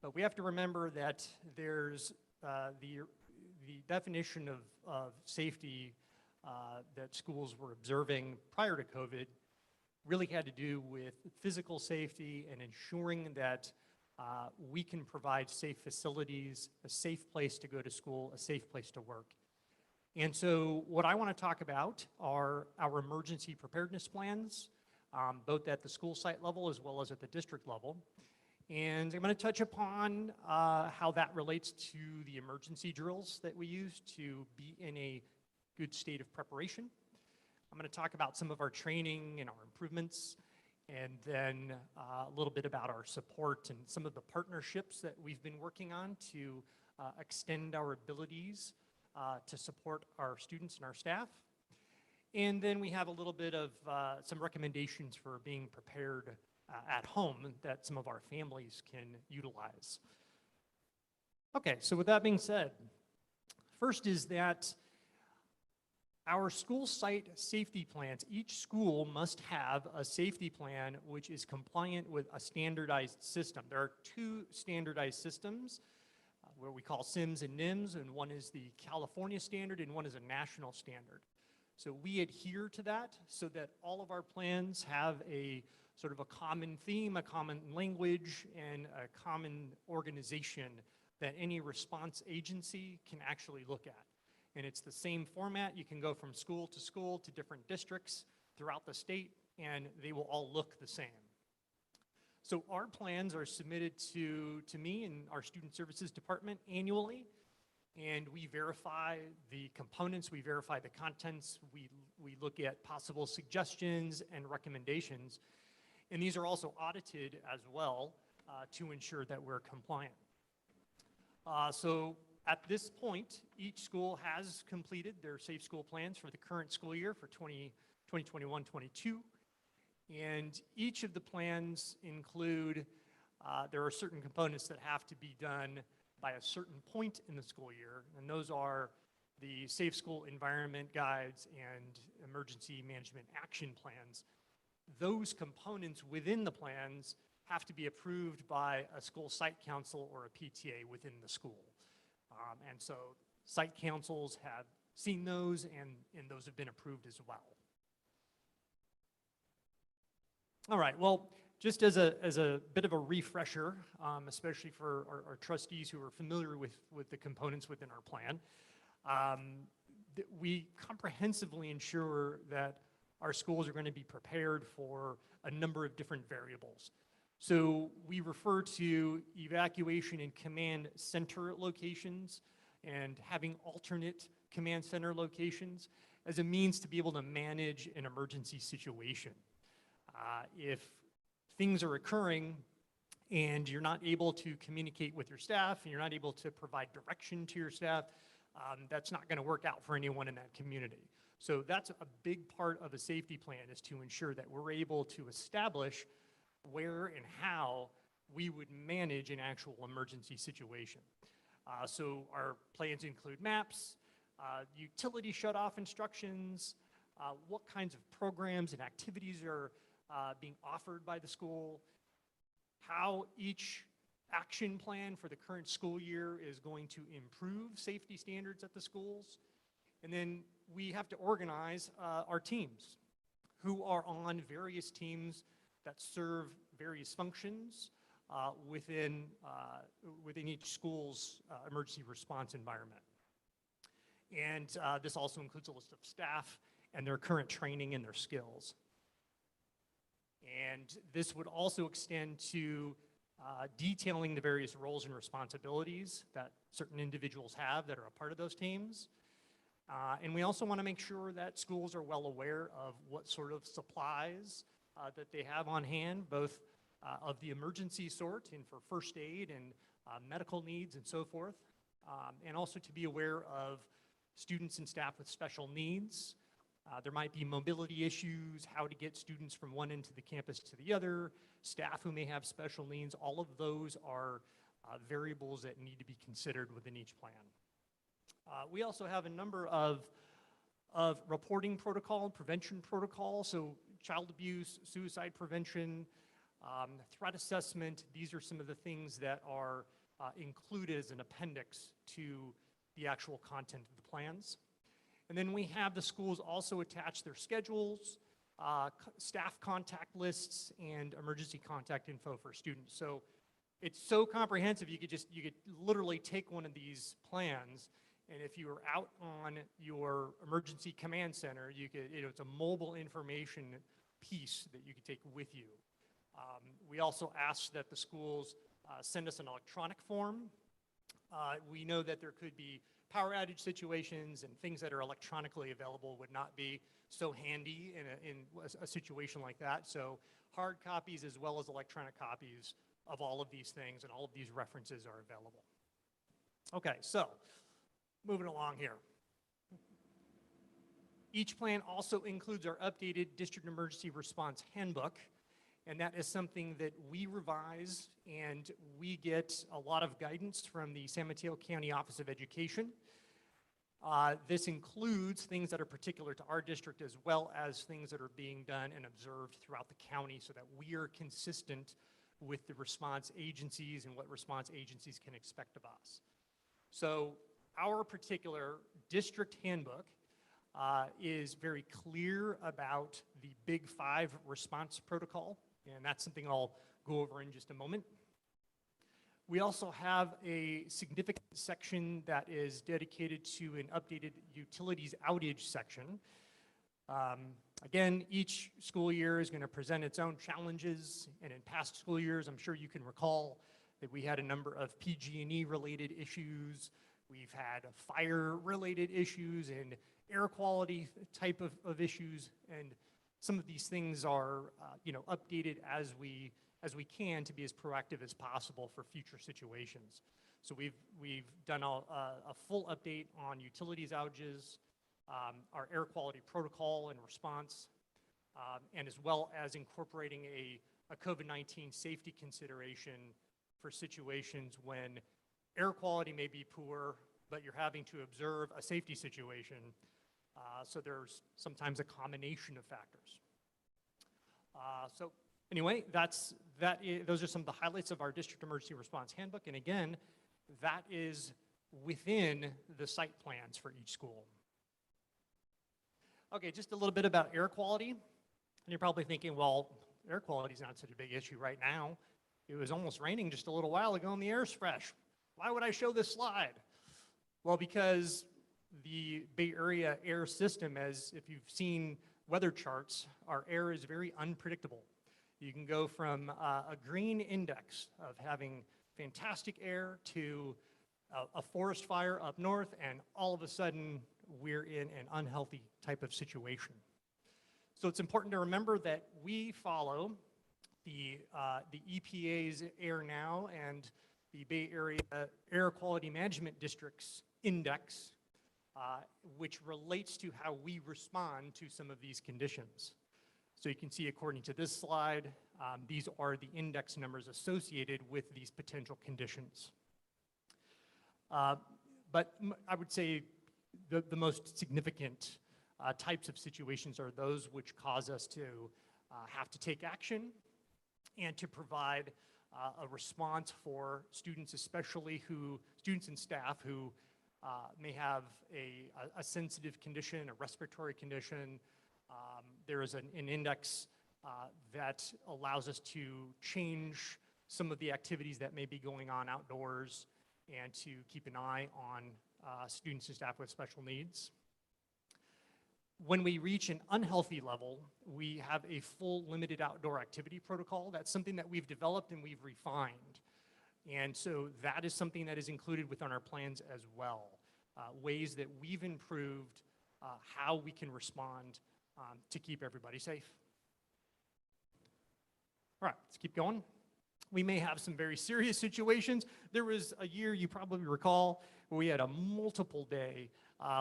S10: But we have to remember that there's the definition of safety that schools were observing prior to COVID really had to do with physical safety and ensuring that we can provide safe facilities, a safe place to go to school, a safe place to work. And so what I want to talk about are our emergency preparedness plans, both at the school site level as well as at the district level. And I'm going to touch upon how that relates to the emergency drills that we use to be in a good state of preparation. I'm going to talk about some of our training and our improvements, and then a little bit about our support and some of the partnerships that we've been working on to extend our abilities to support our students and our staff. And then we have a little bit of some recommendations for being prepared at home that some of our families can utilize. Okay, so with that being said, first is that our school site safety plans, each school must have a safety plan which is compliant with a standardized system. There are two standardized systems, where we call SIMS and NIMS, and one is the California standard and one is a national standard. So we adhere to that so that all of our plans have a sort of a common theme, a common language, and a common organization that any response agency can actually look at. and it's the same format. You can go from school to different districts throughout the state, and they will all look the same. So our plans are submitted to me and our Student Services Department annually, and we verify the components, we verify the contents, we look at possible suggestions and recommendations, and these are also audited as well to ensure that we're compliant. So at this point, each school has completed their Safe School plans for the current school year for 2021-22. And each of the plans include, there are certain components that have to be done by a certain point in the school year, and those are the Safe School Environment Guides and Emergency Management Action Plans. Those components within the plans have to be approved by a school site council or a PTA within the school. And so site councils have seen those, and those have been approved as well. All right, well, just as a bit of a refresher, especially for our trustees who are familiar with the components within our plan, we comprehensively ensure that our schools are going to be prepared for a number of different variables. So we refer to evacuation and command center locations and having alternate command center locations as a means to be able to manage an emergency situation. If things are occurring and you're not able to communicate with your staff and you're not able to provide direction to your staff, that's not going to work out for anyone in that community. So that's a big part of a safety plan, is to ensure that we're able to establish where and how we would manage an actual emergency situation. So our plans include maps, utility shut-off instructions, what kinds of programs and activities are being offered by the school, how each action plan for the current school year is going to improve safety standards at the schools. And then we have to organize our teams, who are on various teams that serve various functions within each school's emergency response environment. And this also includes a list of staff and their current training and their skills. And this would also extend to detailing the various roles and responsibilities that certain individuals have that are a part of those teams. And we also want to make sure that schools are well aware of what sort of supplies that they have on hand, both of the emergency sort and for first aid and medical needs and so forth, and also to be aware of students and staff with special needs. There might be mobility issues, how to get students from one end of the campus to the other, staff who may have special needs. All of those are variables that need to be considered within each plan. We also have a number of reporting protocol and prevention protocol, so child abuse, suicide prevention, threat assessment. These are some of the things that are included as an appendix to the actual content of the plans. And then we have the schools also attach their schedules, staff contact lists, and emergency contact info for students. So it's so comprehensive, you could literally take one of these plans, and if you were out on your emergency command center, it's a mobile information piece that you could take with you. We also ask that the schools send us an electronic form. We know that there could be power outage situations, and things that are electronically available would not be so handy in a situation like that. So hard copies as well as electronic copies of all of these things, and all of these references are available. Okay, so moving along here. Each plan also includes our updated District Emergency Response Handbook, and that is something that we revise, and we get a lot of guidance from the San Mateo County Office of Education. This includes things that are particular to our district, as well as things that are being done and observed throughout the county, so that we are consistent with the response agencies and what response agencies can expect of us. So our particular district handbook is very clear about the Big Five response protocol, and that's something I'll go over in just a moment. We also have a significant section that is dedicated to an updated utilities outage section. Again, each school year is going to present its own challenges, and in past school years, I'm sure you can recall that we had a number of PG&E related issues. We've had fire-related issues and air quality type of issues, and some of these things are, updated as we can to be as proactive as possible for future situations. So we've done a full update on utilities outages, our air quality protocol and response, and as well as incorporating a COVID-19 safety consideration for situations when air quality may be poor, but you're having to observe a safety situation. So there's sometimes a combination of factors. So anyway, those are some of the highlights of our District Emergency Response Handbook. And again, that is within the site plans for each school. Okay, just a little bit about air quality. And you're probably thinking, well, air quality is not such a big issue right now. It was almost raining just a little while ago and the air's fresh. Why would I show this slide? Well, because the Bay Area air system, as if you've seen weather charts, our air is very unpredictable. You can go from a green index of having fantastic air to a forest fire up north, and all of a sudden we're in an unhealthy type of situation. So it's important to remember that we follow the EPA's Air Now and the Bay Area Air Quality Management District's index, which relates to how we respond to some of these conditions. So you can see, according to this slide, these are the index numbers associated with these potential conditions. But I would say the most significant types of situations are those which cause us to have to take action and to provide a response for students, especially students and staff who may have a sensitive condition, a respiratory condition. There is an index that allows us to change some of the activities that may be going on outdoors and to keep an eye on students and staff with special needs. When we reach an unhealthy level, we have a full limited outdoor activity protocol. That's something that we've developed and we've refined. And so that is something that is included within our plans as well. Ways that we've improved how we can respond to keep everybody safe. All right, let's keep going. We may have some very serious situations. There was a year, you probably recall, where we had a multiple day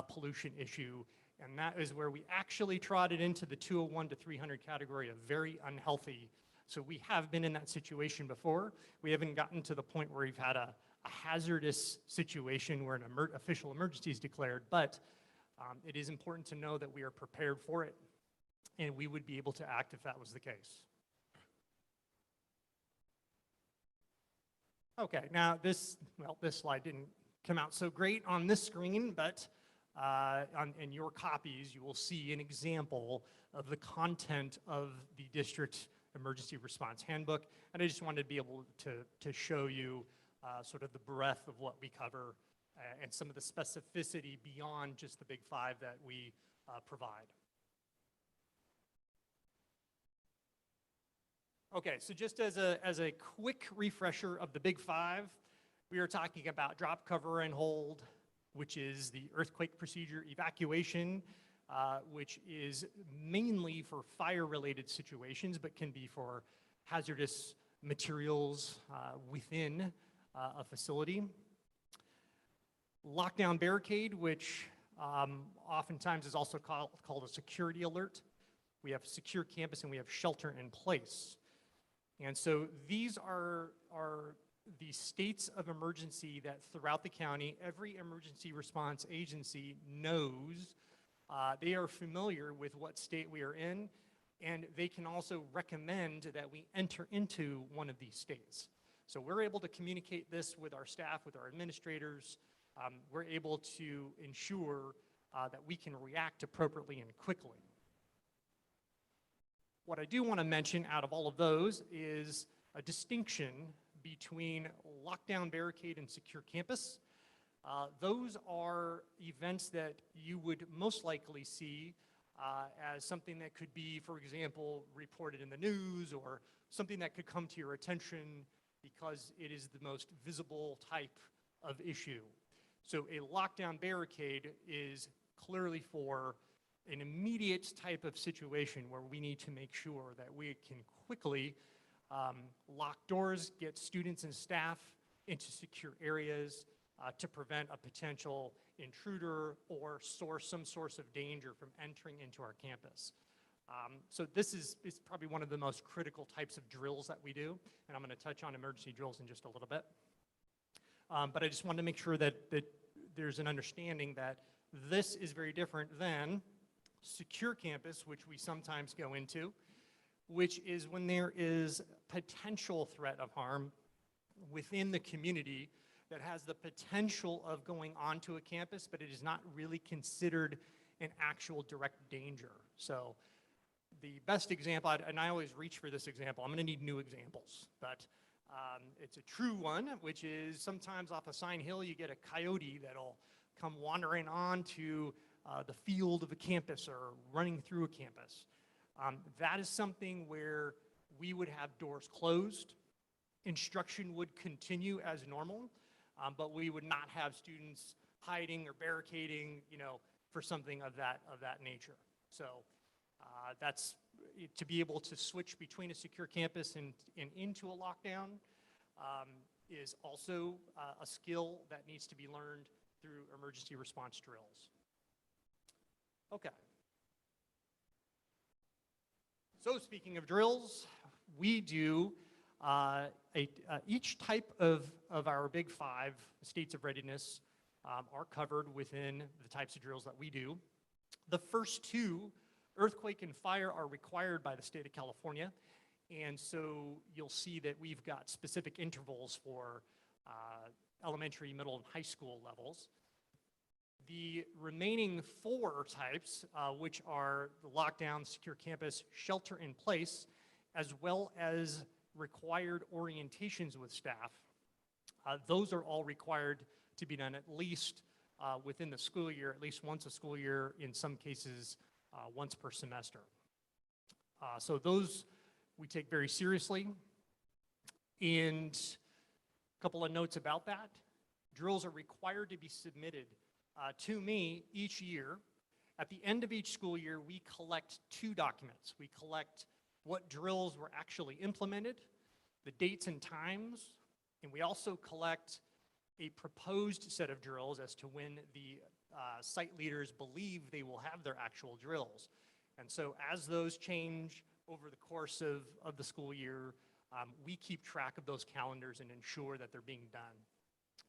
S10: pollution issue, and that is where we actually trotted into the 201 to 300 category of very unhealthy. So we have been in that situation before. We haven't gotten to the point where we've had a hazardous situation where an official emergency is declared, but it is important to know that we are prepared for it, and we would be able to act if that was the case. Okay, now this slide didn't come out so great on this screen, but in your copies, you will see an example of the content of the District Emergency Response Handbook, and I just wanted to be able to show you sort of the breadth of what we cover and some of the specificity beyond just the big five that we provide. Okay, so just as a quick refresher of the big five, we are talking about drop, cover, and hold, which is the earthquake procedure, evacuation, which is mainly for fire-related situations, but can be for hazardous materials within a facility. Lockdown barricade, which oftentimes is also called a security alert. We have secure campus and we have shelter in place. And so these are the states of emergency that throughout the county, every emergency response agency knows. They are familiar with what state we are in, and they can also recommend that we enter into one of these states. So we're able to communicate this with our staff, with our administrators. We're able to ensure that we can react appropriately and quickly. What I do want to mention out of all of those is a distinction between lockdown, barricade, and secure campus. Those are events that you would most likely see as something that could be, for example, reported in the news, or something that could come to your attention because it is the most visible type of issue. So a lockdown barricade is clearly for an immediate type of situation where we need to make sure that we can quickly lock doors, get students and staff into secure areas to prevent a potential intruder or some source of danger from entering into our campus. So this is probably one of the most critical types of drills that we do, and I'm going to touch on emergency drills in just a little bit. But I just wanted to make sure that there's an understanding that this is very different than secure campus, which we sometimes go into, which is when there is potential threat of harm within the community that has the potential of going onto a campus, but it is not really considered an actual direct danger. So the best example, and I always reach for this example, I'm gonna need new examples, but it's a true one, which is sometimes off a Sign Hill, you get a coyote that'll come wandering onto the field of a campus or running through a campus. That is something where we would have doors closed, instruction would continue as normal, but we would not have students hiding or barricading, for something of that nature. So that's to be able to switch between a secure campus and into a lockdown is also a skill that needs to be learned through emergency response drills. Okay. So speaking of drills, we do each type of our big 5 states of readiness are covered within the types of drills that we do. The first 2, earthquake and fire, are required by the state of California. And so you'll see that we've got specific intervals for elementary, middle, and high school levels. The remaining 4 types, which are the lockdown, secure campus, shelter in place, as well as required orientations with staff, those are all required to be done at least within the school year, at least once a school year, in some cases once per semester. So those we take very seriously. And a couple of notes about that. Drills are required to be submitted to me each year. At the end of each school year, we collect 2 documents. We collect what drills were actually implemented, the dates and times, and we also collect a proposed set of drills as to when the site leaders believe they will have their actual drills. And so as those change over the course of the school year, we keep track of those calendars and ensure that they're being done.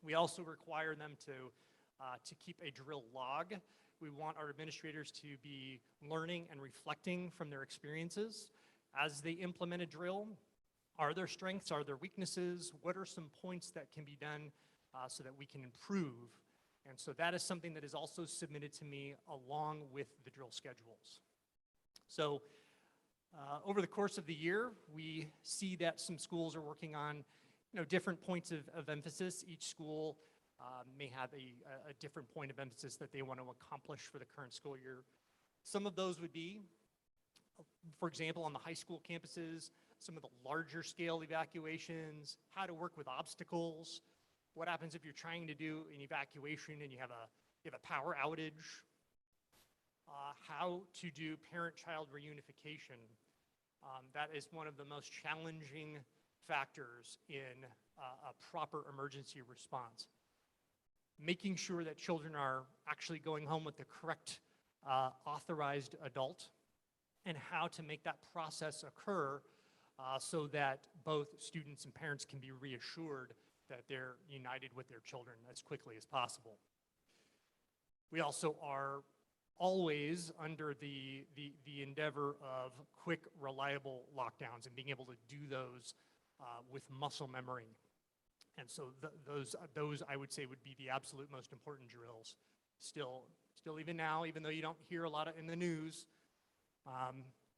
S10: We also require them to keep a drill log. We want our administrators to be learning and reflecting from their experiences as they implement a drill. Are there strengths? Are there weaknesses? What are some points that can be done so that we can improve? And so that is something that is also submitted to me along with the drill schedules. So over the course of the year, we see that some schools are working on different points of emphasis. Each school may have a different point of emphasis that they want to accomplish for the current school year. Some of those would be, for example, on the high school campuses, some of the larger scale evacuations, how to work with obstacles, what happens if you're trying to do an evacuation and you have a power outage, how to do parent-child reunification. That is one of the most challenging factors in a proper emergency response. Making sure that children are actually going home with the correct authorized adult, and how to make that process occur so that both students and parents can be reassured that they're united with their children as quickly as possible. We also are always under the endeavor of quick, reliable lockdowns and being able to do those with muscle memory. And so those I would say would be the absolute most important drills. Still even now, even though you don't hear a lot in the news,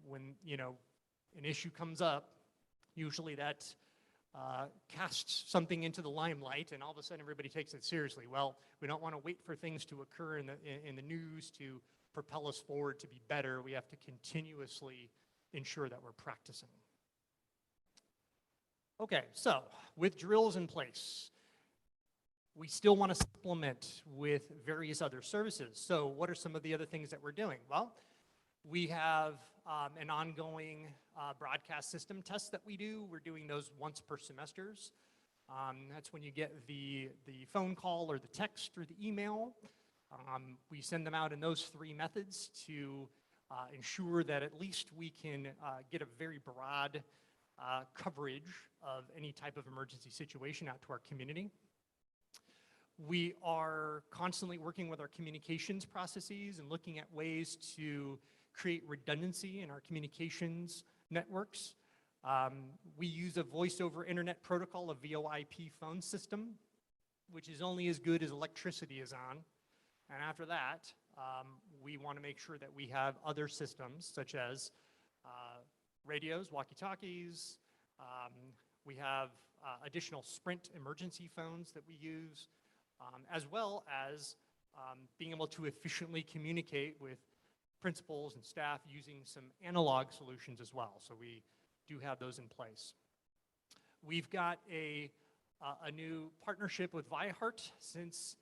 S10: when an issue comes up, usually that casts something into the limelight, and all of a sudden everybody takes it seriously. Well, we don't want to wait for things to occur in the news to propel us forward to be better. We have to continuously ensure that we're practicing. Okay, so with drills in place, we still want to supplement with various other services. So what are some of the other things that we're doing? Well, we have an ongoing broadcast system test that we do. We're doing those once per semesters. That's when you get the phone call or the text or the email. We send them out in those 3 methods to ensure that at least we can get a very broad coverage of any type of emergency situation out to our community. We are constantly working with our communications processes and looking at ways to create redundancy in our communications networks. We use a voice over internet protocol, a VoIP phone system, which is only as good as electricity is on. And after that, we want to make sure that we have other systems such as radios, walkie-talkies. We have additional Sprint emergency phones that we use, as well as being able to efficiently communicate with principals and staff using some analog solutions as well. So we do have those in place. We've got a new partnership with Viahart since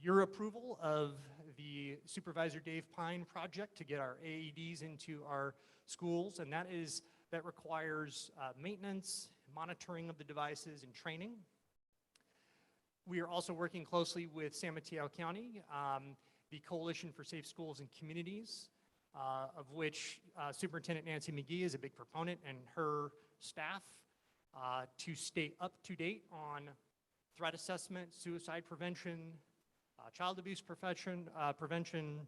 S10: your approval of the Supervisor Dave Pine project to get our AEDs into our schools, and that requires maintenance, monitoring of the devices, and training. We are also working closely with San Mateo County, the Coalition for Safe Schools and Communities, of which Superintendent Nancy McGee is a big proponent, and her staff to stay up to date on threat assessment, suicide prevention, child abuse prevention,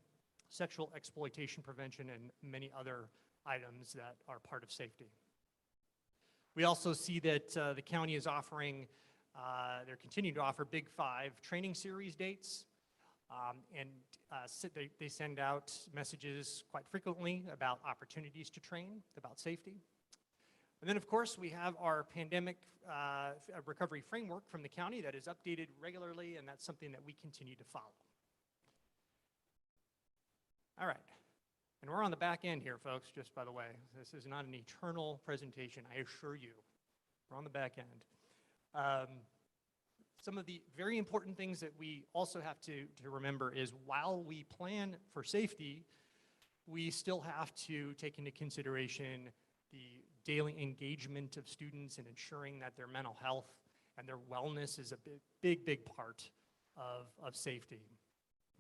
S10: sexual exploitation prevention, and many other items that are part of safety. We also see that the county is offering, they're continuing to offer Big 5 training series dates, and they send out messages quite frequently about opportunities to train, about safety. And then, of course, we have our pandemic recovery framework from the county that is updated regularly, and that's something that we continue to follow. All right. And we're on the back end here, folks, just by the way. This is not an eternal presentation, I assure you. We're on the back end. Some of the very important things that we also have to remember is while we plan for safety, we still have to take into consideration the daily engagement of students and ensuring that their mental health and their wellness is a big part of safety.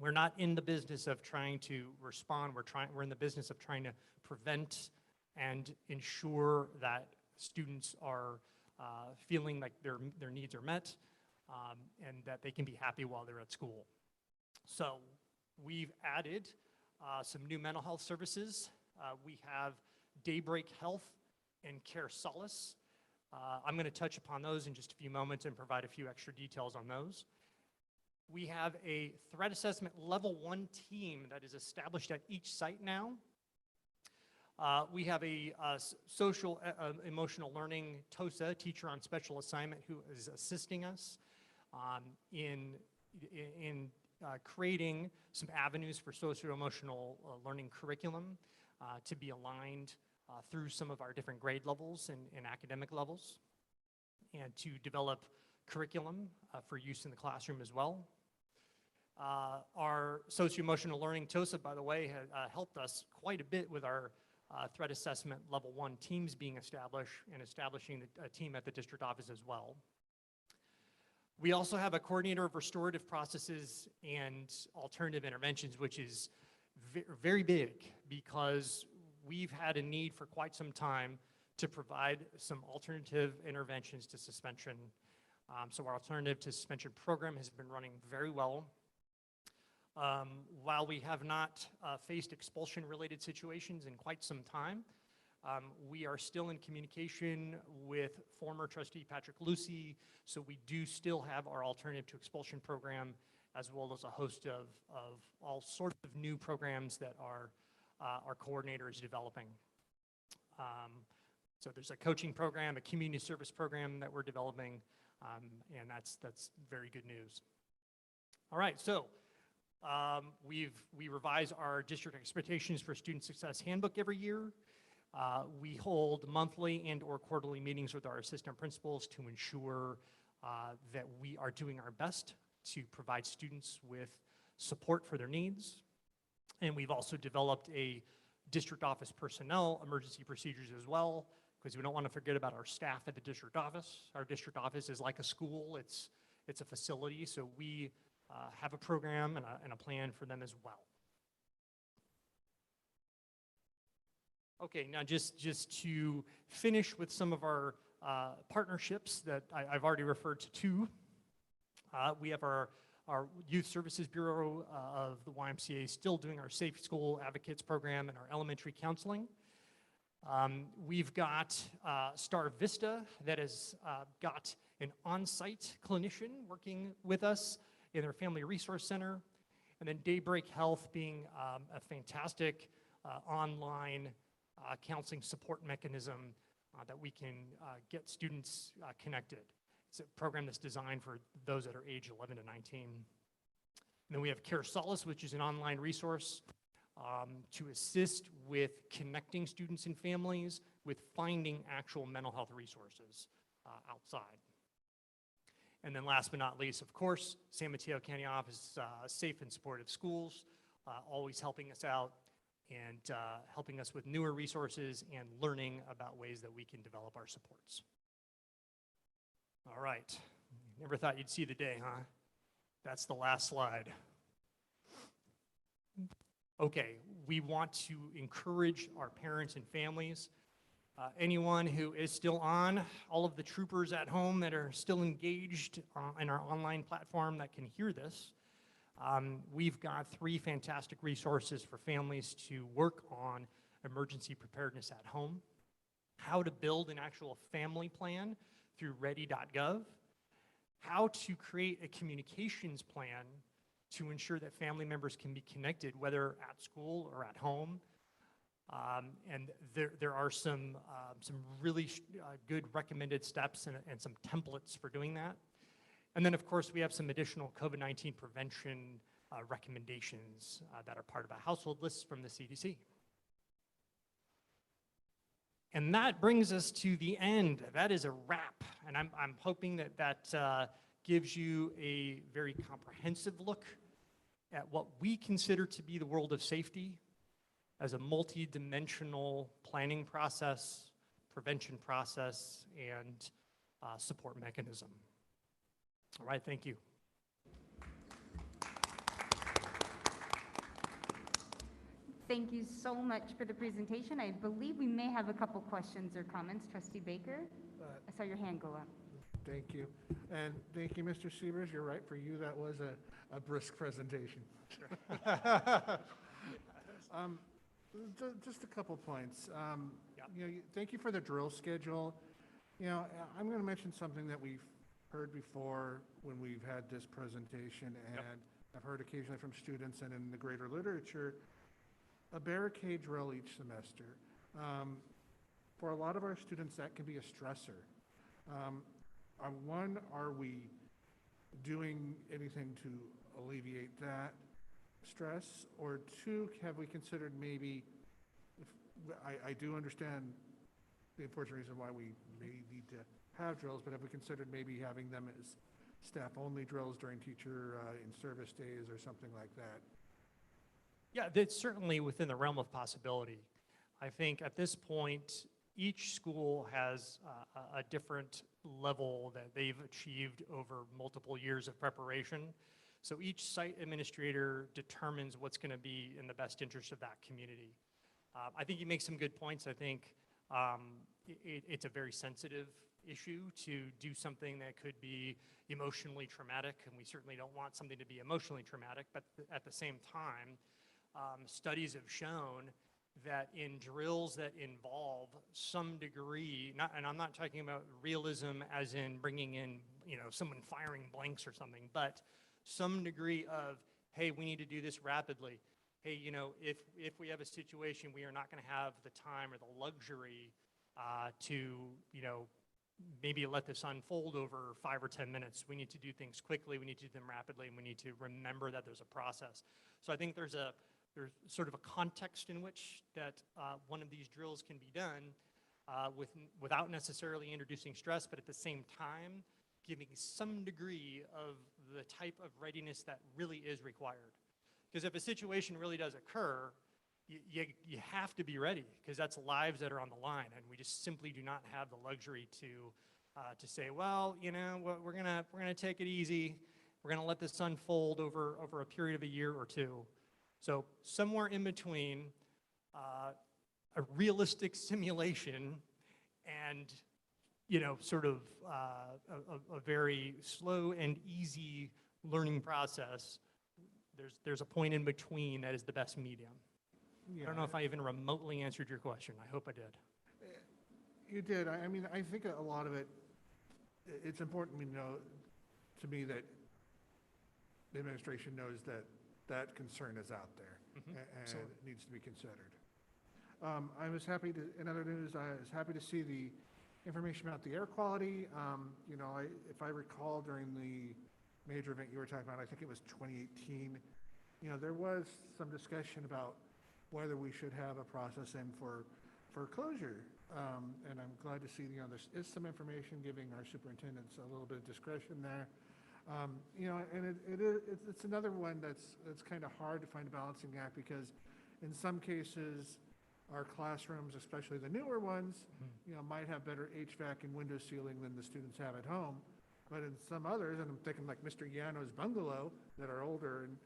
S10: We're not in the business of trying to respond. We're in the business of trying to prevent and ensure that students are feeling like their needs are met and that they can be happy while they're at school. So we've added some new mental health services. We have Daybreak Health and Care Solace. I'm going to touch upon those in just a few moments and provide a few extra details on those. We have a threat assessment level 1 team that is established at each site now. We have a Socio-Emotional learning TOSA, teacher on special assignment, who is assisting us in creating some avenues for socio-emotional learning curriculum to be aligned through some of our different grade levels and academic levels, and to develop curriculum for use in the classroom as well. Our socio-emotional learning TOSA, by the way, has helped us quite a bit with our threat assessment level 1 teams being established and establishing a team at the district office as well. We also have a coordinator of restorative processes and alternative interventions, which is very big because we've had a need for quite some time to provide some alternative interventions to suspension. So our alternative to suspension program has been running very well. While we have not faced expulsion-related situations in quite some time, we are still in communication with former trustee Patrick Lucy, so we do still have our alternative to expulsion program, as well as a host of all sorts of new programs that our coordinator is developing. So there's a coaching program, a community service program that we're developing, and that's very good news. All right, so we revise our district expectations for student success handbook every year. We hold monthly and or quarterly meetings with our assistant principals to ensure that we are doing our best to provide students with support for their needs. And we've also developed a district office personnel emergency procedures as well, because we don't want to forget about our staff at the district office. Our district office is like a school. It's a facility, so we have a program and a plan for them as well. Okay, now just to finish with some of our partnerships that I've already referred to two. We have our Youth Services Bureau of the YMCA still doing our Safe School Advocates program and our elementary counseling. We've got Star Vista that has got an on-site clinician working with us in their Family Resource Center. And then Daybreak Health being a fantastic online counseling support mechanism that we can get students connected. It's a program that's designed for those that are age 11 to 19. And then we have Care Solace, which is an online resource to assist with connecting students and families with finding actual mental health resources outside. And then last but not least, of course, San Mateo County Office Safe and Supportive Schools, always helping us out and helping us with newer resources and learning about ways that we can develop our supports. All right, never thought you'd see the day, huh? That's the last slide. Okay, we want to encourage our parents and families. Anyone who is still on, all of the troopers at home that are still engaged in our online platform that can hear this, we've got 3 fantastic resources for families to work on emergency preparedness at home, how to build an actual family plan through ready.gov, how to create a communications plan to ensure that family members can be connected, whether at school or at home. And there are some really good recommended steps and some templates for doing that. And then, of course, we have some additional COVID-19 prevention recommendations that are part of a household list from the CDC. And that brings us to the end. That is a wrap. And I'm hoping that gives you a very comprehensive look at what we consider to be the world of safety as a multi-dimensional planning process, prevention process, and support mechanism. All right, thank you.
S2: Thank you so much for the presentation. I believe we may have a couple questions or comments. Trustee Baker, I saw your hand go up.
S22: Thank you. And thank you, Mr. Sievers. You're right. For you, that was a brisk presentation. Sure. Just a couple points. Thank you for the drill schedule. I'm going to mention something that we've heard before when we've had this presentation, and I've heard occasionally from students and in the greater literature, a barricade drill each semester. For a lot of our students, that can be a stressor. One, are we doing anything to alleviate that stress? Or 2, have we considered maybe, I do understand the important reason why we may need to have drills, but have we considered maybe having them as staff-only drills during teacher in-service days or something like that?
S10: Yeah, that's certainly within the realm of possibility. I think at this point, each school has a different level that they've achieved over multiple years of preparation. So each site administrator determines what's going to be in the best interest of that community. I think you make some good points. I think it's a very sensitive issue to do something that could be emotionally traumatic, and we certainly don't want something to be emotionally traumatic, but at the same time, studies have shown that in drills that involve some degree, and I'm not talking about realism as in bringing in, someone firing blanks or something, but some degree of, hey, we need to do this rapidly. Hey, if we have a situation, we are not going to have the time or the luxury to, maybe let this unfold over 5 or 10 minutes. We need to do things quickly, we need to do them rapidly, and we need to remember that there's a process. So I think there's sort of a context in which that one of these drills can be done without necessarily introducing stress, but at the same time, giving some degree of the type of readiness that really is required. Because if a situation really does occur, you have to be ready, because that's lives that are on the line, and we just simply do not have the luxury to say, well, we're gonna take it easy, we're gonna let this unfold over a period of a year or two. So somewhere in between a realistic simulation and sort of a very slow and easy learning process, there's a point in between that is the best medium.
S22: Yeah.
S10: I don't know if I even remotely answered your question. I hope I did.
S22: You did. I mean, I think a lot of it, it's important to me that the administration knows that that concern is out there and
S10: Absolutely.
S22: it needs to be considered. I was happy to, in other news, I was happy to see the information about the air quality. If I recall during the major event you were talking about, I think it was 2018, there was some discussion about whether we should have a process in for closure. And I'm glad to see, there is some information giving our superintendents a little bit of discretion there. And it's another one that's kind of hard to find a balancing act, because in some cases, our classrooms, especially the newer ones, might have better HVAC and window sealing than the students have at home. But in some others, and I'm thinking like Mr. Yano's bungalow that are older, and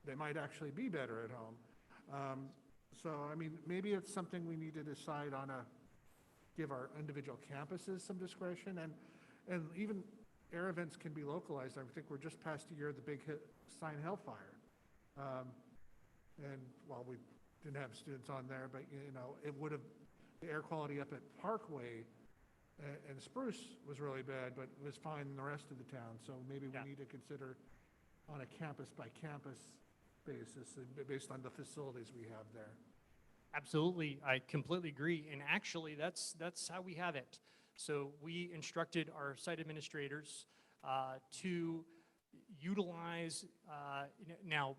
S22: they might actually be better at home. So, I mean, maybe it's something we need to decide on, give our individual campuses some discretion, and even air events can be localized. I think we're just past a year of the big Sign Hill fire. And while we didn't have students on there, but it would have, the air quality up at Parkway and Spruce was really bad, but it was fine in the rest of the town. So maybe we need to consider on a campus by campus basis, based on the facilities we have there.
S10: Absolutely, I completely agree. And actually, that's how we have it. So we instructed our site administrators to utilize, now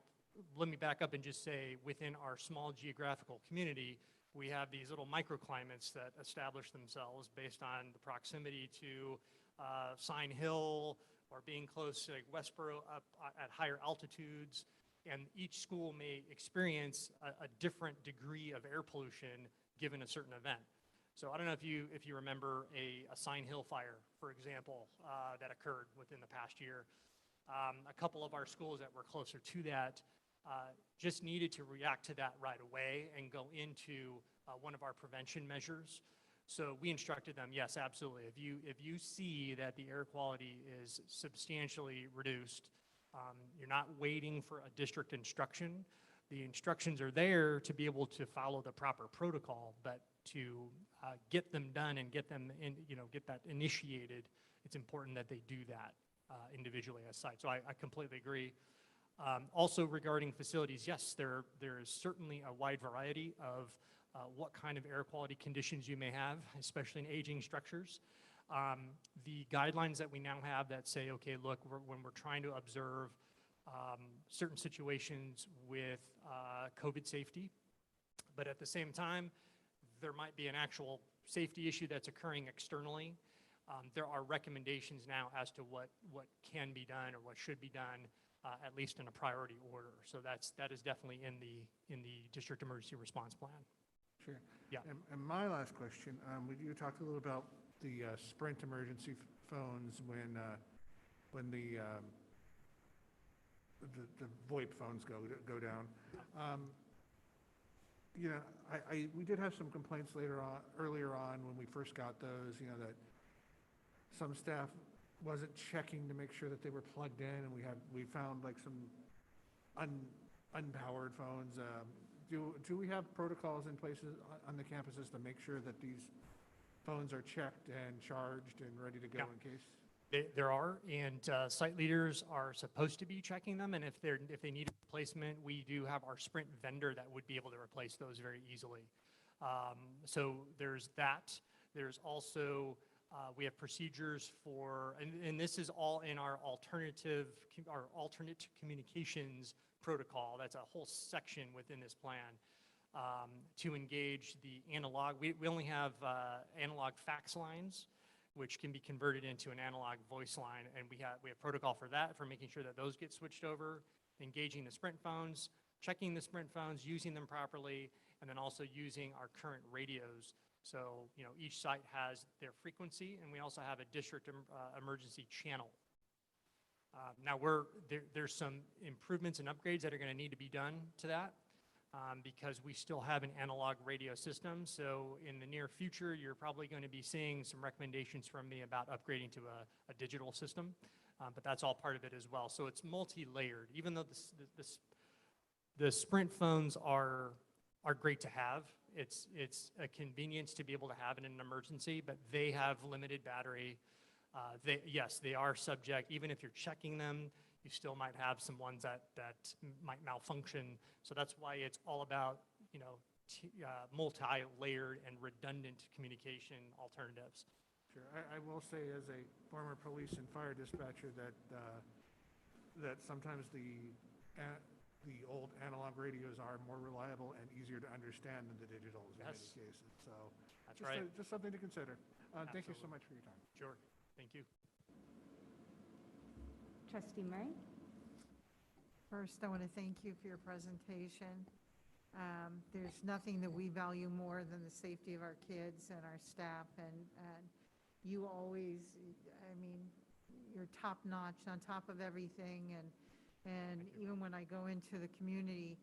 S10: let me back up and just say, within our small geographical community, we have these little microclimates that establish themselves based on the proximity to Sign Hill, or being close to Westboro up at higher altitudes. And each school may experience a different degree of air pollution given a certain event. So I don't know if you remember a Sign Hill fire, for example, that occurred within the past year. A couple of our schools that were closer to that just needed to react to that right away and go into one of our prevention measures. So we instructed them, yes, absolutely. If you see that the air quality is substantially reduced, you're not waiting for a district instruction. The instructions are there to be able to follow the proper protocol, but to get them done and get them in, get that initiated, it's important that they do that individually as site. So I completely agree. Also regarding facilities, yes, there is certainly a wide variety of what kind of air quality conditions you may have, especially in aging structures. The guidelines that we now have that say, okay, look, when we're trying to observe certain situations with COVID safety, but at the same time, there might be an actual safety issue that's occurring externally. There are recommendations now as to what can be done or what should be done, at least in a priority order. So that is definitely in the district emergency response plan.
S22: Sure.
S10: Yeah.
S22: And my last question, you talked a little about the Sprint emergency phones when the VoIP phones go down. We did have some complaints earlier on when we first got those, that some staff wasn't checking to make sure that they were plugged in, and we found like some unpowered phones. Do we have protocols in places on the campuses to make sure that these phones are checked and charged and ready to go in case?
S10: There are, and site leaders are supposed to be checking them, and if they need a replacement, we do have our Sprint vendor that would be able to replace those very easily. So there's that. There's also, we have procedures for, and this is all in our alternate communications protocol. That's a whole section within this plan to engage the analog. We only have analog fax lines, which can be converted into an analog voice line, and we have protocol for that, for making sure that those get switched over, engaging the Sprint phones, checking the Sprint phones, using them properly, and then also using our current radios. So, you know, each site has their frequency, and we also have a district emergency channel. Now there's some improvements and upgrades that are going to need to be done to that because we still have an analog radio system. So in the near future, you're probably going to be seeing some recommendations from me about upgrading to a digital system, but that's all part of it as well. So it's multi-layered. Even though the Sprint phones are great to have, it's a convenience to be able to have in an emergency, but they have limited battery. Yes, they are subject, even if you're checking them, you still might have some ones that might malfunction. So that's why it's all about, you know, multi-layered and redundant communication alternatives.
S22: Sure. I will say, as a former police and fire dispatcher, that sometimes the old analog radios are more reliable and easier to understand than the digitals in many cases. So
S10: that's right.
S22: Just something to consider. Thank you so
S10: Absolutely.
S22: much for your time.
S10: Sure. Thank you.
S2: Trustee Murray?
S1: First, I want to thank you for your presentation. There's nothing that we value more than the safety of our kids and our staff, and you always, I mean, you're top notch on top of everything, and even when I go into the community,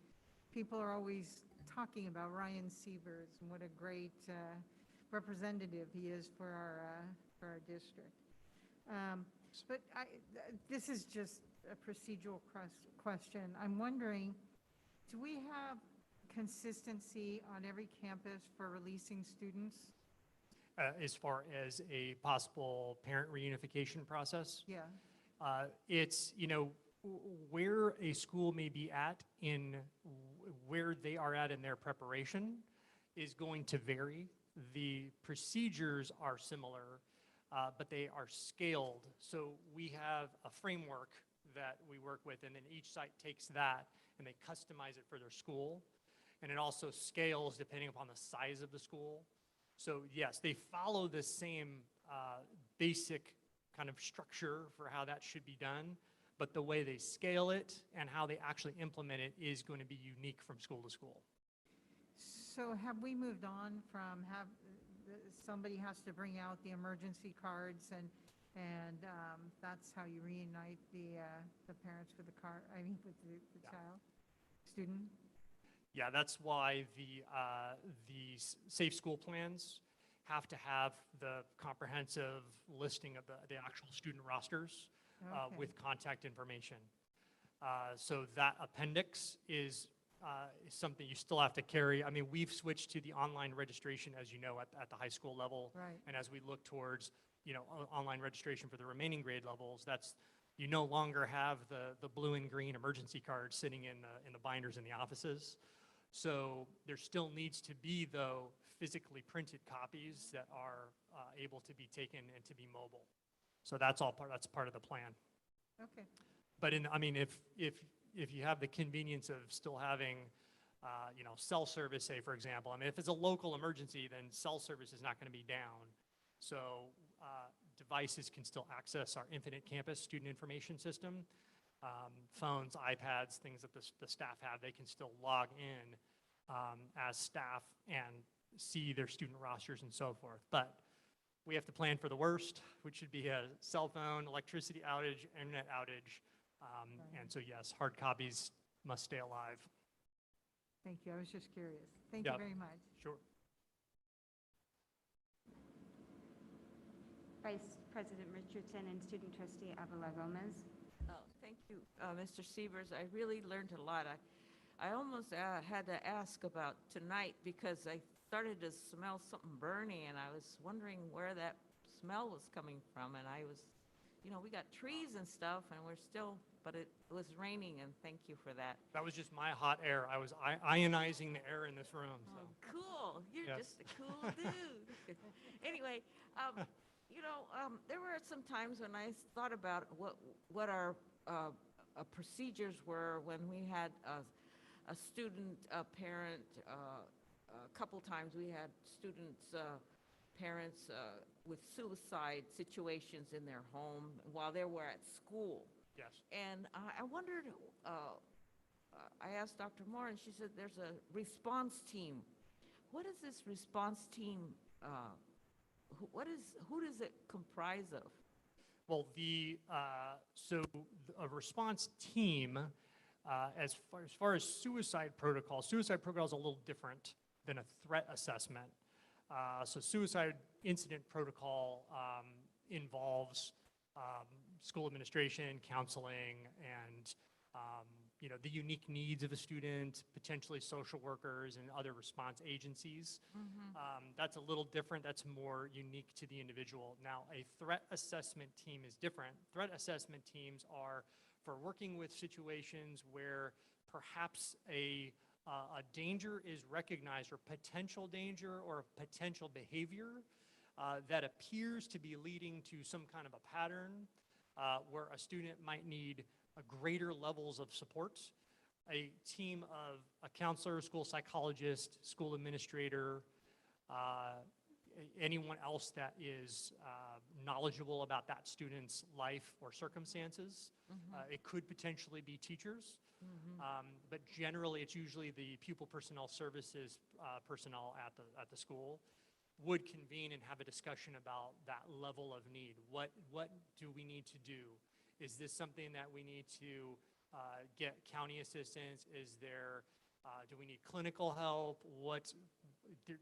S1: people are always talking about Ryan Sievers and what a great representative he is for our district. But this is just a procedural question. I'm wondering, do we have consistency on every campus for releasing students?
S10: As far as a possible parent reunification process?
S1: Yeah.
S10: It's, you know, where a school may be at in where they are at in their preparation is going to vary. The procedures are similar, but they are scaled. So we have a framework that we work with, and then each site takes that and they customize it for their school. And it also scales depending upon the size of the school. So yes, they follow the same basic kind of structure for how that should be done, but the way they scale it and how they actually implement it is going to be unique from school to school.
S1: So have we moved on from somebody has to bring out the emergency cards and that's how you reunite the parents with the car, I mean, with the child, student?
S10: Yeah, that's why the safe school plans have to have the comprehensive listing of the actual student rosters with contact information. So that appendix is something you still have to carry. I mean, we've switched to the online registration, as you know, at the high school level.
S1: Right.
S10: And as we look towards, you know, online registration for the remaining grade levels, that's, you no longer have the blue and green emergency cards sitting in the binders in the offices. So there still needs to be, though, physically printed copies that are able to be taken and to be mobile. So that's part of the plan.
S1: Okay.
S10: But I mean, if you have the convenience of still having, you know, cell service, say, for example, I mean, if it's a local emergency, then cell service is not going to be down. So devices can still access our Infinite Campus student information system. Phones, iPads, things that the staff have, they can still log in as staff and see their student rosters and so forth. But we have to plan for the worst, which should be a cell phone, electricity outage, internet outage. And so, yes, hard copies must stay alive.
S1: Thank you. I was just curious. Thank you very much.
S10: Sure.
S2: Vice President Richardson and Student Trustee Avila Gomez.
S7: Oh, thank you, Mr. Sievers. I really learned a lot. I almost had to ask about tonight because I started to smell something burning, and I was wondering where that smell was coming from, and I was, we got trees and stuff, and but it was raining, and thank you for that.
S10: That was just my hot air. I was ionizing the air in this room. So.
S7: Cool. You're
S10: Yes.
S7: just a cool dude. Anyway, there were some times when I thought about what our procedures were when we had a student, a parent, a couple times we had students, parents with suicide situations in their home while they were at school.
S10: Yes.
S7: And I wondered, I asked Dr. Moore, and she said there's a response team. What is this response team? Who does it comprise of?
S10: Well, a response team, as far as suicide protocol is a little different than a threat assessment. So suicide incident protocol involves school administration, counseling, and the unique needs of a student, potentially social workers and other response agencies. That's a little different. That's more unique to the individual. Now, a threat assessment team is different. Threat assessment teams are for working with situations where perhaps a danger is recognized, or potential danger or potential behavior that appears to be leading to some kind of a pattern where a student might need greater levels of support. A team of a counselor, school psychologist, school administrator, anyone else that is knowledgeable about that student's life or circumstances. It could potentially be teachers, but generally it's usually the pupil personnel services personnel at the school would convene and have a discussion about that level of need. What do we need to do? Is this something that we need to get county assistance? Do we need clinical help?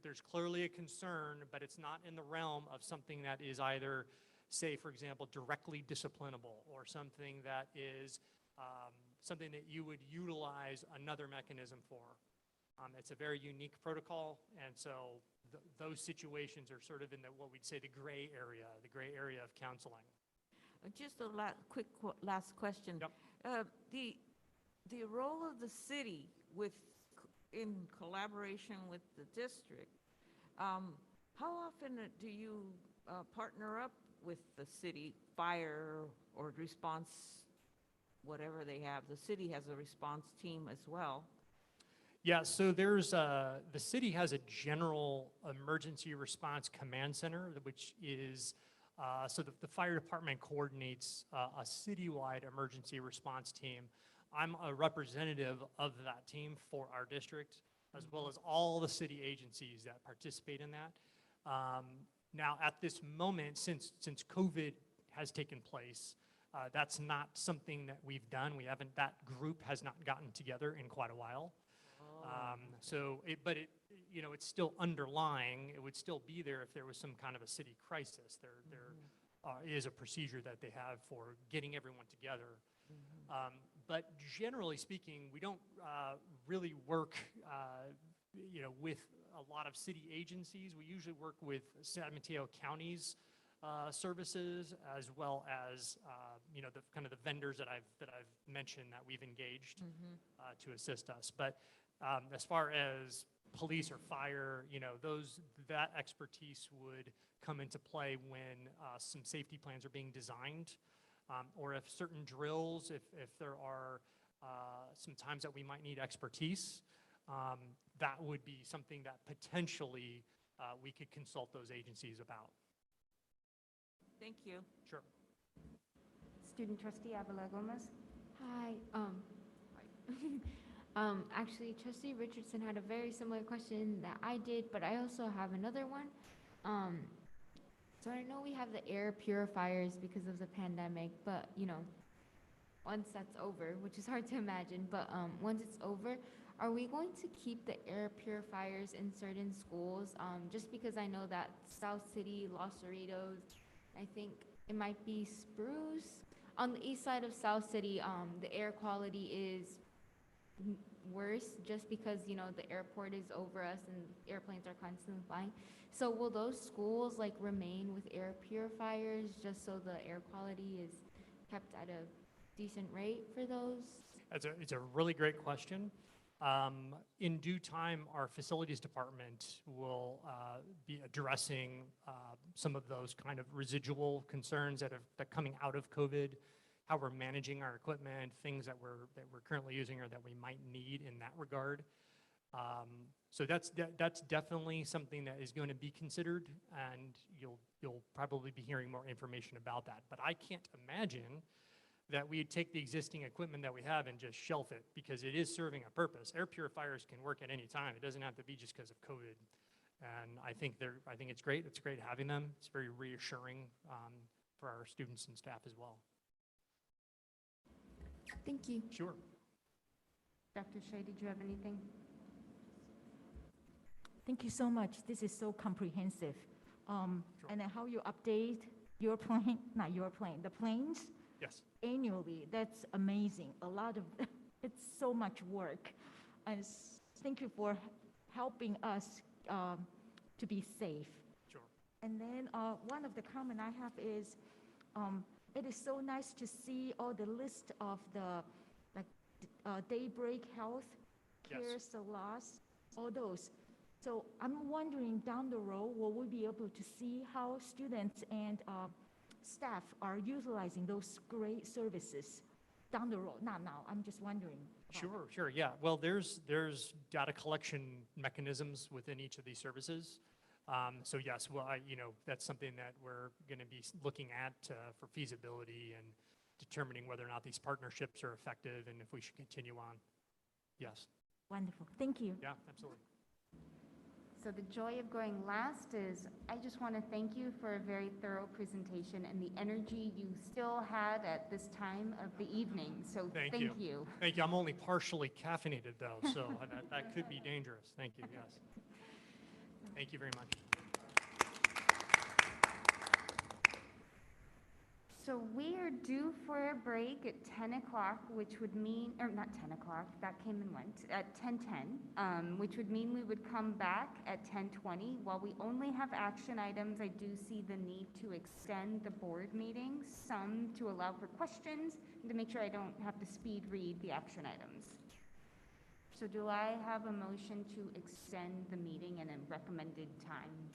S10: There's clearly a concern, but it's not in the realm of something that is either, say, for example, directly disciplinable, or something that is something that you would utilize another mechanism for. It's a very unique protocol, and so those situations are sort of in what we'd say the gray area of counseling.
S7: Just a quick last question.
S10: Yep.
S7: The role of the city in collaboration with the district, how often do you partner up with the city, fire or response, whatever they have? The city has a response team as well.
S10: Yeah, so the city has a general emergency response command center, which is, so the fire department coordinates a citywide emergency response team. I'm a representative of that team for our district, as well as all the city agencies that participate in that. Now, at this moment, since COVID has taken place, that's not something that we've done. That group has not gotten together in quite a while. It's still underlying. It would still be there if there was some kind of a city crisis. There is a procedure that they have for getting everyone together. But generally speaking, we don't really work, with a lot of city agencies. We usually work with San Mateo County's services, as well as the vendors that I've mentioned that we've engaged to assist us. But as far as police or fire, that expertise would come into play when some safety plans are being designed, or if certain drills, if there are some times that we might need expertise, that would be something that potentially we could consult those agencies about.
S7: Thank you.
S10: Sure.
S2: Student trustee Avila Gomez.
S12: Hi. Actually, Trustee Richardson had a very similar question that I did, but I also have another one. So I know we have the air purifiers because of the pandemic, but once that's over, which is hard to imagine, but once it's over, are we going to keep the air purifiers in certain schools? Just because I know that South City, Los Cerritos, I think it might be Spruce. On the east side of South City, the air quality is worse just because, you know, the airport is over us and airplanes are constantly flying. So will those schools like remain with air purifiers just so the air quality is kept at a decent rate for those?
S10: It's a really great question. In due time, our facilities department will be addressing some of those kind of residual concerns that are coming out of COVID, how we're managing our equipment, things that we're currently using or that we might need in that regard. So that's definitely something that is going to be considered, and you'll probably be hearing more information about that. But I can't imagine that we'd take the existing equipment that we have and just shelf it, because it is serving a purpose. Air purifiers can work at any time. It doesn't have to be just because of COVID. And I think it's great. It's great having them. It's very reassuring for our students and staff as well.
S12: Thank you.
S10: Sure.
S2: Dr. Shea, did you have anything?
S14: Thank you so much. This is so comprehensive.
S10: Sure.
S14: And then how you update your plane, not your plane, the planes
S10: Yes.
S14: annually, that's amazing. A lot of, it's so much work. And thank you for helping us to be safe.
S10: Sure.
S14: And then one of the comment I have is, it is so nice to see all the list of the Daybreak Health Care,
S10: Yes.
S14: Solas, all those. So I'm wondering down the road, will we be able to see how students and staff are utilizing those great services down the road? Not now, I'm just wondering.
S10: Sure, yeah. Well, there's data collection mechanisms within each of these services. So yes, well, that's something that we're going to be looking at for feasibility and determining whether or not these partnerships are effective and if we should continue on. Yes.
S14: Wonderful, thank you.
S10: Yeah, absolutely.
S2: So the joy of going last is, I just want to thank you for a very thorough presentation and the energy you still had at this time of the evening. So
S10: Thank you. Thank you. I'm only partially caffeinated though, so that could be dangerous. Thank you, yes. Thank you very much.
S2: So we are due for a break at 10 o'clock, which would mean, or not 10 o'clock, that came and went, at 10:10, which would mean we would come back at 10:20. While we only have action items, I do see the need to extend the board meetings, some to allow for questions, and to make sure I don't have to speed read the action items. So do I have a motion to extend the meeting in a recommended time?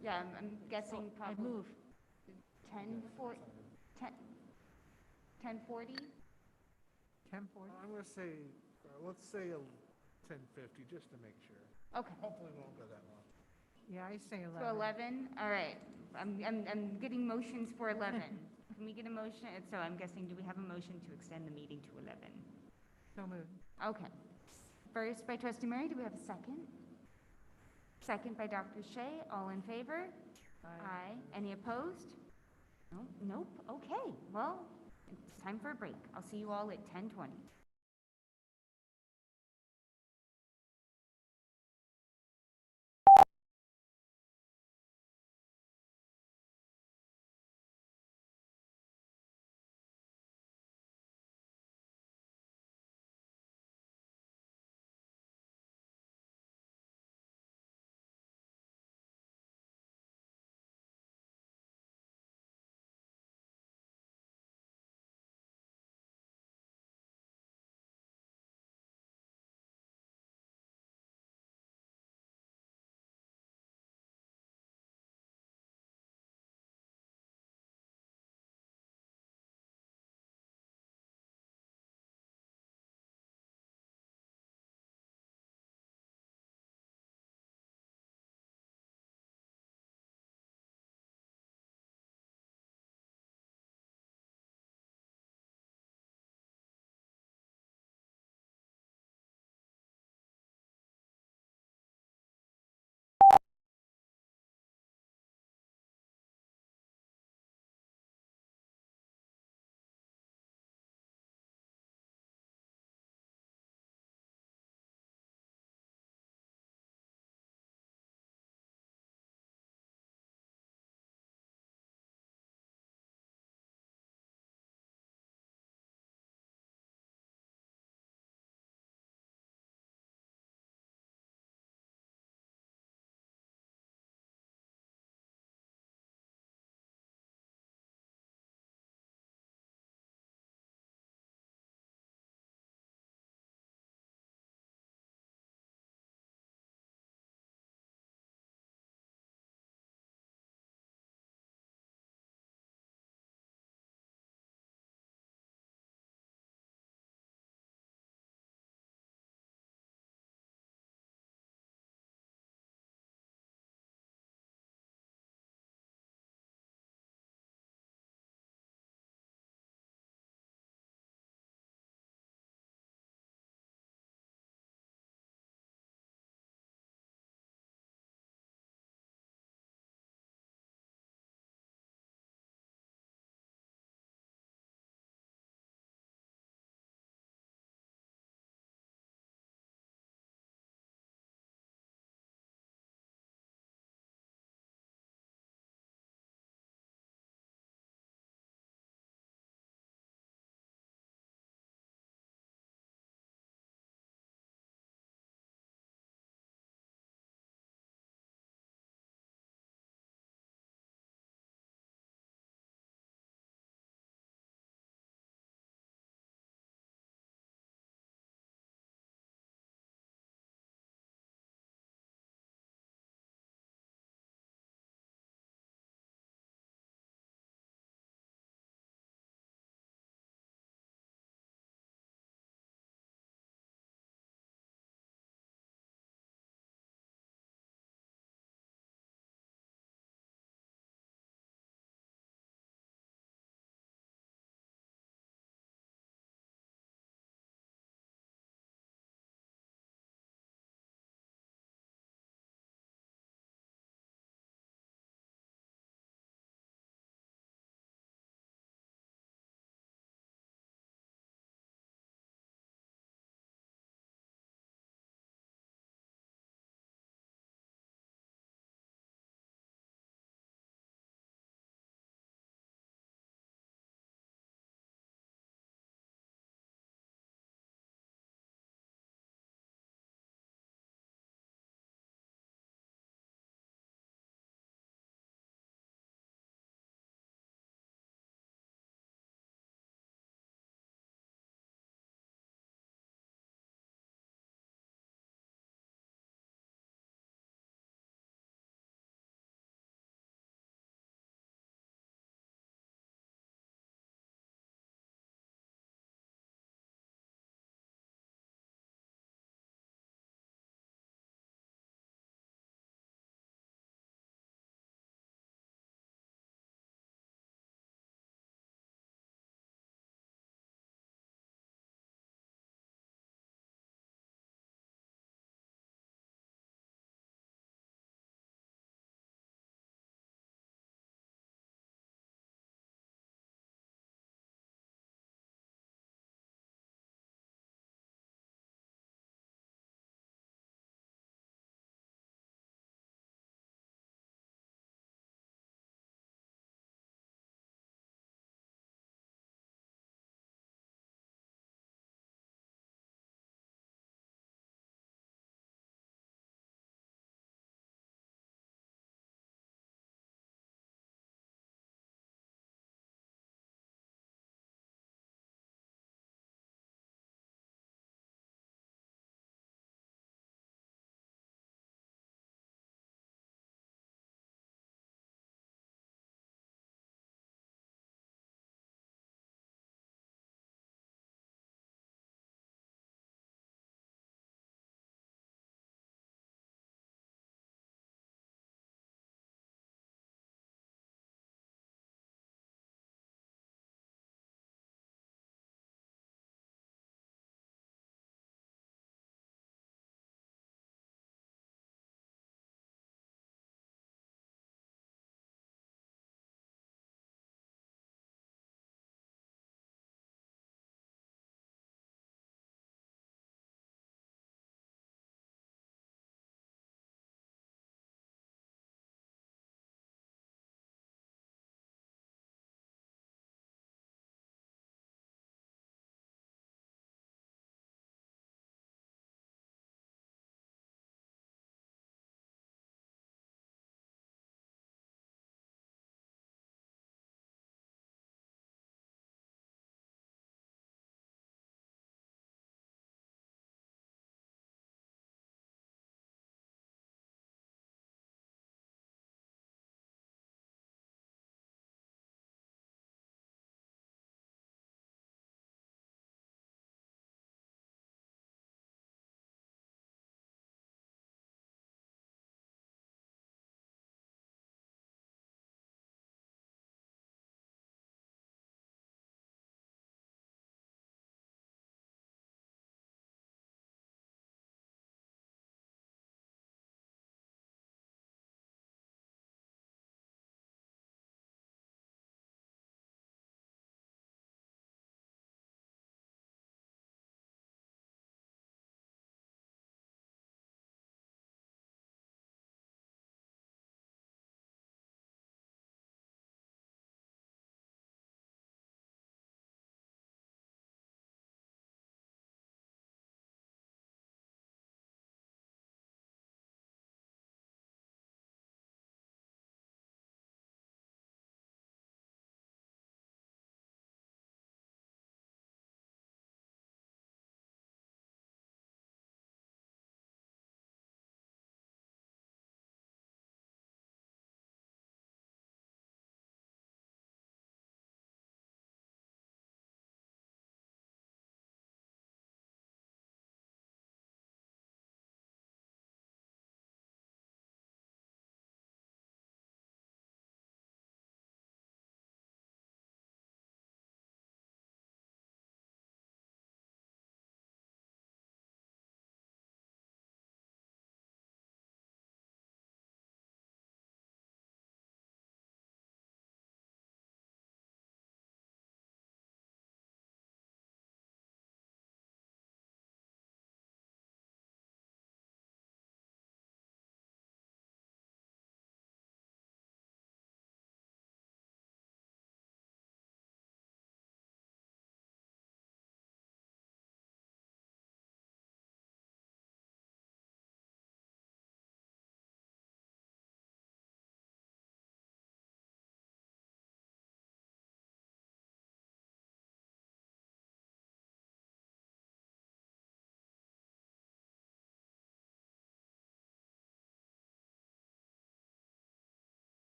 S2: Yeah, I'm guessing
S14: I
S2: probably
S14: move.
S2: 10:40. 10:40?
S1: 10:40?
S22: I'm going to say, let's say 10:50, just to make sure.
S2: Okay.
S22: Hopefully we won't go that long.
S1: Yeah, I say 11.
S2: So 11, all right. I'm getting motions for 11. Can we get a motion? So I'm guessing, do we have a motion to extend the meeting to 11?
S1: So moved.
S2: Okay. First by trustee Murray, do we have a second? Second by Dr. Shea, all in favor? Aye. Any opposed? No, nope, okay. Well, it's time for a break. I'll see you all at 10:20.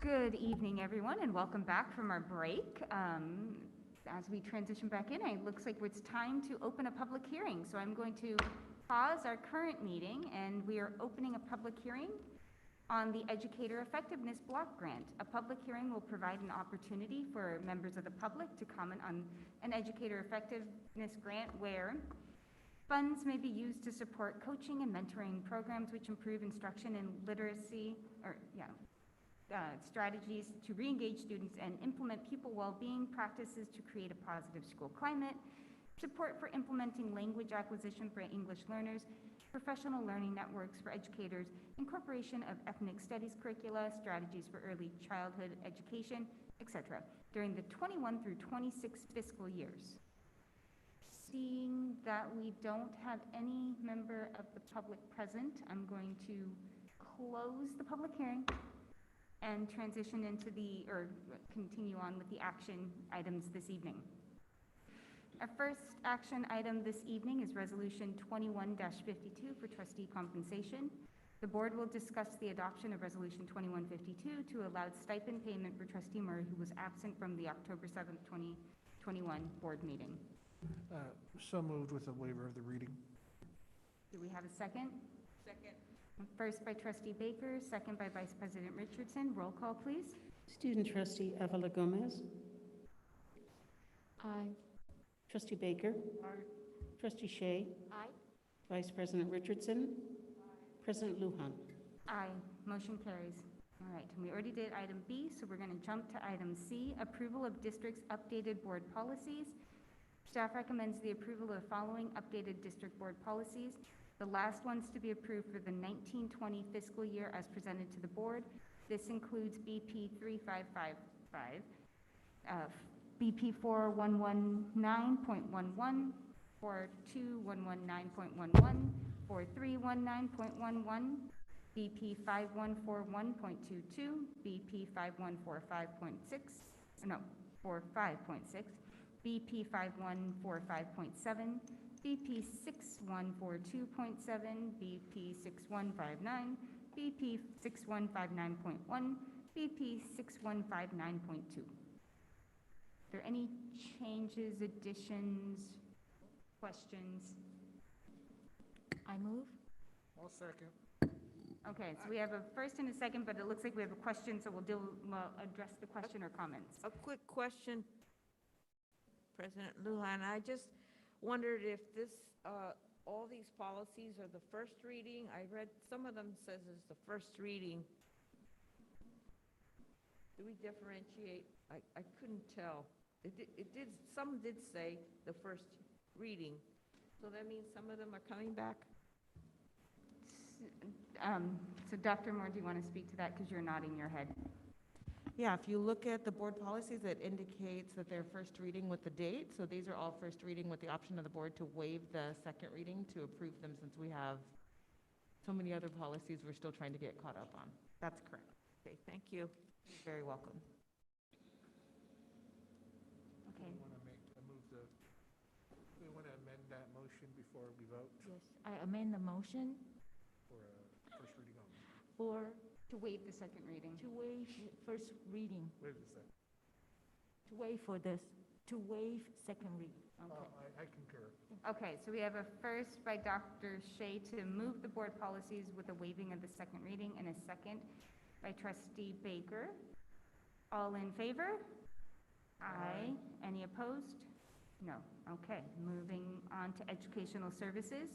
S2: Good evening, everyone, and welcome back from our break. As we transition back in, it looks like it's time to open a public hearing. So I'm going to pause our current meeting, and we are opening a public hearing on the Educator Effectiveness Block Grant. A public hearing will provide an opportunity for members of the public to comment on an Educator Effectiveness Grant where funds may be used to support coaching and mentoring programs which improve instruction and literacy, strategies to re-engage students and implement pupil well-being practices to create a positive school climate, support for implementing language acquisition for English learners, professional learning networks for educators, incorporation of ethnic studies curricula, strategies for early childhood education, etc., during the 21 through 26 fiscal years. Seeing that we don't have any member of the public present, I'm going to close the public hearing and transition into continue on with the action items this evening. Our first action item this evening is Resolution 21-52 for trustee compensation. The board will discuss the adoption of Resolution 2152 to allow stipend payment for trustee Murray, who was absent from the October 7th, 2021 board meeting.
S22: So moved with a waiver of the reading.
S2: Do we have a second?
S7: Second.
S2: First by trustee Baker, second by Vice President Richardson. Roll call, please.
S3: Student trustee Avila Gomez.
S14: Aye.
S3: Trustee Baker.
S7: Aye.
S3: Trustee Shea.
S14: Aye.
S3: Vice President Richardson. President Lujan.
S2: Aye. Motion carries. All right, and we already did item B, so we're going to jump to item C, approval of district's updated board policies. Staff recommends the approval of the following updated district board policies. The last ones to be approved for the 1920 fiscal year as presented to the board. This includes BP 3555, BP 4119.11, 42119.11, 4319.11, BP 5141.22, BP 45.6, BP 5145.7, BP 6142.7, BP 6159, BP 6159.1, BP 6159.2. Are there any changes, additions, questions?
S14: I move.
S22: I'll second.
S2: Okay, so we have a first and a second, but it looks like we have a question, so we'll address the question or comments.
S7: A quick question, President Lujan. I just wondered if this, all these policies are the first reading. I read some of them says it's the first reading. Do we differentiate? I couldn't tell. Some did say the first reading. So that means some of them are coming back?
S2: So Dr. Moore, do you want to speak to that because you're nodding your head?
S11: Yeah, if you look at the board policies, it indicates that they're first reading with the date. So these are all first reading with the option of the board to waive the second reading to approve them, since we have so many other policies we're still trying to get caught up on.
S2: That's correct.
S7: Okay, thank you.
S11: You're very welcome.
S2: Okay.
S22: We want to amend that motion before we vote
S14: Yes, I amend the motion
S22: for first reading only.
S14: for,
S2: To waive the second reading.
S14: to waive first reading,
S22: Wait a second.
S14: to waive for this, to waive second reading.
S2: Okay.
S22: I concur.
S2: Okay, so we have a first by Dr. Shea to move the board policies with a waiving of the second reading, and a second by trustee Baker. All in favor? Aye. Any opposed? No. Okay, moving on to educational services.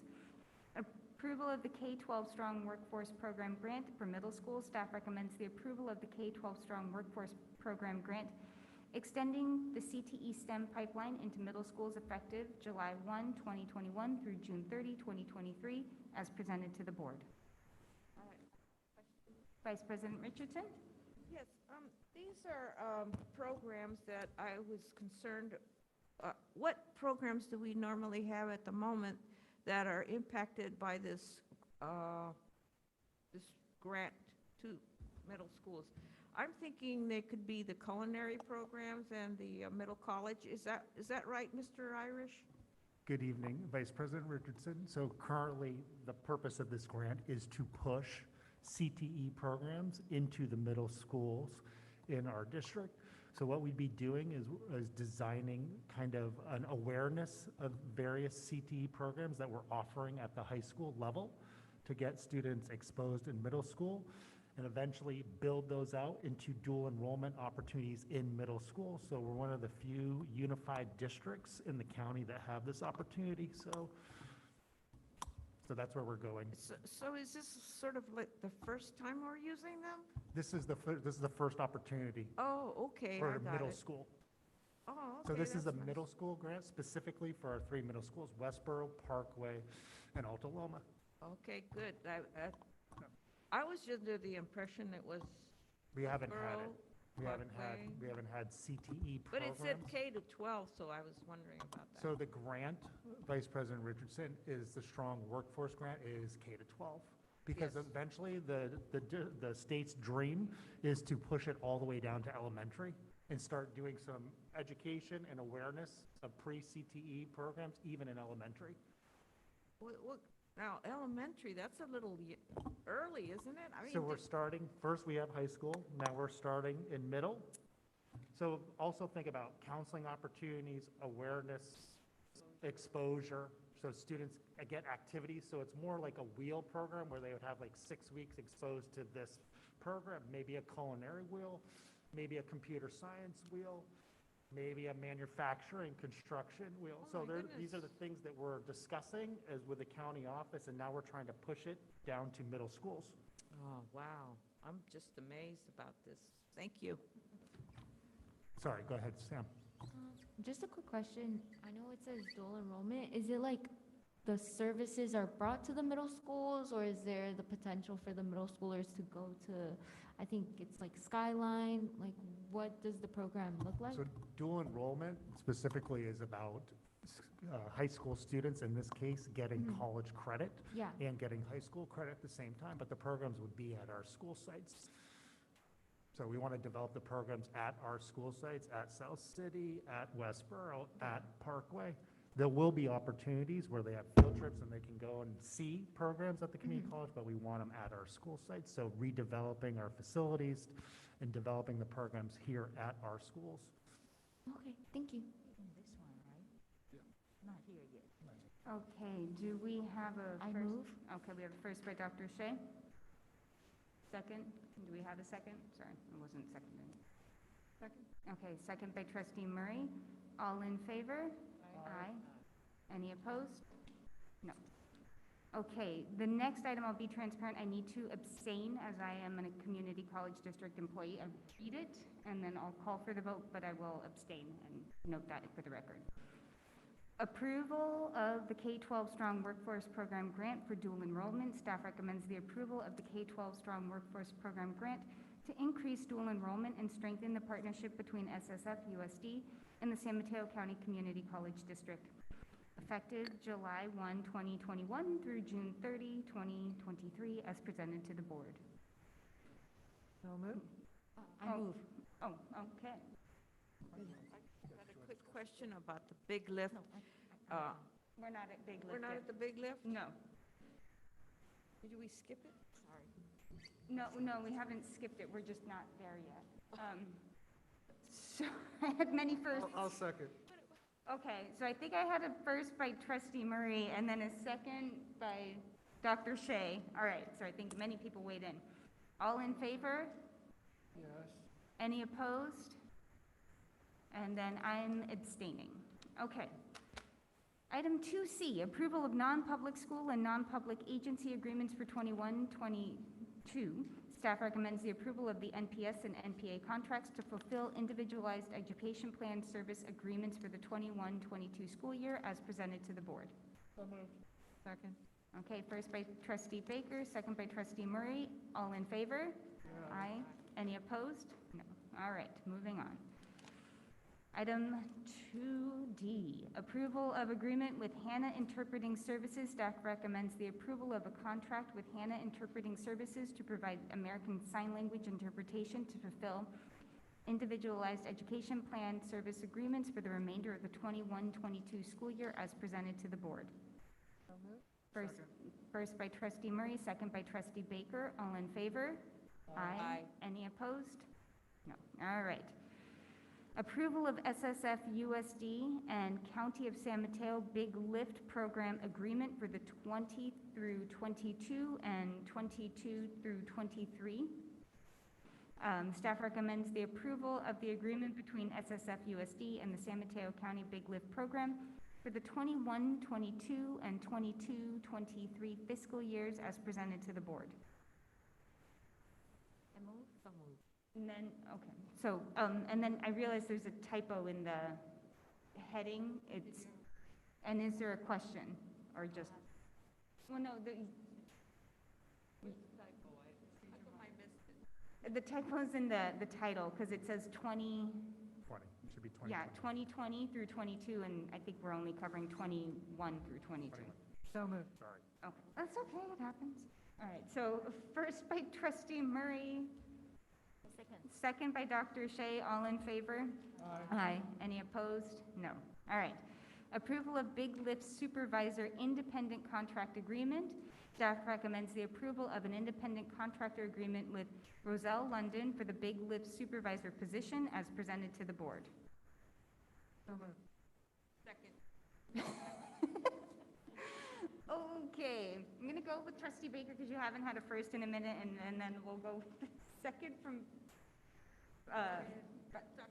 S2: Approval of the K-12 Strong Workforce Program Grant for middle school. Staff recommends the approval of the K-12 Strong Workforce Program Grant, extending the CTE STEM pipeline into middle schools effective July 1, 2021 through June 30, 2023, as presented to the board. Vice President Richardson?
S7: Yes, these are programs that I was concerned, what programs do we normally have at the moment that are impacted by this, this grant to middle schools? I'm thinking they could be the culinary programs and the middle college. Is that right, Mr. Irish?
S9: Good evening, Vice President Richardson. So currently, the purpose of this grant is to push CTE programs into the middle schools in our district. So what we'd be doing is designing kind of an awareness of various CTE programs that we're offering at the high school level to get students exposed in middle school, and eventually build those out into dual enrollment opportunities in middle school. So we're one of the few unified districts in the county that have this opportunity. So that's where we're going.
S7: So is this sort of like the first time we're using them?
S9: This is the first opportunity
S7: Oh, okay, I
S9: for
S7: got
S9: middle
S7: it.
S9: school.
S7: Oh,
S9: So
S7: okay,
S9: this is a
S7: that's nice.
S9: middle school grant specifically for our 3 middle schools, Westboro, Parkway, and Alta Loma.
S7: Okay, good. I was under the impression it was
S9: We haven't had it.
S7: Westboro,
S9: We haven't had CTE
S7: but
S9: programs.
S7: it said K to 12, so I was wondering about that.
S9: So the grant, Vice President Richardson, is the Strong Workforce Grant, is K to 12. Because
S7: Yes.
S9: eventually the state's dream is to push it all the way down to elementary and start doing some education and awareness of pre-CTE programs, even in elementary.
S7: Now, elementary, that's a little early, isn't it? I mean,
S9: So we're starting, first we have high school, now we're starting in middle. So also think about counseling opportunities, awareness, exposure, so students get activities. So it's more like a wheel program where they would have like 6 weeks exposed to this program, maybe a culinary wheel, maybe a computer science wheel, maybe a manufacturing construction wheel. So these are the things that we're discussing as with the county office, and now we're trying to push it down to middle schools.
S7: Oh, wow. I'm just amazed about this. Thank you.
S9: Sorry, go ahead, Sam.
S12: Just a quick question. I know it says dual enrollment. Is it like the services are brought to the middle schools, or is there the potential for the middle schoolers to go to, I think it's like Skyline? Like, what does the program look like?
S9: So dual enrollment specifically is about high school students, in this case, getting college credit
S12: Yeah.
S9: and getting high school credit at the same time, but the programs would be at our school sites. So we want to develop the programs at our school sites, at South City, at Westboro, at Parkway. There will be opportunities where they have field trips and they can go and see programs at the community college, but we want them at our school sites. So redeveloping our facilities and developing the programs here at our schools.
S12: Okay, thank you.
S14: This one, right? Not here yet.
S2: Okay, do we have a
S14: I
S2: first?
S14: move.
S2: Okay, we have a first by Dr. Shea. Second, do we have a second? Sorry, it wasn't seconded. Second. Okay, second by Trustee Murray. All in favor? Aye. Any opposed? No. Okay, the next item, I'll be transparent, I need to abstain as I am a community college district employee. I read it, and then I'll call for the vote, but I will abstain and note that for the record. Approval of the K-12 Strong Workforce Program Grant for dual enrollment. Staff recommends the approval of the K-12 Strong Workforce Program Grant to increase dual enrollment and strengthen the partnership between SSFUSD and the San Mateo County Community College District, effective July 1, 2021 through June 30, 2023, as presented to the board.
S1: So moved.
S14: I move.
S2: Oh, okay.
S7: I got a quick question about the big lift.
S2: We're not at Big Lift
S7: We're not
S2: yet.
S7: at the big lift?
S2: No.
S7: Did we skip it? Sorry.
S2: No, we haven't skipped it. We're just not there yet. So I had many firsts.
S22: I'll second.
S2: Okay, so I think I had a first by Trustee Murray and then a second by Dr. Shea. All right, so I think many people weighed in. All in favor?
S22: Yes.
S2: Any opposed? And then I'm abstaining. Okay. Item 2C, approval of non-public school and non-public agency agreements for 21-22. Staff recommends the approval of the NPS and NPA contracts to fulfill individualized education plan service agreements for the 21-22 school year as presented to the board.
S1: So moved. Second.
S2: Okay, first by Trustee Baker, second by Trustee Murray. All in favor? Aye. Any opposed? No. All right, moving on. Item 2D, approval of agreement with Hannah Interpreting Services. Staff recommends the approval of a contract with Hannah Interpreting Services to provide American Sign Language interpretation to fulfill individualized education plan service agreements for the remainder of the 21-22 school year as presented to the board.
S1: So moved.
S2: First by trustee Murray, second by trustee Baker. All in favor?
S7: Aye.
S2: Any opposed? No. All right. Approval of SSFUSD and County of San Mateo Big Lift Program Agreement for the 20 through 22 and 22 through 23. Staff recommends the approval of the agreement between SSFUSD and the San Mateo County Big Lift Program for the 21, 22, and 22, 23 fiscal years as presented to the board. And then, okay, so, and then I realize there's a typo in the heading. And is there a question or just, well, no, the typo's in the title because it says 20.
S9: 20, it should be 20.
S2: Yeah, 2020 through 22, and I think we're only covering 21 through 22.
S1: So moved.
S9: Sorry.
S2: Okay, that's okay, it happens. All right, so first by trustee Murray. Second by Dr. Shea, all in favor? Aye. Any opposed? No. All right. Approval of Big Lift Supervisor Independent Contract Agreement. Staff recommends the approval of an independent contractor agreement with Roselle London for the Big Lift Supervisor position as presented to the board.
S1: So moved.
S2: Second. Okay, I'm going to go with trustee Baker because you haven't had a first in a minute, and then we'll go with the second from
S1: Second.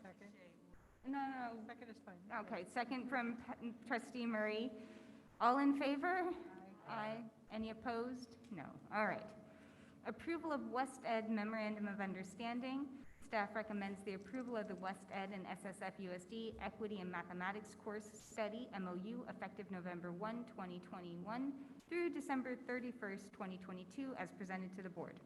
S2: No.
S1: Second is fine.
S2: Okay, second from trustee Murray. All in favor? Aye. Any opposed? No. All right. Approval of West Ed Memorandum of Understanding. Staff recommends the approval of the West Ed and SSFUSD Equity and Mathematics Course Study MOU effective November 1, 2021 through December 31st, 2022 as presented to the board.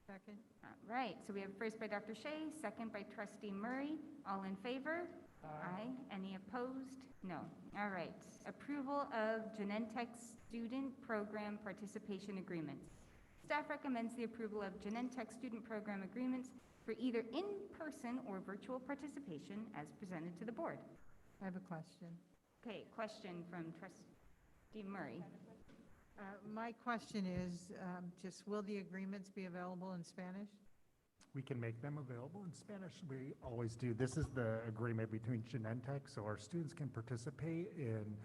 S1: Second.
S2: All right, so we have first by Dr. Shea, second by trustee Murray. All in favor? Aye. Any opposed? No. All right. Approval of Genentech Student Program Participation Agreements. Staff recommends the approval of Genentech Student Program Agreements for either in-person or virtual participation as presented to the board.
S1: I have a question.
S2: Okay, question from trustee Murray.
S1: My question is, just will the agreements be available in Spanish?
S9: We can make them available in Spanish. We always do. This is the agreement between Genentech, so our students can participate in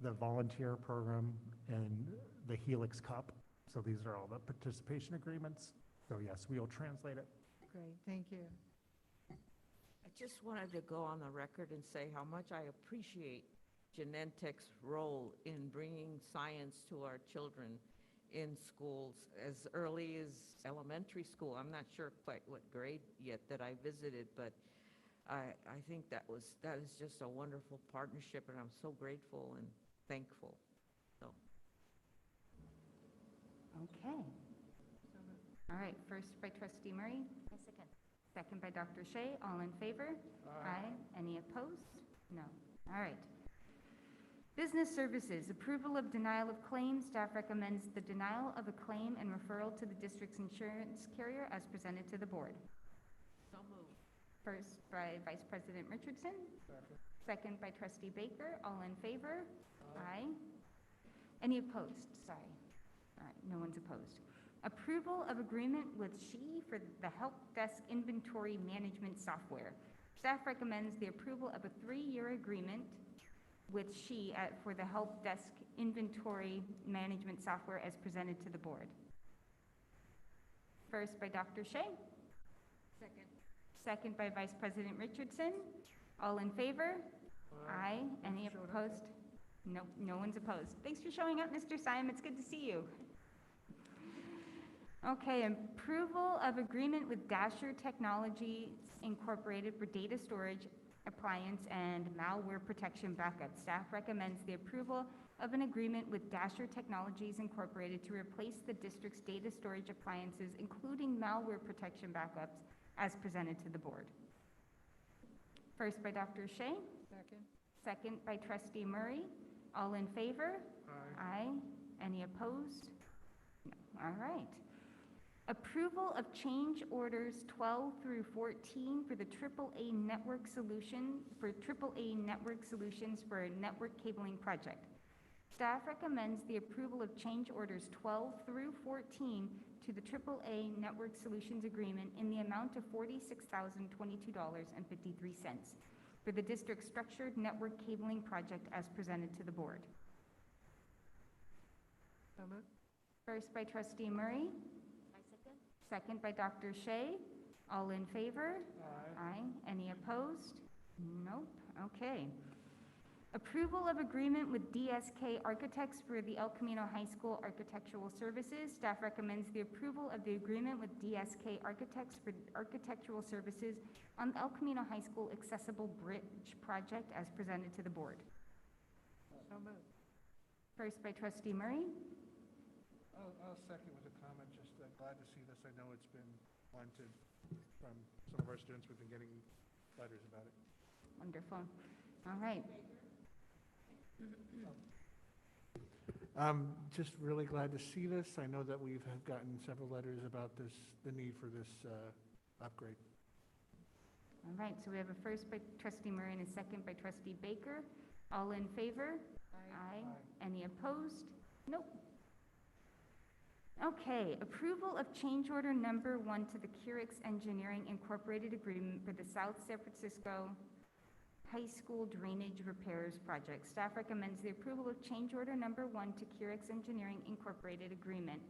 S9: the volunteer program and the Helix Cup. So these are all the participation agreements. So yes, we'll translate it.
S1: Great, thank you.
S7: I just wanted to go on the record and say how much I appreciate Genentech's role in bringing science to our children in schools as early as elementary school. I'm not sure quite what grade yet that I visited, but I think that is just a wonderful partnership, and I'm so grateful and thankful. So.
S2: Okay. All right, first by trustee Murray. Second. Second by Dr. Shea. All in favor? Aye. Any opposed? No. All right. Business Services, approval of denial of claims. Staff recommends the denial of a claim and referral to the district's insurance carrier as presented to the board.
S7: So moved.
S2: First by Vice President Richardson. Second by trustee Baker. All in favor? Aye. Any opposed? Sorry. All right, no one's opposed. Approval of agreement with SHE for the Help Desk Inventory Management Software. Staff recommends the approval of a 3-year agreement with SHE for the Help Desk Inventory Management Software as presented to the board. First by Dr. Shea. Second. Second by Vice President Richardson. All in favor? Aye. Any opposed? No, no one's opposed. Thanks for showing up, Mr. Syme. It's good to see you. Okay, approval of agreement with Dasher Technologies Incorporated for data storage, appliance, and malware protection backup. Staff recommends the approval of an agreement with Dasher Technologies Incorporated to replace the district's data storage appliances, including malware protection backups, as presented to the board. First by Dr. Shea.
S1: Second.
S2: Second by trustee Murray. All in favor? Aye. Any opposed? No. All right. Approval of change orders 12 through 14 for the AAA network solution for a network cabling project. Staff recommends the approval of change orders 12 through 14 to the AAA Network Solutions Agreement in the amount of $46,022.53 for the district's structured network cabling project as presented to the board.
S1: So moved.
S2: First by Trustee Murray. Second by Dr. Shea. All in favor? Aye. Any opposed? Nope. Okay. Approval of agreement with DSK Architects for the El Camino High School Architectural Services. Staff recommends the approval of the agreement with DSK Architects for architectural services on the El Camino High School Accessible Bridge Project as presented to the board.
S1: So moved.
S2: First by Trustee Murray.
S22: I'll second with a comment, just glad to see this. I know it's been wanted from some of our students. We've been getting letters about it.
S2: Wonderful. All right.
S22: I'm just really glad to see this. I know that we've gotten several letters about this, the need for this upgrade.
S2: All right, so we have a first by Trustee Murray and a second by Trustee Baker. All in favor? Aye. Any opposed? Nope. Okay, approval of change order number 1 to the Curix Engineering Incorporated Agreement for the South San Francisco High School Drainage Repairs Project. Staff recommends the approval of change order number 1 to Curix Engineering Incorporated Agreement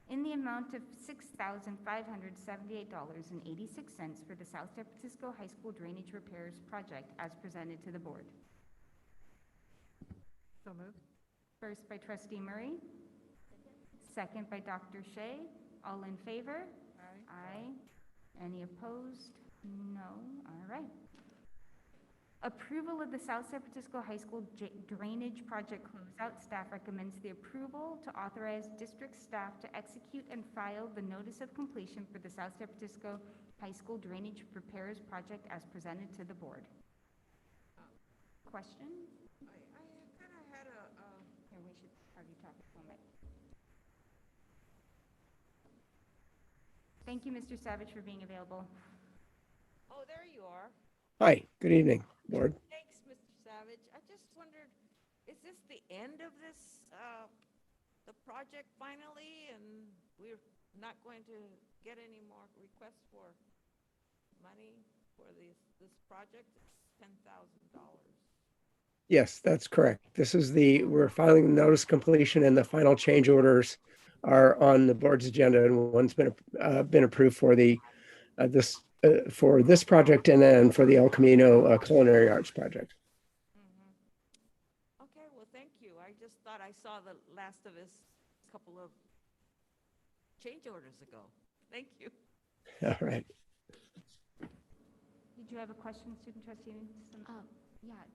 S2: in the amount of $6,578.86 for the South San Francisco High School Drainage Repairs Project as presented to the board.
S1: So moved.
S2: First by Trustee Murray. Second by Dr. Shea. All in favor? Aye. Any opposed? No. All right. Approval of the South San Francisco High School Drainage Project closeout. Staff recommends the approval to authorize district staff to execute and file the notice of completion for the South San Francisco High School Drainage Repairs Project as presented to the board. Question?
S7: I kind of had a,
S2: Here, we should have you talk a moment. Thank you, Mr. Savage, for being available.
S7: oh, there you are.
S16: Hi, good evening, Board.
S7: Thanks, Mr. Savage. I just wondered, is this the end of this, the project finally, and we're not going to get any more requests for money for this project? It's $10,000.
S16: Yes, that's correct. This is we're filing the notice of completion, and the final change orders are on the board's agenda, and one's been approved for for this project, and then for the El Camino Culinary Arts Project.
S7: Okay, well, thank you. I just thought I saw the last of his couple of change orders ago. Thank you.
S16: All right.
S2: Did you have a question, student trustee?
S12: Yeah,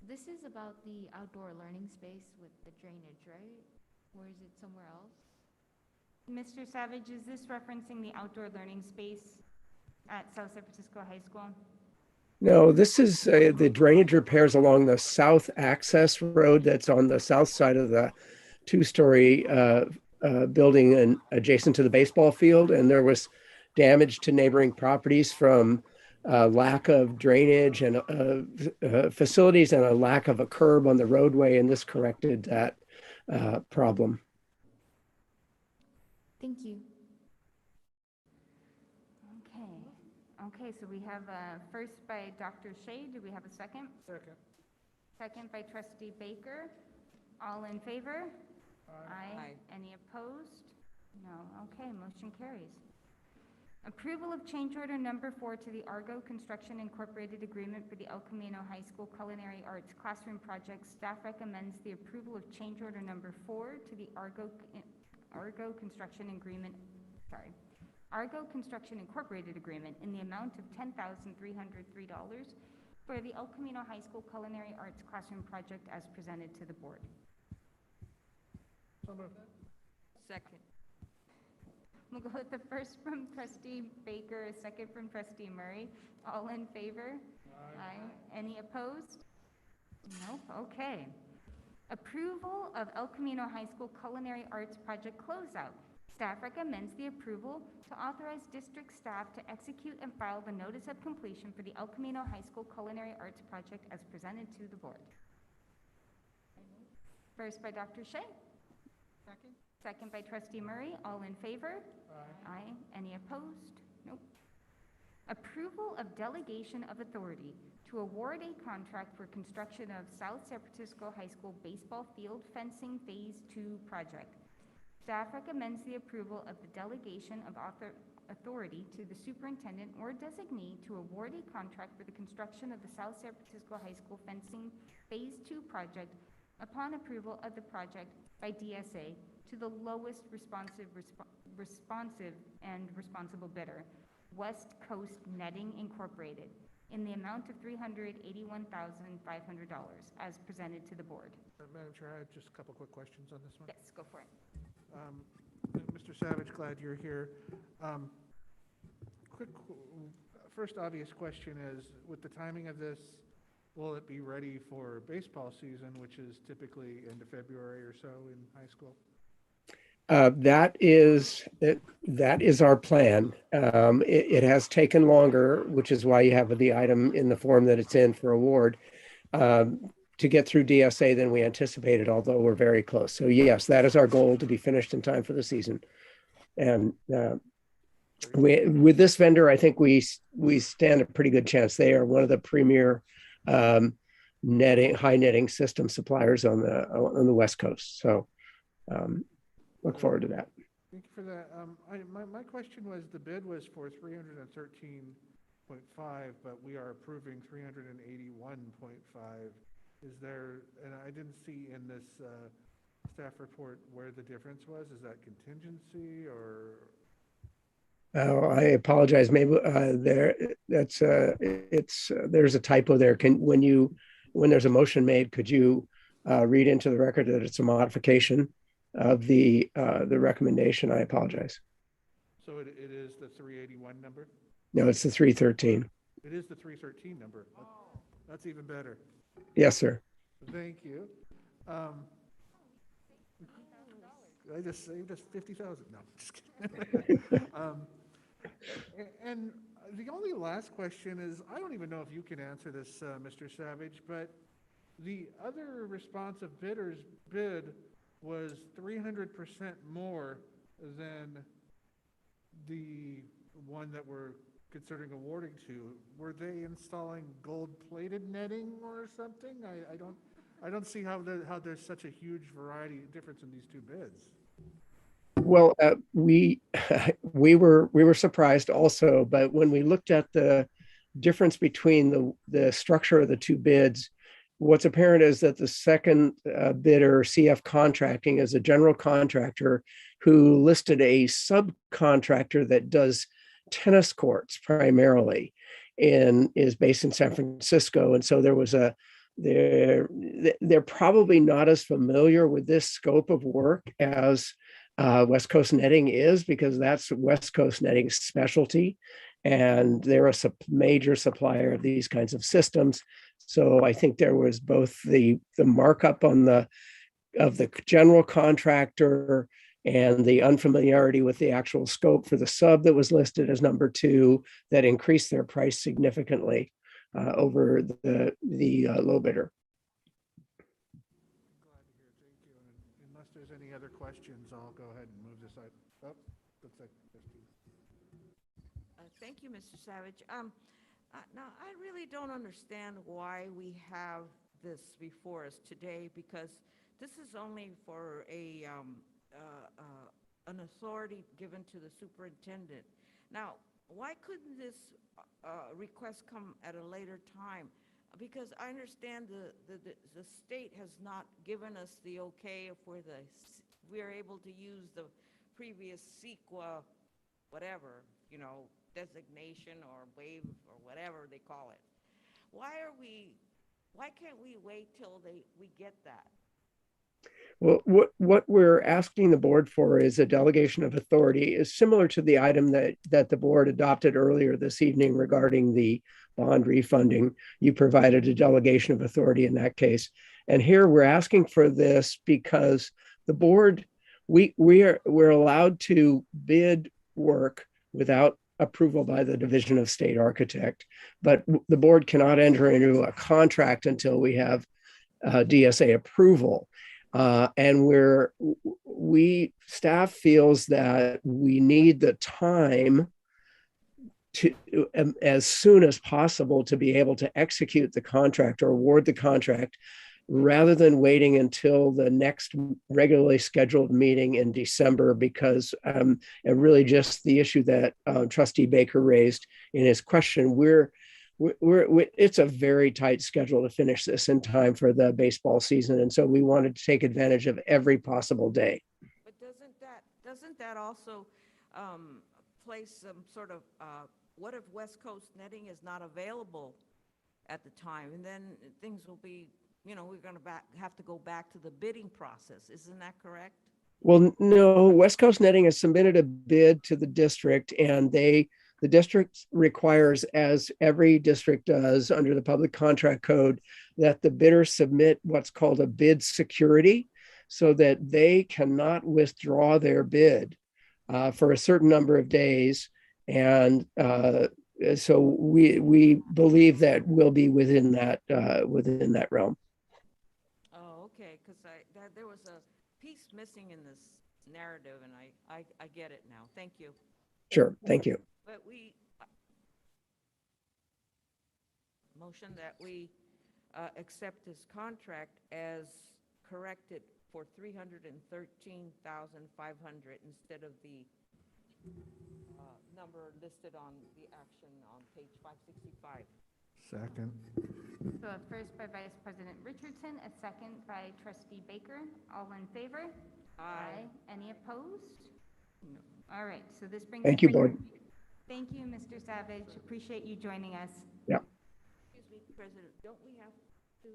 S12: this is about the outdoor learning space with the drainage, right? Or is it somewhere else?
S2: Mr. Savage, is this referencing the outdoor learning space at South San Francisco High School?
S16: No, this is the drainage repairs along the south access road that's on the south side of the two-story building and adjacent to the baseball field. And there was damage to neighboring properties from lack of drainage and facilities and a lack of a curb on the roadway. And this corrected that problem.
S12: Thank you.
S2: Okay, so we have a first by Dr. Shea. Do we have a second?
S22: Second.
S2: Second by Trustee Baker. All in favor?
S7: Aye.
S2: Any opposed? No. Okay, motion carries. Approval of change order number 4 to the Argo Construction Incorporated Agreement for the El Camino High School Culinary Arts Classroom Project. Staff recommends the approval of change order number 4 to the Argo Construction Incorporated Agreement in the amount of $10,303 for the El Camino High School Culinary Arts Classroom Project as presented to the board.
S7: Second.
S2: We'll go with the first from Trustee Baker, a second from Trustee Murray. All in favor? Aye. Any opposed? Nope. Okay. Approval of El Camino High School Culinary Arts Project closeout. Staff recommends the approval to authorize district staff to execute and file the notice of completion for the El Camino High School Culinary Arts Project as presented to the board. First by Dr. Shea,
S1: Second?
S2: second by Trustee Murray. All in favor? Aye. Any opposed? Nope. Approval of delegation of authority to award a contract for construction of South San Francisco High School baseball field fencing Phase 2 project. Staff recommends the approval of the delegation of authority to the superintendent or designee to award a contract for the construction of the South San Francisco High School fencing Phase 2 project upon approval of the project by DSA to the lowest responsive and responsible bidder, West Coast Netting Incorporated, in the amount of $381,500 as presented to the board.
S22: Madam Chair, I have just a couple quick questions on this one.
S2: Yes, go for it.
S22: Mr. Savage, glad you're here. First obvious question is, with the timing of this, will it be ready for baseball season, which is typically end of February or so in high school?
S16: That is our plan. It has taken longer, which is why you have the item in the form that it's in for award, to get through DSA than we anticipated, although we're very close. So yes, that is our goal, to be finished in time for the season. And with this vendor, I think we stand a pretty good chance. They are one of the premier high netting system suppliers on the West Coast. So look forward to that.
S22: Thank you for that. My question was, the bid was for 313.5, but we are approving 381.5. Is there, and I didn't see in this staff report where the difference was. Is that contingency or?
S16: Oh, I apologize. Maybe there's a typo there. When there's a motion made, could you read into the record that it's a modification of the recommendation? I apologize.
S22: So it is the 381 number?
S16: No, it's the 313.
S22: It is the 313 number. That's even better.
S16: Yes, sir.
S22: Thank you. I just saved us $50,000. No, just kidding. And the only last question is, I don't even know if you can answer this, Mr. Savage, but the other responsive bidder's bid was 300% more than the one that we're considering awarding to. Were they installing gold-plated netting or something? I don't see how there's such a huge variety difference in these two bids.
S16: Well, we were surprised also, but when we looked at the difference between the structure of the two bids, what's apparent is that the second bidder, CF Contracting, is a general contractor who listed a subcontractor that does tennis courts primarily and is based in San Francisco. And so they're probably not as familiar with this scope of work as West Coast Netting is, because that's West Coast Netting's specialty. And they're a major supplier of these kinds of systems. So I think there was both the markup of the general contractor and the unfamiliarity with the actual scope for the sub that was listed as number 2 that increased their price significantly over the low bidder.
S22: Glad to hear. Thank you. And unless there's any other questions, I'll go ahead and move this item. Oh, looks like
S7: Thank you, Mr. Savage. Now, I really don't understand why we have this before us today, because this is only for an authority given to the superintendent. Now, why couldn't this request come at a later time? Because I understand the state has not given us the okay for we're able to use the previous CEQA, whatever, designation or waive or whatever they call it. Why can't we wait till we get that?
S16: Well, what we're asking the board for is a delegation of authority, is similar to the item that the board adopted earlier this evening regarding the bond refunding. You provided a delegation of authority in that case. And here we're asking for this because the board, we're allowed to bid work without approval by the Division of State Architect, but the board cannot enter into a contract until we have DSA approval. And staff feels that we need the time to, as soon as possible, to be able to execute the contract or award the contract, rather than waiting until the next regularly scheduled meeting in December, because and really just the issue that Trustee Baker raised in his question, it's a very tight schedule to finish this in time for the baseball season, and so we wanted to take advantage of every possible day.
S7: But doesn't that also place some sort of, what if West Coast netting is not available at the time? And then things will be, we're going to have to go back to the bidding process. Isn't that correct?
S16: Well, no, West Coast Netting has submitted a bid to the district, and the district requires, as every district does under the public contract code, that the bidder submit what's called a bid security, so that they cannot withdraw their bid for a certain number of days. And so we believe that we'll be within that realm.
S7: Oh, okay, because there was a piece missing in this narrative, and I get it now. Thank you.
S16: Sure, thank you.
S7: But motion that we accept this contract as corrected for $313,500 instead of the number listed on the action on page 565.
S22: Second.
S2: So a first by Vice President Richardson, a second by Trustee Baker. All in favor?
S7: Aye.
S2: Any opposed? No. All right, so this brings.
S16: Thank you, Board.
S2: Thank you, Mr. Savage. Appreciate you joining us.
S16: Yeah.
S7: Excuse me, President, don't we have to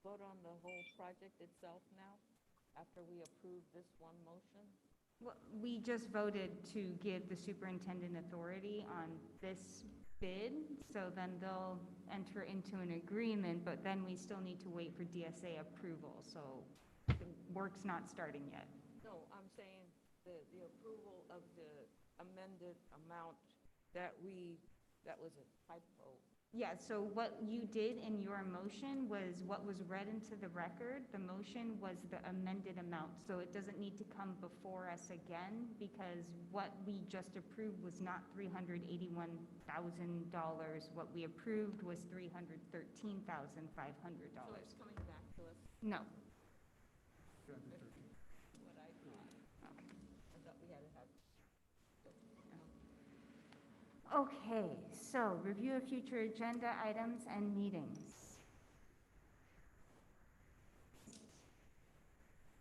S7: vote on the whole project itself now after we approve this one motion?
S2: Well, we just voted to give the superintendent authority on this bid, so then they'll enter into an agreement, but then we still need to wait for DSA approval, so the work's not starting yet.
S7: No, I'm saying the approval of the amended amount that was a typo.
S2: Yeah, so what you did in your motion was what was read into the record. The motion was the amended amount, so it doesn't need to come before us again, because what we just approved was not $381,000. What we approved was $313,500.
S7: So it's coming back to us?
S2: No.
S7: What I thought.
S2: Okay.
S7: I thought we had to have.
S2: Okay, so review of future agenda items and meetings.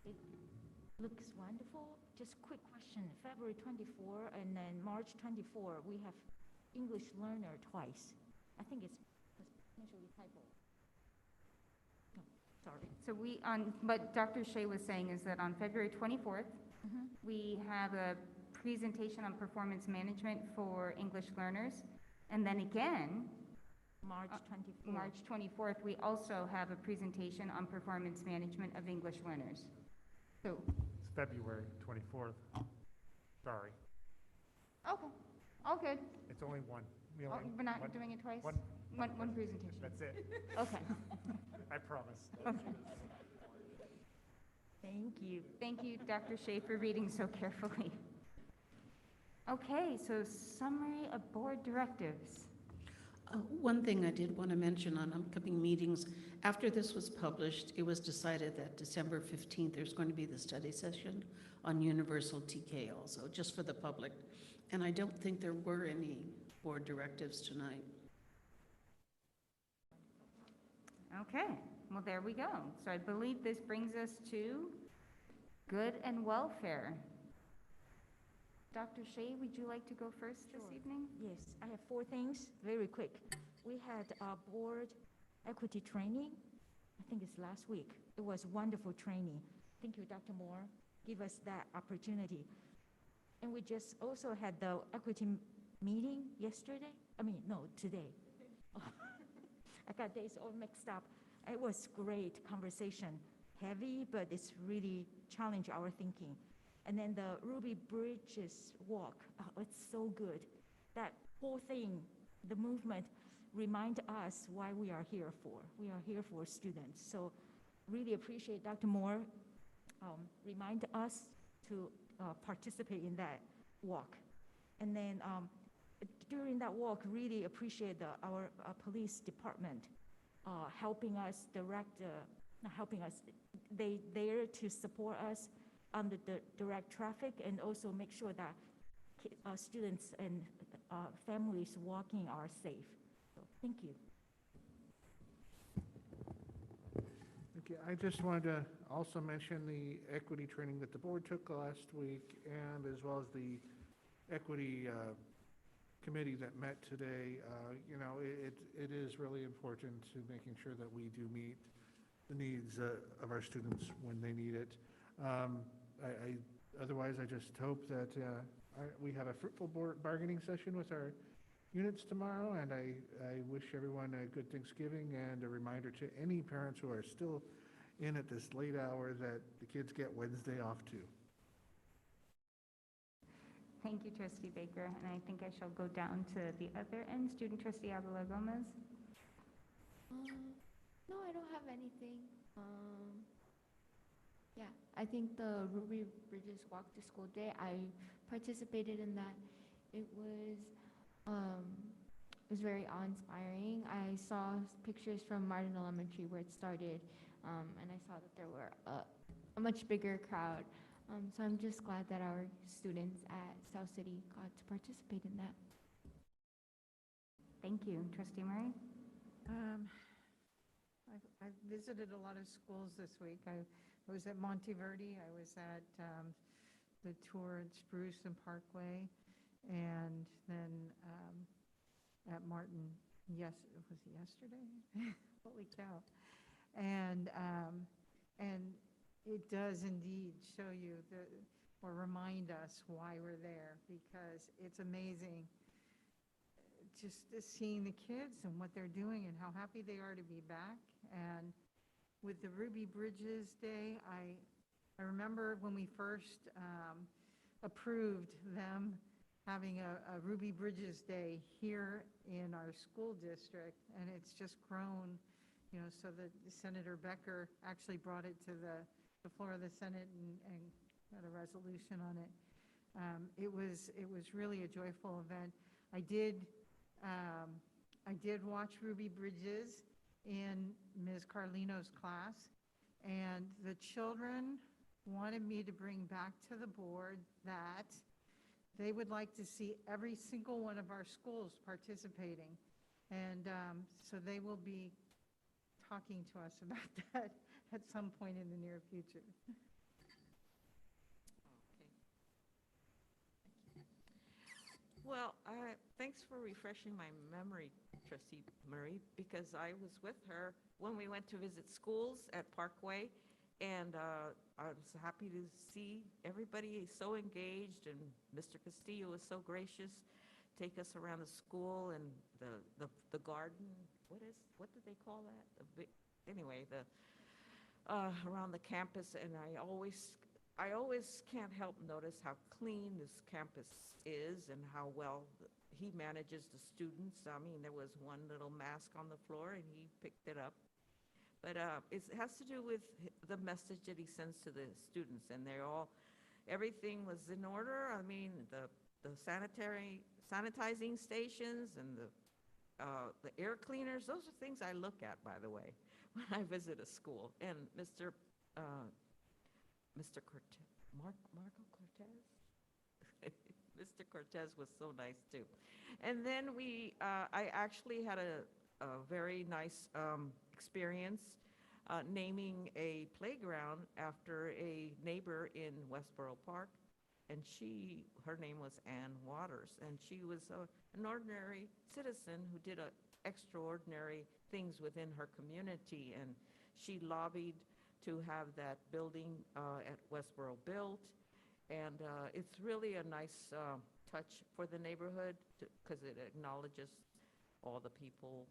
S14: It looks wonderful. Just quick question. February 24 and then March 24, we have English learner twice. I think it's potentially typo. No, sorry.
S2: So what Dr. Shea was saying is that on February 24th, we have a presentation on performance management for English learners. And then again,
S14: March 24th.
S2: March 24th, we also have a presentation on performance management of English learners. So,
S9: It's February 24th. Sorry.
S2: okay, all good.
S9: It's only one.
S2: We're not doing it twice? One presentation.
S9: That's it.
S2: Okay.
S9: I promise.
S2: Okay.
S14: Thank you.
S2: Thank you, Dr. Shea, for reading so carefully. Okay, so summary of board directives.
S3: One thing I did want to mention on upcoming meetings, after this was published, it was decided that December 15th, there's going to be the study session on universal TK also, just for the public. And I don't think there were any board directives tonight.
S2: Okay, well, there we go. So I believe this brings us to good and welfare. Dr. Shea, would you like to go first this evening?
S14: Yes, I have 4 things, very quick. We had a board equity training, I think it's last week. It was wonderful training. Thank you, Dr. Moore, give us that opportunity. And we just also had the equity meeting yesterday. Today. I got days all mixed up. It was great conversation, heavy, but it's really challenged our thinking. And then the Ruby Bridges walk, it's so good. That whole thing, the movement, remind us why we are here for. We are here for students. So really appreciate Dr. Moore remind us to participate in that walk. And then during that walk, really appreciate our police department helping us direct, not helping us, they there to support us on the direct traffic and also make sure that students and families walking are safe. So, thank you.
S22: Okay, I just wanted to also mention the equity training that the board took last week, and as well as the equity committee that met today. You know, it is really important to making sure that we do meet the needs of our students when they need it. Otherwise, I just hope that we have a fruitful bargaining session with our units tomorrow, and I wish everyone a good Thanksgiving, and a reminder to any parents who are still in at this late hour that the kids get Wednesday off too.
S2: Thank you, Trustee Baker. And I think I shall go down to the other end. Student Trustee Avila Gomez.
S12: No, I don't have anything. Yeah, I think the Ruby Bridges Walk to School Day, I participated in that. It was very awe-inspiring. I saw pictures from Martin Elementary where it started, and I saw that there were a much bigger crowd. So I'm just glad that our students at South City got to participate in that.
S2: Thank you. Trustee Murray?
S1: I visited a lot of schools this week. I was at Monteverde, I was at the tour at Spruce and Parkway, and then at Martin, yes, it was yesterday? Holy cow. And it does indeed show you or remind us why we're there, because it's amazing just seeing the kids and what they're doing and how happy they are to be back. And with the Ruby Bridges Day, I remember when we first approved them having a Ruby Bridges Day here in our school district, and it's just grown, you know, so that Senator Becker actually brought it to the floor of the Senate and got a resolution on it. It was really a joyful event. I did watch Ruby Bridges in Ms. Carlino's class, and the children wanted me to bring back to the board that they would like to see every single one of our schools participating. And so they will be talking to us about that at some point in the near future.
S7: Well, thanks for refreshing my memory, Trustee Murray, because I was with her when we went to visit schools at Parkway, and I was happy to see everybody so engaged, and Mr. Castillo was so gracious, take us around the school and the garden. What did they call that? Anyway, around the campus, and I always can't help notice how clean this campus is and how well he manages the students. I mean, there was one little mask on the floor and he picked it up. But it has to do with the message that he sends to the students, and everything was in order. I mean, the sanitizing stations and the air cleaners, those are things I look at, by the way, when I visit a school. And Mr. Cortez, Marco Cortez? Mr. Cortez was so nice too. And then I actually had a very nice experience naming a playground after a neighbor in Westboro Park. And her name was Ann Waters, and she was an ordinary citizen who did extraordinary things within her community, and she lobbied to have that building at Westboro built, and it's really a nice touch for the neighborhood because it acknowledges all the people's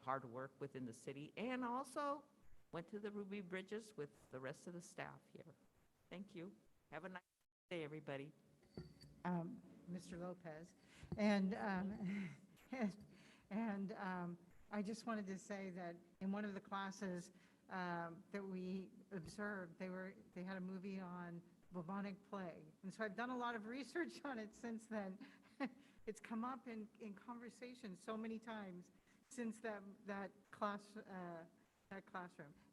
S7: hard work within the city, and also went to the Ruby Bridges with the rest of the staff here. Thank you. Have a nice day, everybody.
S1: Mr. Lopez. And I just wanted to say that in one of the classes, that we observed. They had a movie on bubonic plague. And so I've done a lot of research on it since then. It's come up in conversation so many times since that classroom.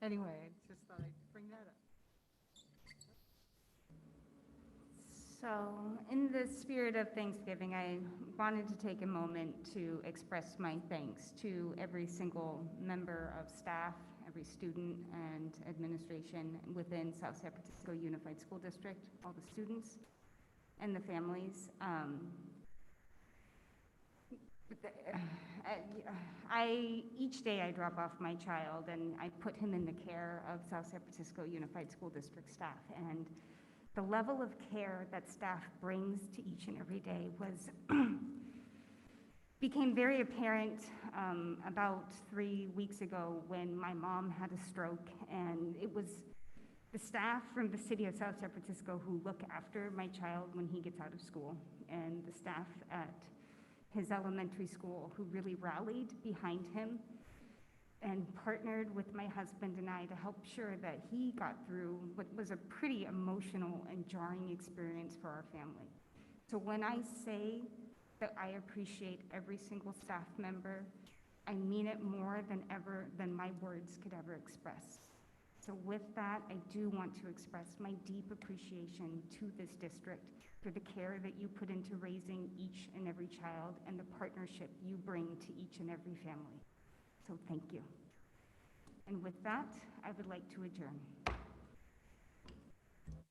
S1: Anyway, I just thought I'd bring that up.
S2: So, in the spirit of Thanksgiving, I wanted to take a moment to express my thanks to every single member of staff, every student and administration within South San Francisco Unified School District, all the students and the families. Each day I drop off my child and I put him in the care of South San Francisco Unified School District staff. And the level of care that staff brings to each and every day became very apparent about 3 weeks ago when my mom had a stroke, and it was the staff from the city of South San Francisco who look after my child when he gets out of school, and the staff at his elementary school who really rallied behind him and partnered with my husband and I to help sure that he got through what was a pretty emotional and jarring experience for our family. So when I say that I appreciate every single staff member, I mean it more than my words could ever express. So with that, I do want to express my deep appreciation to this district for the care that you put into raising each and every child and the partnership you bring to each and every family. So thank you. And with that, I would like to adjourn.